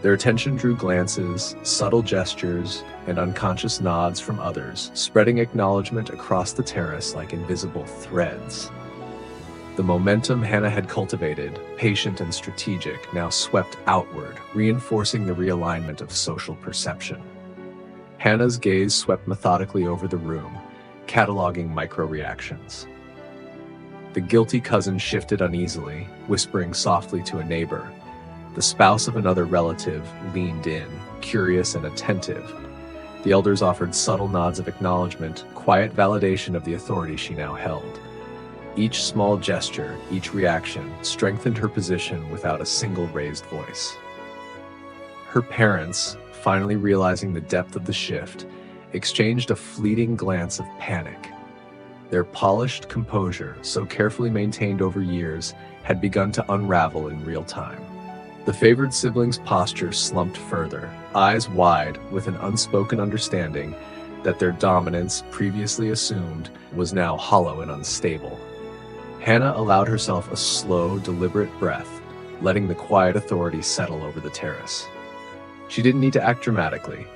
Their attention drew glances, subtle gestures, and unconscious nods from others, spreading acknowledgement across the terrace like invisible threads. The momentum Hannah had cultivated, patient and strategic, now swept outward, reinforcing the realignment of social perception. Hannah's gaze swept methodically over the room, cataloging micro-reactions. The guilty cousin shifted uneasily, whispering softly to a neighbor. The spouse of another relative leaned in, curious and attentive. The elders offered subtle nods of acknowledgement, quiet validation of the authority she now held. Each small gesture, each reaction, strengthened her position without a single raised voice. Her parents, finally realizing the depth of the shift, exchanged a fleeting glance of panic. Their polished composure, so carefully maintained over years, had begun to unravel in real time. The favored sibling's posture slumped further, eyes wide with an unspoken understanding that their dominance, previously assumed, was now hollow and unstable. Hannah allowed herself a slow, deliberate breath, letting the quiet authority settle over the terrace. She didn't need to act dramatically.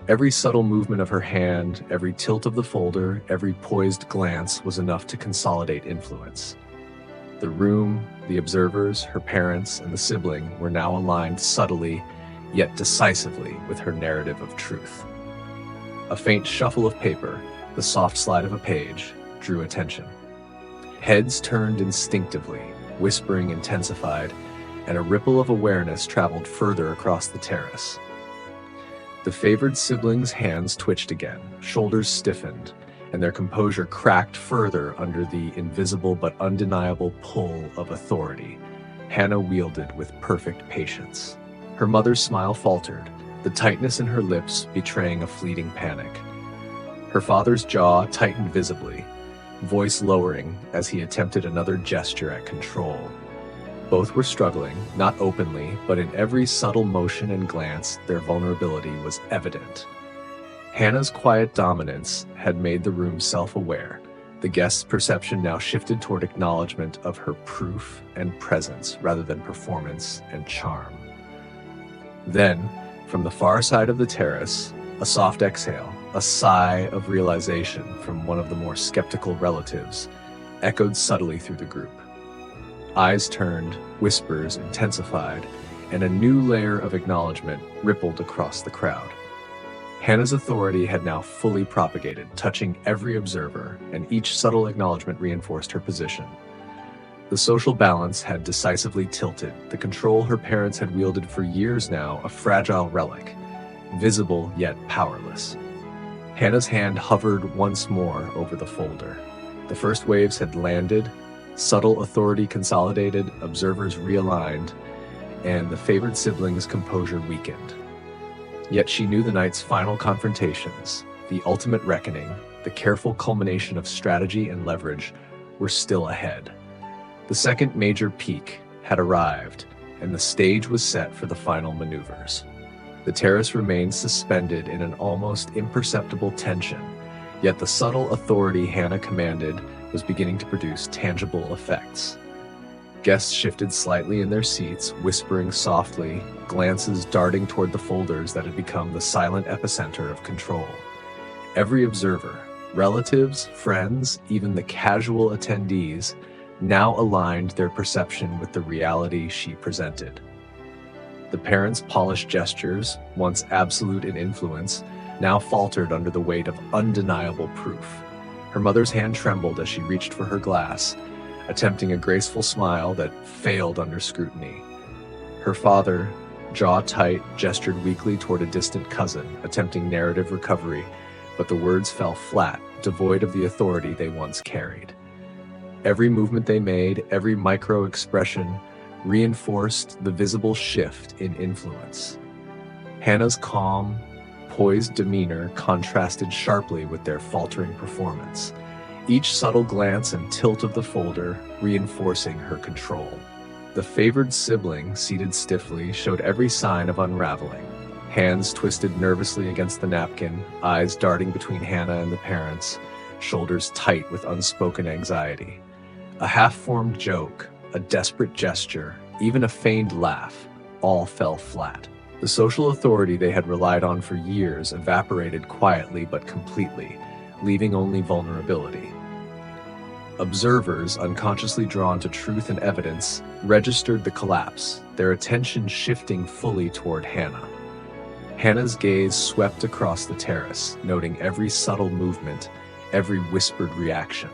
Every subtle movement of her hand, every tilt of the folder, every poised glance was enough to consolidate influence. The room, the observers, her parents, and the sibling were now aligned subtly, yet decisively with her narrative of truth. A faint shuffle of paper, the soft slide of a page, drew attention. Heads turned instinctively, whispering intensified, and a ripple of awareness traveled further across the terrace. The favored siblings' hands twitched again, shoulders stiffened, and their composure cracked further under the invisible but undeniable pull of authority Hannah wielded with perfect patience. Her mother's smile faltered, the tightness in her lips betraying a fleeting panic. Her father's jaw tightened visibly, voice lowering as he attempted another gesture at control. Both were struggling, not openly, but in every subtle motion and glance, their vulnerability was evident. Hannah's quiet dominance had made the room self-aware, The guest's perception now shifted toward acknowledgement of her proof and presence rather than performance and charm. Then, from the far side of the terrace, a soft exhale, a sigh of realization from one of the more skeptical relatives, echoed subtly through the group. Eyes turned, whispers intensified, and a new layer of acknowledgement rippled across the crowd. Hannah's authority had now fully propagated, touching every observer, and each subtle acknowledgement reinforced her position. The social balance had decisively tilted, the control her parents had wielded for years now a fragile relic, visible yet powerless. Hannah's hand hovered once more over the folder. The first waves had landed, subtle authority consolidated, observers realigned, and the favored sibling's composure weakened. Yet she knew the night's final confrontations, the ultimate reckoning, the careful culmination of strategy and leverage, were still ahead. The second major peak had arrived, and the stage was set for the final maneuvers. The terrace remained suspended in an almost imperceptible tension, yet the subtle authority Hannah commanded was beginning to produce tangible effects. Guests shifted slightly in their seats, whispering softly, glances darting toward the folders that had become the silent epicenter of control. Every observer, relatives, friends, even the casual attendees, now aligned their perception with the reality she presented. The parents' polished gestures, once absolute in influence, now faltered under the weight of undeniable proof. Her mother's hand trembled as she reached for her glass, attempting a graceful smile that failed under scrutiny. Her father, jaw tight, gestured weakly toward a distant cousin, attempting narrative recovery, but the words fell flat, devoid of the authority they once carried. Every movement they made, every micro-expression, reinforced the visible shift in influence. Hannah's calm, poised demeanor contrasted sharply with their faltering performance, each subtle glance and tilt of the folder reinforcing her control. The favored sibling, seated stiffly, showed every sign of unraveling. Hands twisted nervously against the napkin, eyes darting between Hannah and the parents, shoulders tight with unspoken anxiety. A half-formed joke, a desperate gesture, even a feigned laugh, all fell flat. The social authority they had relied on for years evaporated quietly but completely, leaving only vulnerability. Observers, unconsciously drawn to truth and evidence, registered the collapse, their attention shifting fully toward Hannah. Hannah's gaze swept across the terrace, noting every subtle movement, every whispered reaction.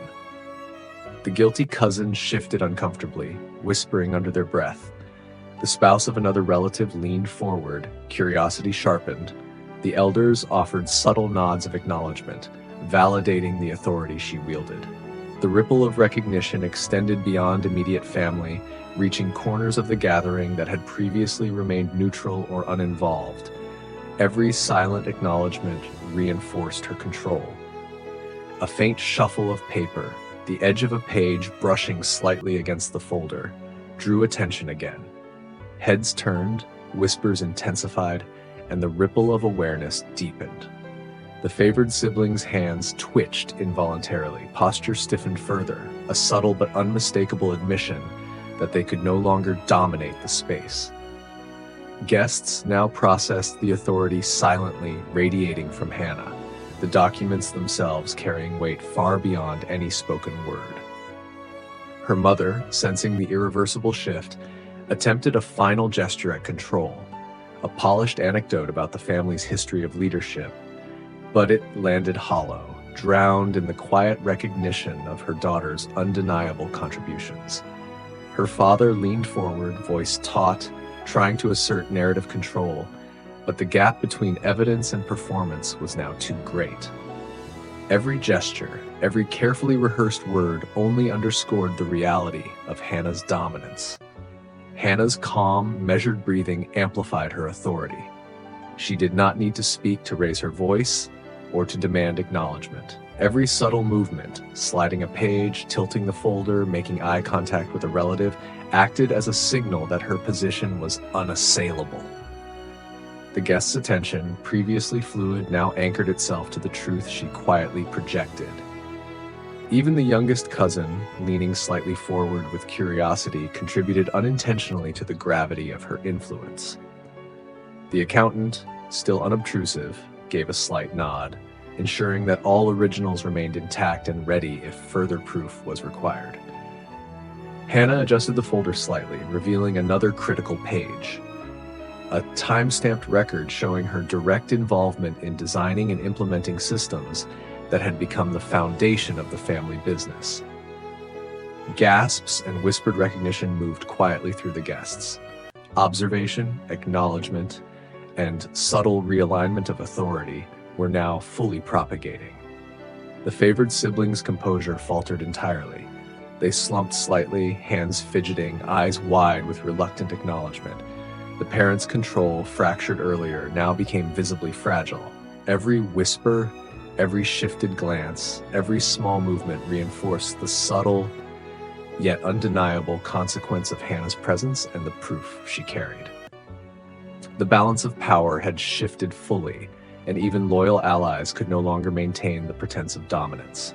The guilty cousin shifted uncomfortably, whispering under their breath. The spouse of another relative leaned forward, curiosity sharpened. The elders offered subtle nods of acknowledgement, validating the authority she wielded. The ripple of recognition extended beyond immediate family, reaching corners of the gathering that had previously remained neutral or uninvolved. Every silent acknowledgement reinforced her control. A faint shuffle of paper, the edge of a page brushing slightly against the folder, drew attention again. Heads turned, whispers intensified, and the ripple of awareness deepened. The favored sibling's hands twitched involuntarily, posture stiffened further, a subtle but unmistakable admission that they could no longer dominate the space. Guests now processed the authority silently radiating from Hannah, the documents themselves carrying weight far beyond any spoken word. Her mother, sensing the irreversible shift, attempted a final gesture at control, a polished anecdote about the family's history of leadership, but it landed hollow, drowned in the quiet recognition of her daughter's undeniable contributions. Her father leaned forward, voice taut, trying to assert narrative control, but the gap between evidence and performance was now too great. Every gesture, every carefully rehearsed word only underscored the reality of Hannah's dominance. Hannah's calm, measured breathing amplified her authority. She did not need to speak to raise her voice or to demand acknowledgement. Every subtle movement, sliding a page, tilting the folder, making eye contact with a relative, acted as a signal that her position was unassailable. The guest's attention, previously fluid, now anchored itself to the truth she quietly projected. Even the youngest cousin, leaning slightly forward with curiosity, contributed unintentionally to the gravity of her influence. The accountant, still unobtrusive, gave a slight nod, ensuring that all originals remained intact and ready if further proof was required. Hannah adjusted the folder slightly, revealing another critical page. A time-stamped record showing her direct involvement in designing and implementing systems that had become the foundation of the family business. Gasps and whispered recognition moved quietly through the guests. Observation, acknowledgement, and subtle realignment of authority were now fully propagating. The favored siblings' composure faltered entirely. They slumped slightly, hands fidgeting, eyes wide with reluctant acknowledgement. The parents' control, fractured earlier, now became visibly fragile. Every whisper, every shifted glance, every small movement reinforced the subtle, yet undeniable consequence of Hannah's presence and the proof she carried. The balance of power had shifted fully, and even loyal allies could no longer maintain the pretense of dominance.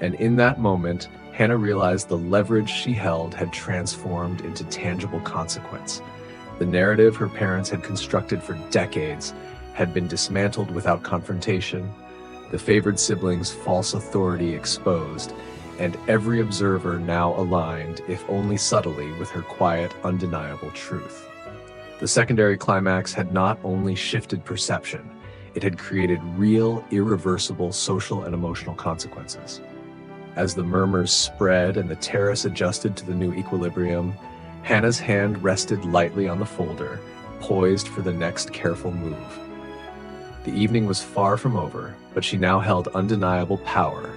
And in that moment, Hannah realized the leverage she held had transformed into tangible consequence. The narrative her parents had constructed for decades had been dismantled without confrontation, the favored siblings' false authority exposed, and every observer now aligned, if only subtly, with her quiet, undeniable truth. The secondary climax had not only shifted perception, it had created real, irreversible social and emotional consequences. As the murmurs spread and the terrace adjusted to the new equilibrium, Hannah's hand rested lightly on the folder, poised for the next careful move. The evening was far from over, but she now held undeniable power,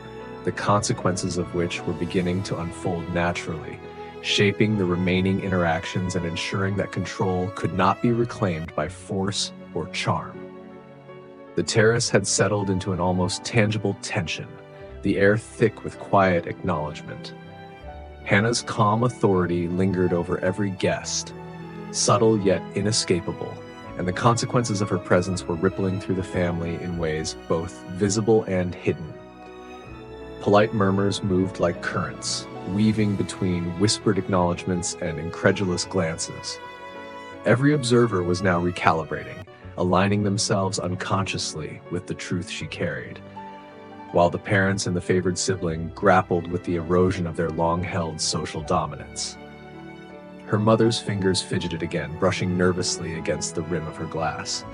the consequences of which were beginning to unfold naturally, shaping the remaining interactions and ensuring that control could not be reclaimed by force or charm. The terrace had settled into an almost tangible tension, the air thick with quiet acknowledgement. Hannah's calm authority lingered over every guest, subtle yet inescapable, and the consequences of her presence were rippling through the family in ways both visible and hidden. Polite murmurs moved like currents, weaving between whispered acknowledgments and incredulous glances. Every observer was now recalibrating, aligning themselves unconsciously with the truth she carried, while the parents and the favored sibling grappled with the erosion of their long-held social dominance. Her mother's fingers fidgeted again, brushing nervously against the rim of her glass.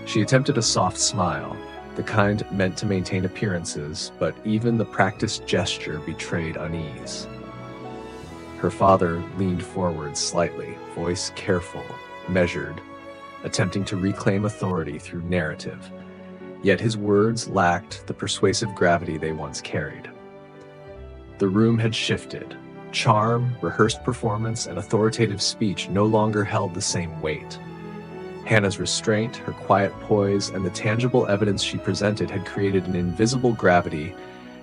She attempted a soft smile, the kind meant to maintain appearances, but even the practiced gesture betrayed unease. Her father leaned forward slightly, voice careful, measured, attempting to reclaim authority through narrative. Yet his words lacked the persuasive gravity they once carried. The room had shifted. Charm, rehearsed performance, and authoritative speech no longer held the same weight. Hannah's restraint, her quiet poise, and the tangible evidence she presented had created an invisible gravity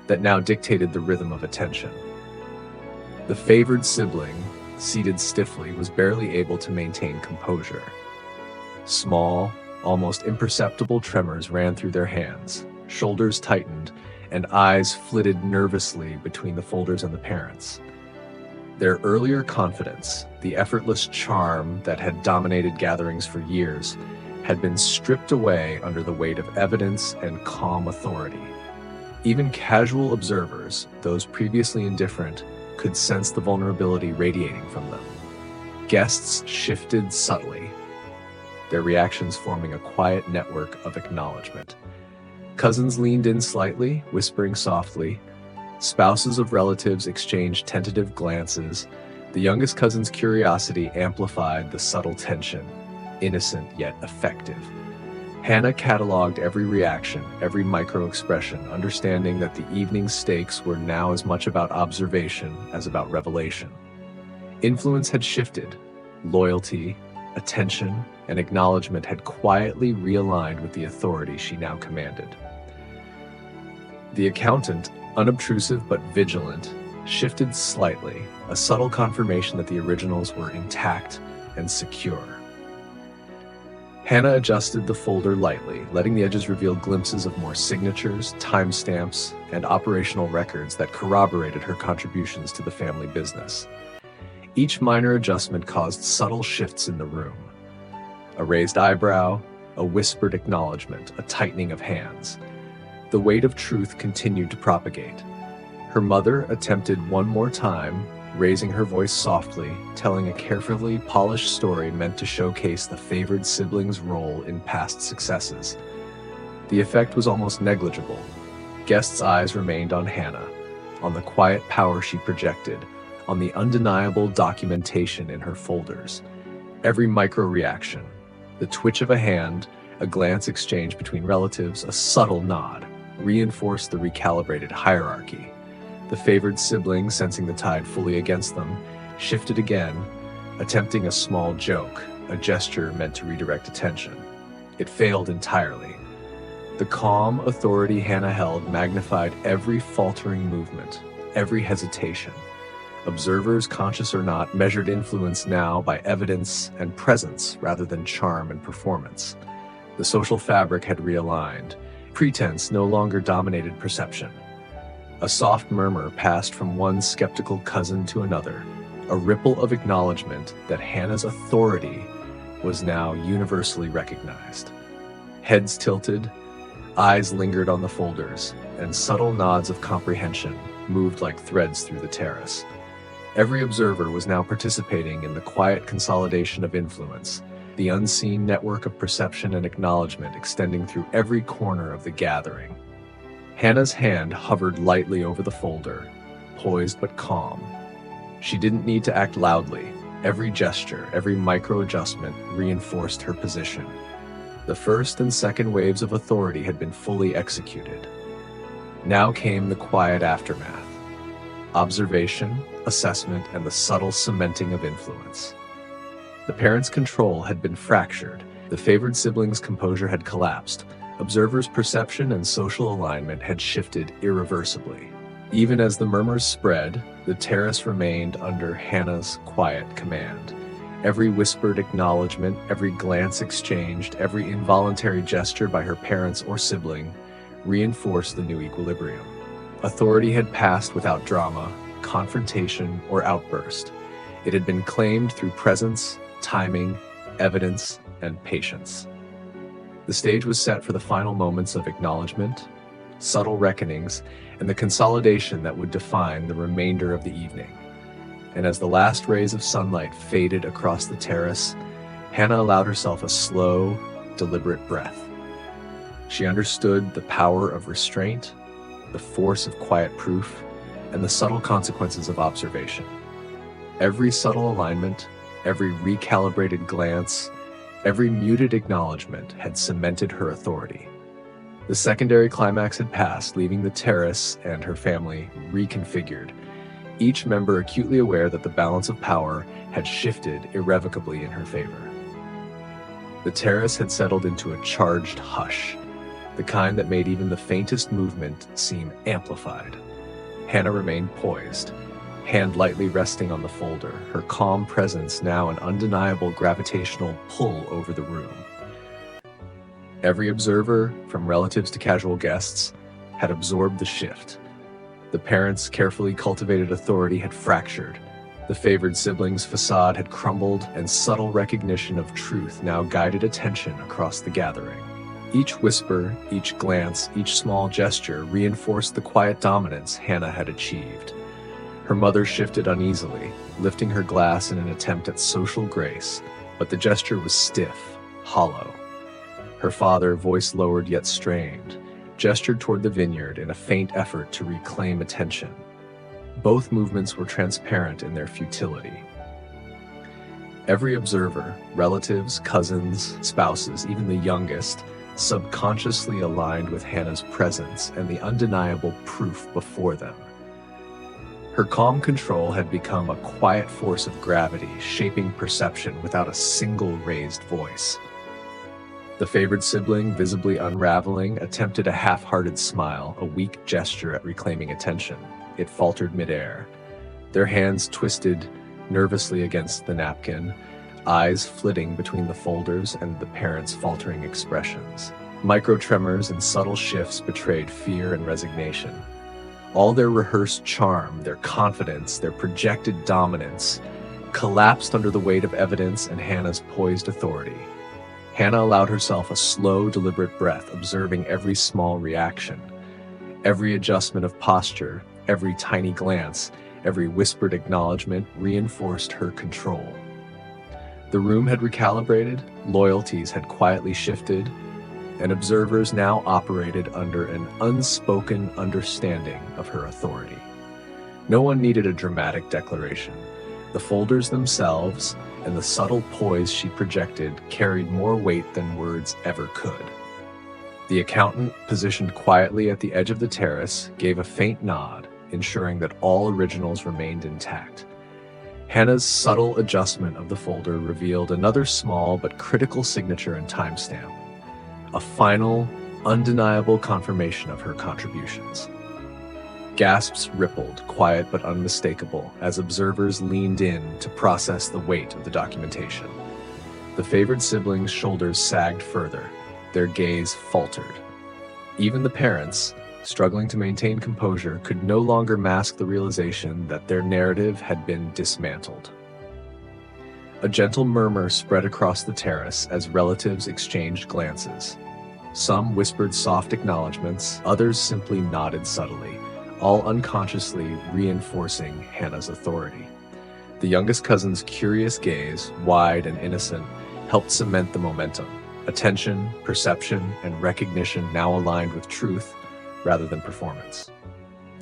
that now dictated the rhythm of attention. The favored sibling, seated stiffly, was barely able to maintain composure. Small, almost imperceptible tremors ran through their hands, shoulders tightened, and eyes flitted nervously between the folders and the parents. Their earlier confidence, the effortless charm that had dominated gatherings for years, had been stripped away under the weight of evidence and calm authority. Even casual observers, those previously indifferent, could sense the vulnerability radiating from them. Guests shifted subtly, their reactions forming a quiet network of acknowledgement. Cousins leaned in slightly, whispering softly. Spouses of relatives exchanged tentative glances. The youngest cousin's curiosity amplified the subtle tension, innocent yet effective. Hannah cataloged every reaction, every micro-expression, understanding that the evening's stakes were now as much about observation as about revelation. Influence had shifted. Loyalty, attention, and acknowledgement had quietly realigned with the authority she now commanded. The accountant, unobtrusive but vigilant, shifted slightly, a subtle confirmation that the originals were intact and secure. Hannah adjusted the folder lightly, letting the edges reveal glimpses of more signatures, timestamps, and operational records that corroborated her contributions to the family business. Each minor adjustment caused subtle shifts in the room. A raised eyebrow, a whispered acknowledgement, a tightening of hands. The weight of truth continued to propagate. Her mother attempted one more time, raising her voice softly, telling a carefully polished story meant to showcase the favored sibling's role in past successes. The effect was almost negligible. Guests' eyes remained on Hannah, on the quiet power she projected, on the undeniable documentation in her folders. Every micro-reaction, the twitch of a hand, a glance exchanged between relatives, a subtle nod, reinforced the recalibrated hierarchy. The favored sibling, sensing the tide fully against them, shifted again, attempting a small joke, a gesture meant to redirect attention. It failed entirely. The calm authority Hannah held magnified every faltering movement, every hesitation. Observers, conscious or not, measured influence now by evidence and presence rather than charm and performance. The social fabric had realigned. Pretense no longer dominated perception. A soft murmur passed from one skeptical cousin to another, a ripple of acknowledgement that Hannah's authority was now universally recognized. Heads tilted, eyes lingered on the folders, and subtle nods of comprehension moved like threads through the terrace. Every observer was now participating in the quiet consolidation of influence, the unseen network of perception and acknowledgement extending through every corner of the gathering. Hannah's hand hovered lightly over the folder, poised but calm. She didn't need to act loudly. Every gesture, every micro-adjustment reinforced her position. The first and second waves of authority had been fully executed. Now came the quiet aftermath. Observation, assessment, and the subtle cementing of influence. The parents' control had been fractured. The favored sibling's composure had collapsed. Observers' perception and social alignment had shifted irreversibly. Even as the murmurs spread, the terrace remained under Hannah's quiet command. Every whispered acknowledgement, every glance exchanged, every involuntary gesture by her parents or sibling reinforced the new equilibrium. Authority had passed without drama, confrontation, or outburst. It had been claimed through presence, timing, evidence, and patience. The stage was set for the final moments of acknowledgement, subtle reckonings, and the consolidation that would define the remainder of the evening. And as the last rays of sunlight faded across the terrace, Hannah allowed herself a slow, deliberate breath. She understood the power of restraint, the force of quiet proof, and the subtle consequences of observation. Every subtle alignment, every recalibrated glance, every muted acknowledgement had cemented her authority. The secondary climax had passed, leaving the terrace and her family reconfigured, each member acutely aware that the balance of power had shifted irrevocably in her favor. The terrace had settled into a charged hush, the kind that made even the faintest movement seem amplified. Hannah remained poised, hand lightly resting on the folder, her calm presence now an undeniable gravitational pull over the room. Every observer, from relatives to casual guests, had absorbed the shift. The parents' carefully cultivated authority had fractured. The favored siblings' facade had crumbled, and subtle recognition of truth now guided attention across the gathering. Each whisper, each glance, each small gesture reinforced the quiet dominance Hannah had achieved. Her mother shifted uneasily, lifting her glass in an attempt at social grace, but the gesture was stiff, hollow. Her father, voice lowered yet strained, gestured toward the vineyard in a faint effort to reclaim attention. Both movements were transparent in their futility. Every observer, relatives, cousins, spouses, even the youngest, subconsciously aligned with Hannah's presence and the undeniable proof before them. Her calm control had become a quiet force of gravity, shaping perception without a single raised voice. The favored sibling, visibly unraveling, attempted a half-hearted smile, a weak gesture at reclaiming attention. It faltered midair. Their hands twisted nervously against the napkin, eyes flitting between the folders and the parents' faltering expressions. Micro-tremors and subtle shifts betrayed fear and resignation. All their rehearsed charm, their confidence, their projected dominance collapsed under the weight of evidence and Hannah's poised authority. Hannah allowed herself a slow, deliberate breath, observing every small reaction. Every adjustment of posture, every tiny glance, every whispered acknowledgement reinforced her control. The room had recalibrated, loyalties had quietly shifted, and observers now operated under an unspoken understanding of her authority. No one needed a dramatic declaration. The folders themselves and the subtle poise she projected carried more weight than words ever could. The accountant, positioned quietly at the edge of the terrace, gave a faint nod, ensuring that all originals remained intact. Hannah's subtle adjustment of the folder revealed another small but critical signature and timestamp, a final, undeniable confirmation of her contributions. Gasps rippled, quiet but unmistakable, as observers leaned in to process the weight of the documentation. The favored siblings' shoulders sagged further, their gaze faltered. Even the parents, struggling to maintain composure, could no longer mask the realization that their narrative had been dismantled. A gentle murmur spread across the terrace as relatives exchanged glances. Some whispered soft acknowledgments, others simply nodded subtly, all unconsciously reinforcing Hannah's authority. The youngest cousin's curious gaze, wide and innocent, helped cement the momentum. Attention, perception, and recognition now aligned with truth rather than performance.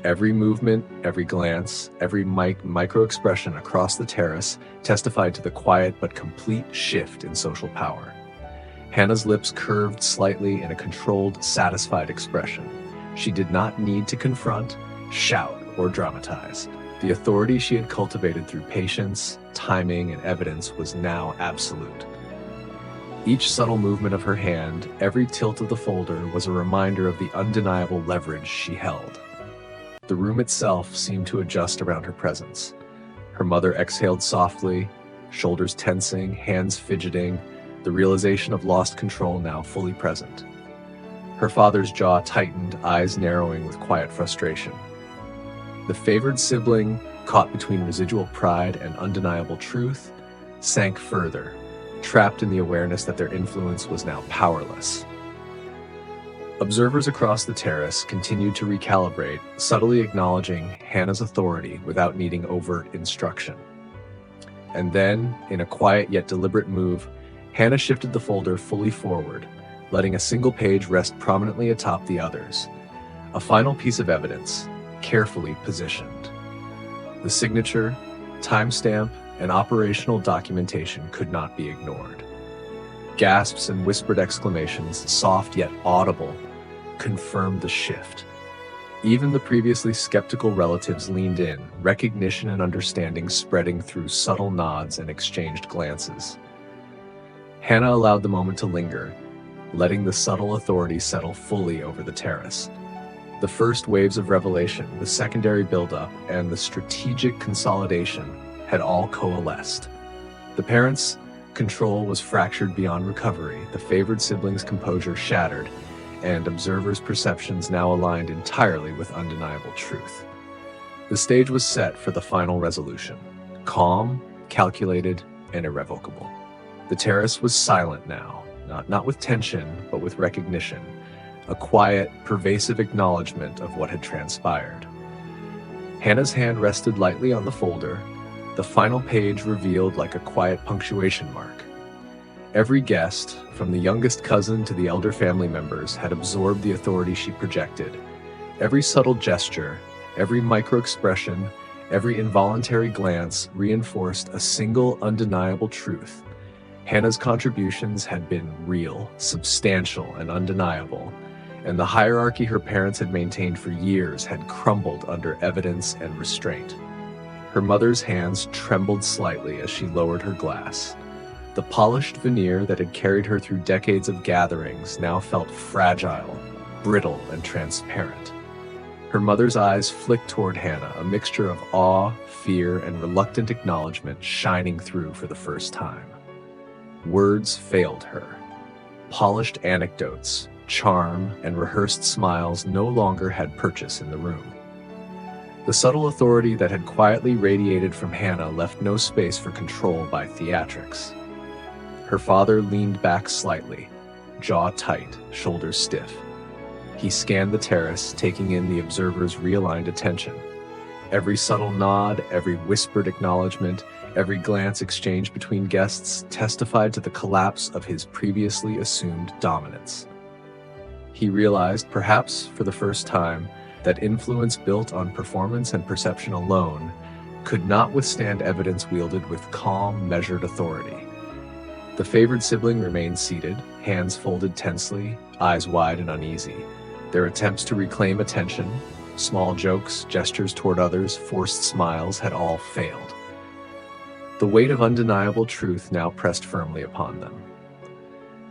Every movement, every glance, every micro-expression across the terrace testified to the quiet but complete shift in social power. Hannah's lips curved slightly in a controlled, satisfied expression. She did not need to confront, shout, or dramatize. The authority she had cultivated through patience, timing, and evidence was now absolute. Each subtle movement of her hand, every tilt of the folder, was a reminder of the undeniable leverage she held. The room itself seemed to adjust around her presence. Her mother exhaled softly, shoulders tensing, hands fidgeting, the realization of lost control now fully present. Her father's jaw tightened, eyes narrowing with quiet frustration. The favored sibling, caught between residual pride and undeniable truth, sank further, trapped in the awareness that their influence was now powerless. Observers across the terrace continued to recalibrate, subtly acknowledging Hannah's authority without needing overt instruction. And then, in a quiet yet deliberate move, Hannah shifted the folder fully forward, letting a single page rest prominently atop the others. A final piece of evidence, carefully positioned. The signature, timestamp, and operational documentation could not be ignored. Gasps and whispered exclamations, soft yet audible, confirmed the shift. Even the previously skeptical relatives leaned in, recognition and understanding spreading through subtle nods and exchanged glances. Hannah allowed the moment to linger, letting the subtle authority settle fully over the terrace. The first waves of revelation, the secondary buildup, and the strategic consolidation had all coalesced. The parents' control was fractured beyond recovery, the favored siblings' composure shattered, and observers' perceptions now aligned entirely with undeniable truth. The stage was set for the final resolution, calm, calculated, and irrevocable. The terrace was silent now, not with tension, but with recognition, a quiet, pervasive acknowledgement of what had transpired. Hannah's hand rested lightly on the folder, the final page revealed like a quiet punctuation mark. Every guest, from the youngest cousin to the elder family members, had absorbed the authority she projected. Every subtle gesture, every micro-expression, every involuntary glance reinforced a single undeniable truth. Hannah's contributions had been real, substantial, and undeniable, and the hierarchy her parents had maintained for years had crumbled under evidence and restraint. Her mother's hands trembled slightly as she lowered her glass. The polished veneer that had carried her through decades of gatherings now felt fragile, brittle, and transparent. Her mother's eyes flicked toward Hannah, a mixture of awe, fear, and reluctant acknowledgement shining through for the first time. Words failed her. Polished anecdotes, charm, and rehearsed smiles no longer had purchase in the room. The subtle authority that had quietly radiated from Hannah left no space for control by theatrics. Her father leaned back slightly, jaw tight, shoulders stiff. He scanned the terrace, taking in the observer's realigned attention. Every subtle nod, every whispered acknowledgement, every glance exchanged between guests testified to the collapse of his previously assumed dominance. He realized, perhaps for the first time, that influence built on performance and perception alone could not withstand evidence wielded with calm, measured authority. The favored sibling remained seated, hands folded tensely, eyes wide and uneasy. Their attempts to reclaim attention, small jokes, gestures toward others, forced smiles had all failed. The weight of undeniable truth now pressed firmly upon them.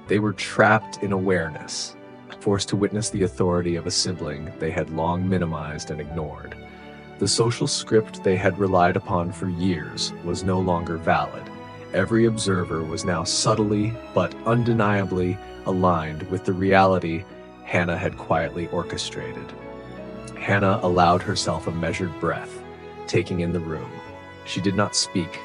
They were trapped in awareness, forced to witness the authority of a sibling they had long minimized and ignored. The social script they had relied upon for years was no longer valid. Every observer was now subtly but undeniably aligned with the reality Hannah had quietly orchestrated. Hannah allowed herself a measured breath, taking in the room. She did not speak.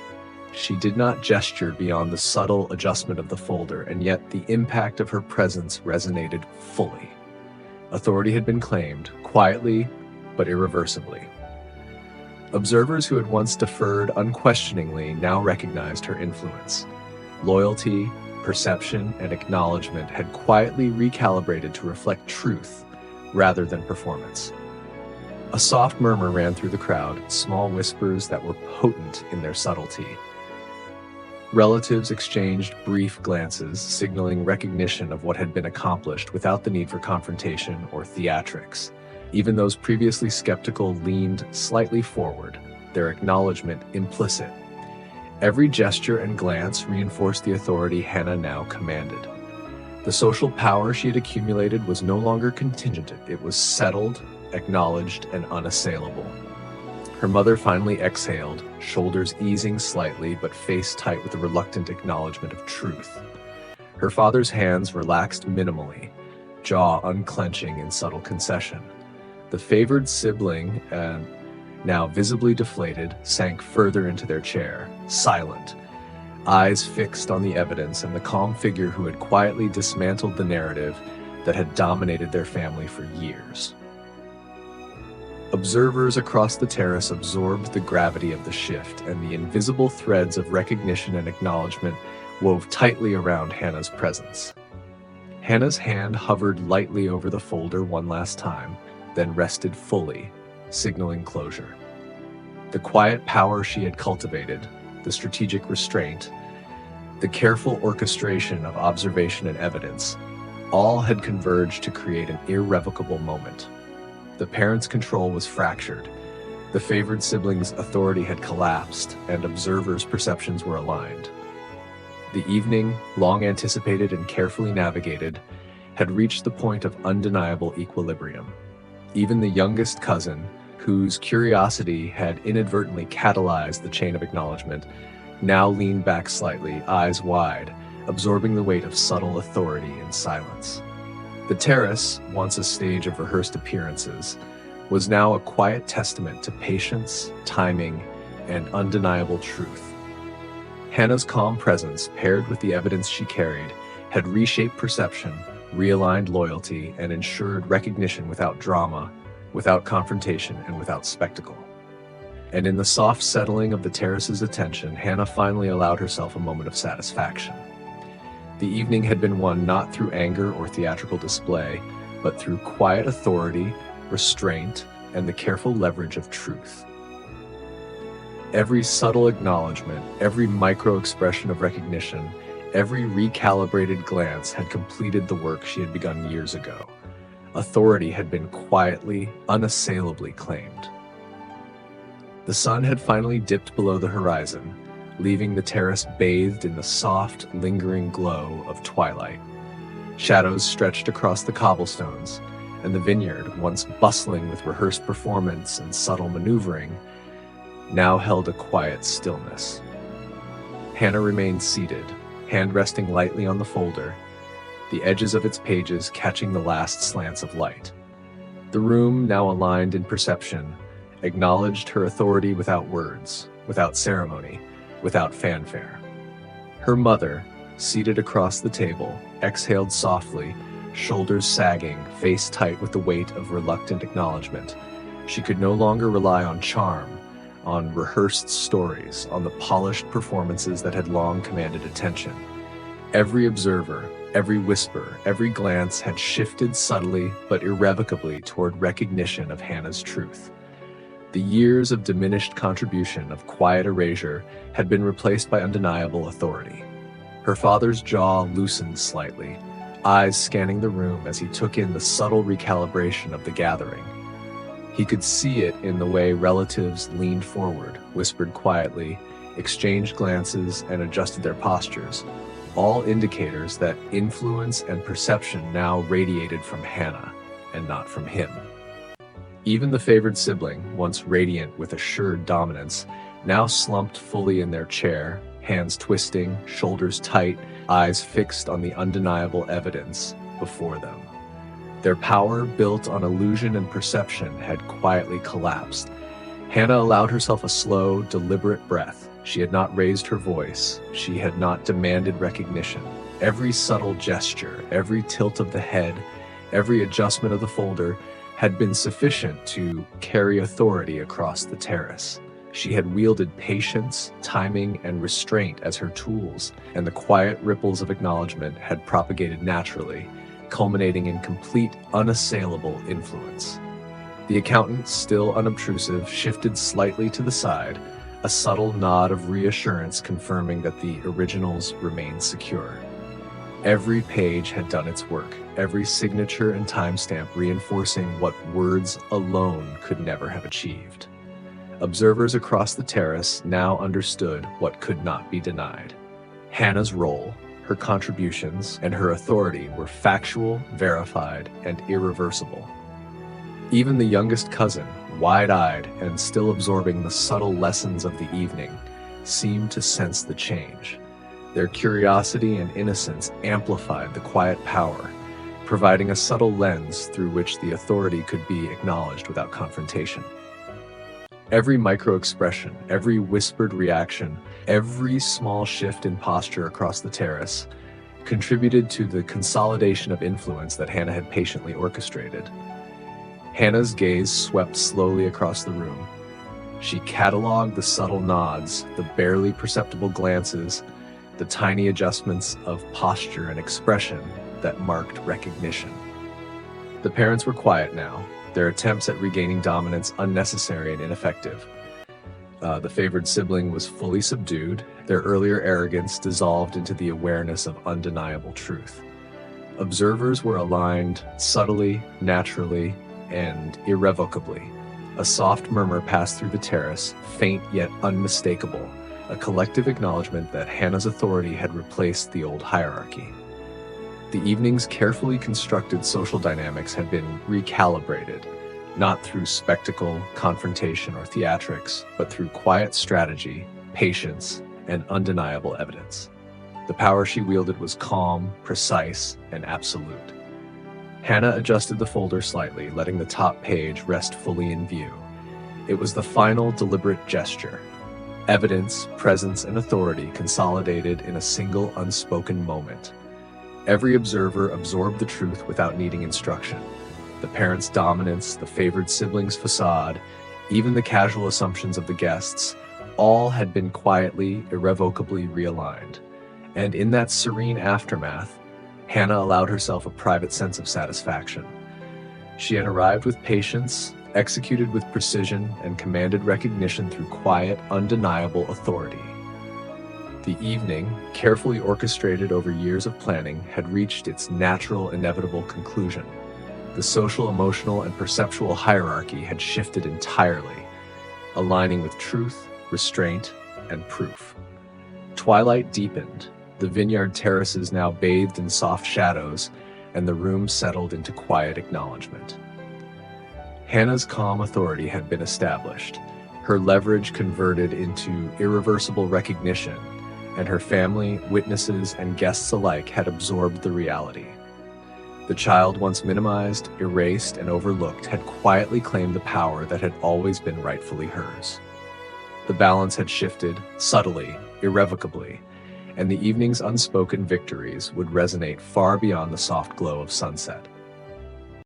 She did not gesture beyond the subtle adjustment of the folder, and yet the impact of her presence resonated fully. Authority had been claimed, quietly but irreversibly. Observers who had once deferred unquestioningly now recognized her influence. Loyalty, perception, and acknowledgement had quietly recalibrated to reflect truth rather than performance. A soft murmur ran through the crowd, small whispers that were potent in their subtlety. Relatives exchanged brief glances, signaling recognition of what had been accomplished without the need for confrontation or theatrics. Even those previously skeptical leaned slightly forward, their acknowledgement implicit. Every gesture and glance reinforced the authority Hannah now commanded. The social power she had accumulated was no longer contingent. It was settled, acknowledged, and unassailable. Her mother finally exhaled, shoulders easing slightly but face tight with a reluctant acknowledgement of truth. Her father's hands relaxed minimally, jaw unclenching in subtle concession. The favored sibling, now visibly deflated, sank further into their chair, silent, eyes fixed on the evidence and the calm figure who had quietly dismantled the narrative that had dominated their family for years. Observers across the terrace absorbed the gravity of the shift, and the invisible threads of recognition and acknowledgement wove tightly around Hannah's presence. Hannah's hand hovered lightly over the folder one last time, then rested fully, signaling closure. The quiet power she had cultivated, the strategic restraint, the careful orchestration of observation and evidence, all had converged to create an irrevocable moment. The parents' control was fractured, the favored sibling's authority had collapsed, and observers' perceptions were aligned. The evening, long anticipated and carefully navigated, had reached the point of undeniable equilibrium. Even the youngest cousin, whose curiosity had inadvertently catalyzed the chain of acknowledgement, now leaned back slightly, eyes wide, absorbing the weight of subtle authority in silence. The terrace, once a stage of rehearsed appearances, was now a quiet testament to patience, timing, and undeniable truth. Hannah's calm presence, paired with the evidence she carried, had reshaped perception, realigned loyalty, and ensured recognition without drama, without confrontation, and without spectacle. And in the soft settling of the terrace's attention, Hannah finally allowed herself a moment of satisfaction. The evening had been won not through anger or theatrical display, but through quiet authority, restraint, and the careful leverage of truth. Every subtle acknowledgement, every micro-expression of recognition, every recalibrated glance had completed the work she had begun years ago. Authority had been quietly, unassailably claimed. The sun had finally dipped below the horizon, leaving the terrace bathed in the soft, lingering glow of twilight. Shadows stretched across the cobblestones, and the vineyard, once bustling with rehearsed performance and subtle maneuvering, now held a quiet stillness. Hannah remained seated, hand resting lightly on the folder, the edges of its pages catching the last slants of light. The room, now aligned in perception, acknowledged her authority without words, without ceremony, without fanfare. Her mother, seated across the table, exhaled softly, shoulders sagging, face tight with the weight of reluctant acknowledgement. She could no longer rely on charm, on rehearsed stories, on the polished performances that had long commanded attention. Every observer, every whisper, every glance had shifted subtly but irrevocably toward recognition of Hannah's truth. The years of diminished contribution, of quiet erasure, had been replaced by undeniable authority. Her father's jaw loosened slightly, eyes scanning the room as he took in the subtle recalibration of the gathering. He could see it in the way relatives leaned forward, whispered quietly, exchanged glances, and adjusted their postures, all indicators that influence and perception now radiated from Hannah and not from him. Even the favored sibling, once radiant with assured dominance, now slumped fully in their chair, hands twisting, shoulders tight, eyes fixed on the undeniable evidence before them. Their power, built on illusion and perception, had quietly collapsed. Hannah allowed herself a slow, deliberate breath. She had not raised her voice. She had not demanded recognition. Every subtle gesture, every tilt of the head, every adjustment of the folder had been sufficient to carry authority across the terrace. She had wielded patience, timing, and restraint as her tools, and the quiet ripples of acknowledgement had propagated naturally, culminating in complete, unassailable influence. The accountant, still unobtrusive, shifted slightly to the side, a subtle nod of reassurance confirming that the originals remained secure. Every page had done its work, every signature and timestamp reinforcing what words alone could never have achieved. Observers across the terrace now understood what could not be denied. Hannah's role, her contributions, and her authority were factual, verified, and irreversible. Even the youngest cousin, wide-eyed and still absorbing the subtle lessons of the evening, seemed to sense the change. Their curiosity and innocence amplified the quiet power, providing a subtle lens through which the authority could be acknowledged without confrontation. Every micro-expression, every whispered reaction, every small shift in posture across the terrace contributed to the consolidation of influence that Hannah had patiently orchestrated. Hannah's gaze swept slowly across the room. She cataloged the subtle nods, the barely perceptible glances, the tiny adjustments of posture and expression that marked recognition. The parents were quiet now, their attempts at regaining dominance unnecessary and ineffective. The favored sibling was fully subdued, their earlier arrogance dissolved into the awareness of undeniable truth. Observers were aligned subtly, naturally, and irrevocably. A soft murmur passed through the terrace, faint yet unmistakable, a collective acknowledgement that Hannah's authority had replaced the old hierarchy. The evening's carefully constructed social dynamics had been recalibrated, not through spectacle, confrontation, or theatrics, but through quiet strategy, patience, and undeniable evidence. The power she wielded was calm, precise, and absolute. Hannah adjusted the folder slightly, letting the top page rest fully in view. It was the final deliberate gesture. Evidence, presence, and authority consolidated in a single unspoken moment. Every observer absorbed the truth without needing instruction. The parents' dominance, the favored siblings' facade, even the casual assumptions of the guests, all had been quietly, irrevocably realigned. And in that serene aftermath, Hannah allowed herself a private sense of satisfaction. She had arrived with patience, executed with precision, and commanded recognition through quiet, undeniable authority. The evening, carefully orchestrated over years of planning, had reached its natural, inevitable conclusion. The social, emotional, and perceptual hierarchy had shifted entirely, aligning with truth, restraint, and proof. Twilight deepened, the vineyard terraces now bathed in soft shadows, and the room settled into quiet acknowledgement. Hannah's calm authority had been established, her leverage converted into irreversible recognition, and her family, witnesses, and guests alike had absorbed the reality. The child, once minimized, erased, and overlooked, had quietly claimed the power that had always been rightfully hers. The balance had shifted, subtly, irrevocably, and the evening's unspoken victories would resonate far beyond the soft glow of sunset.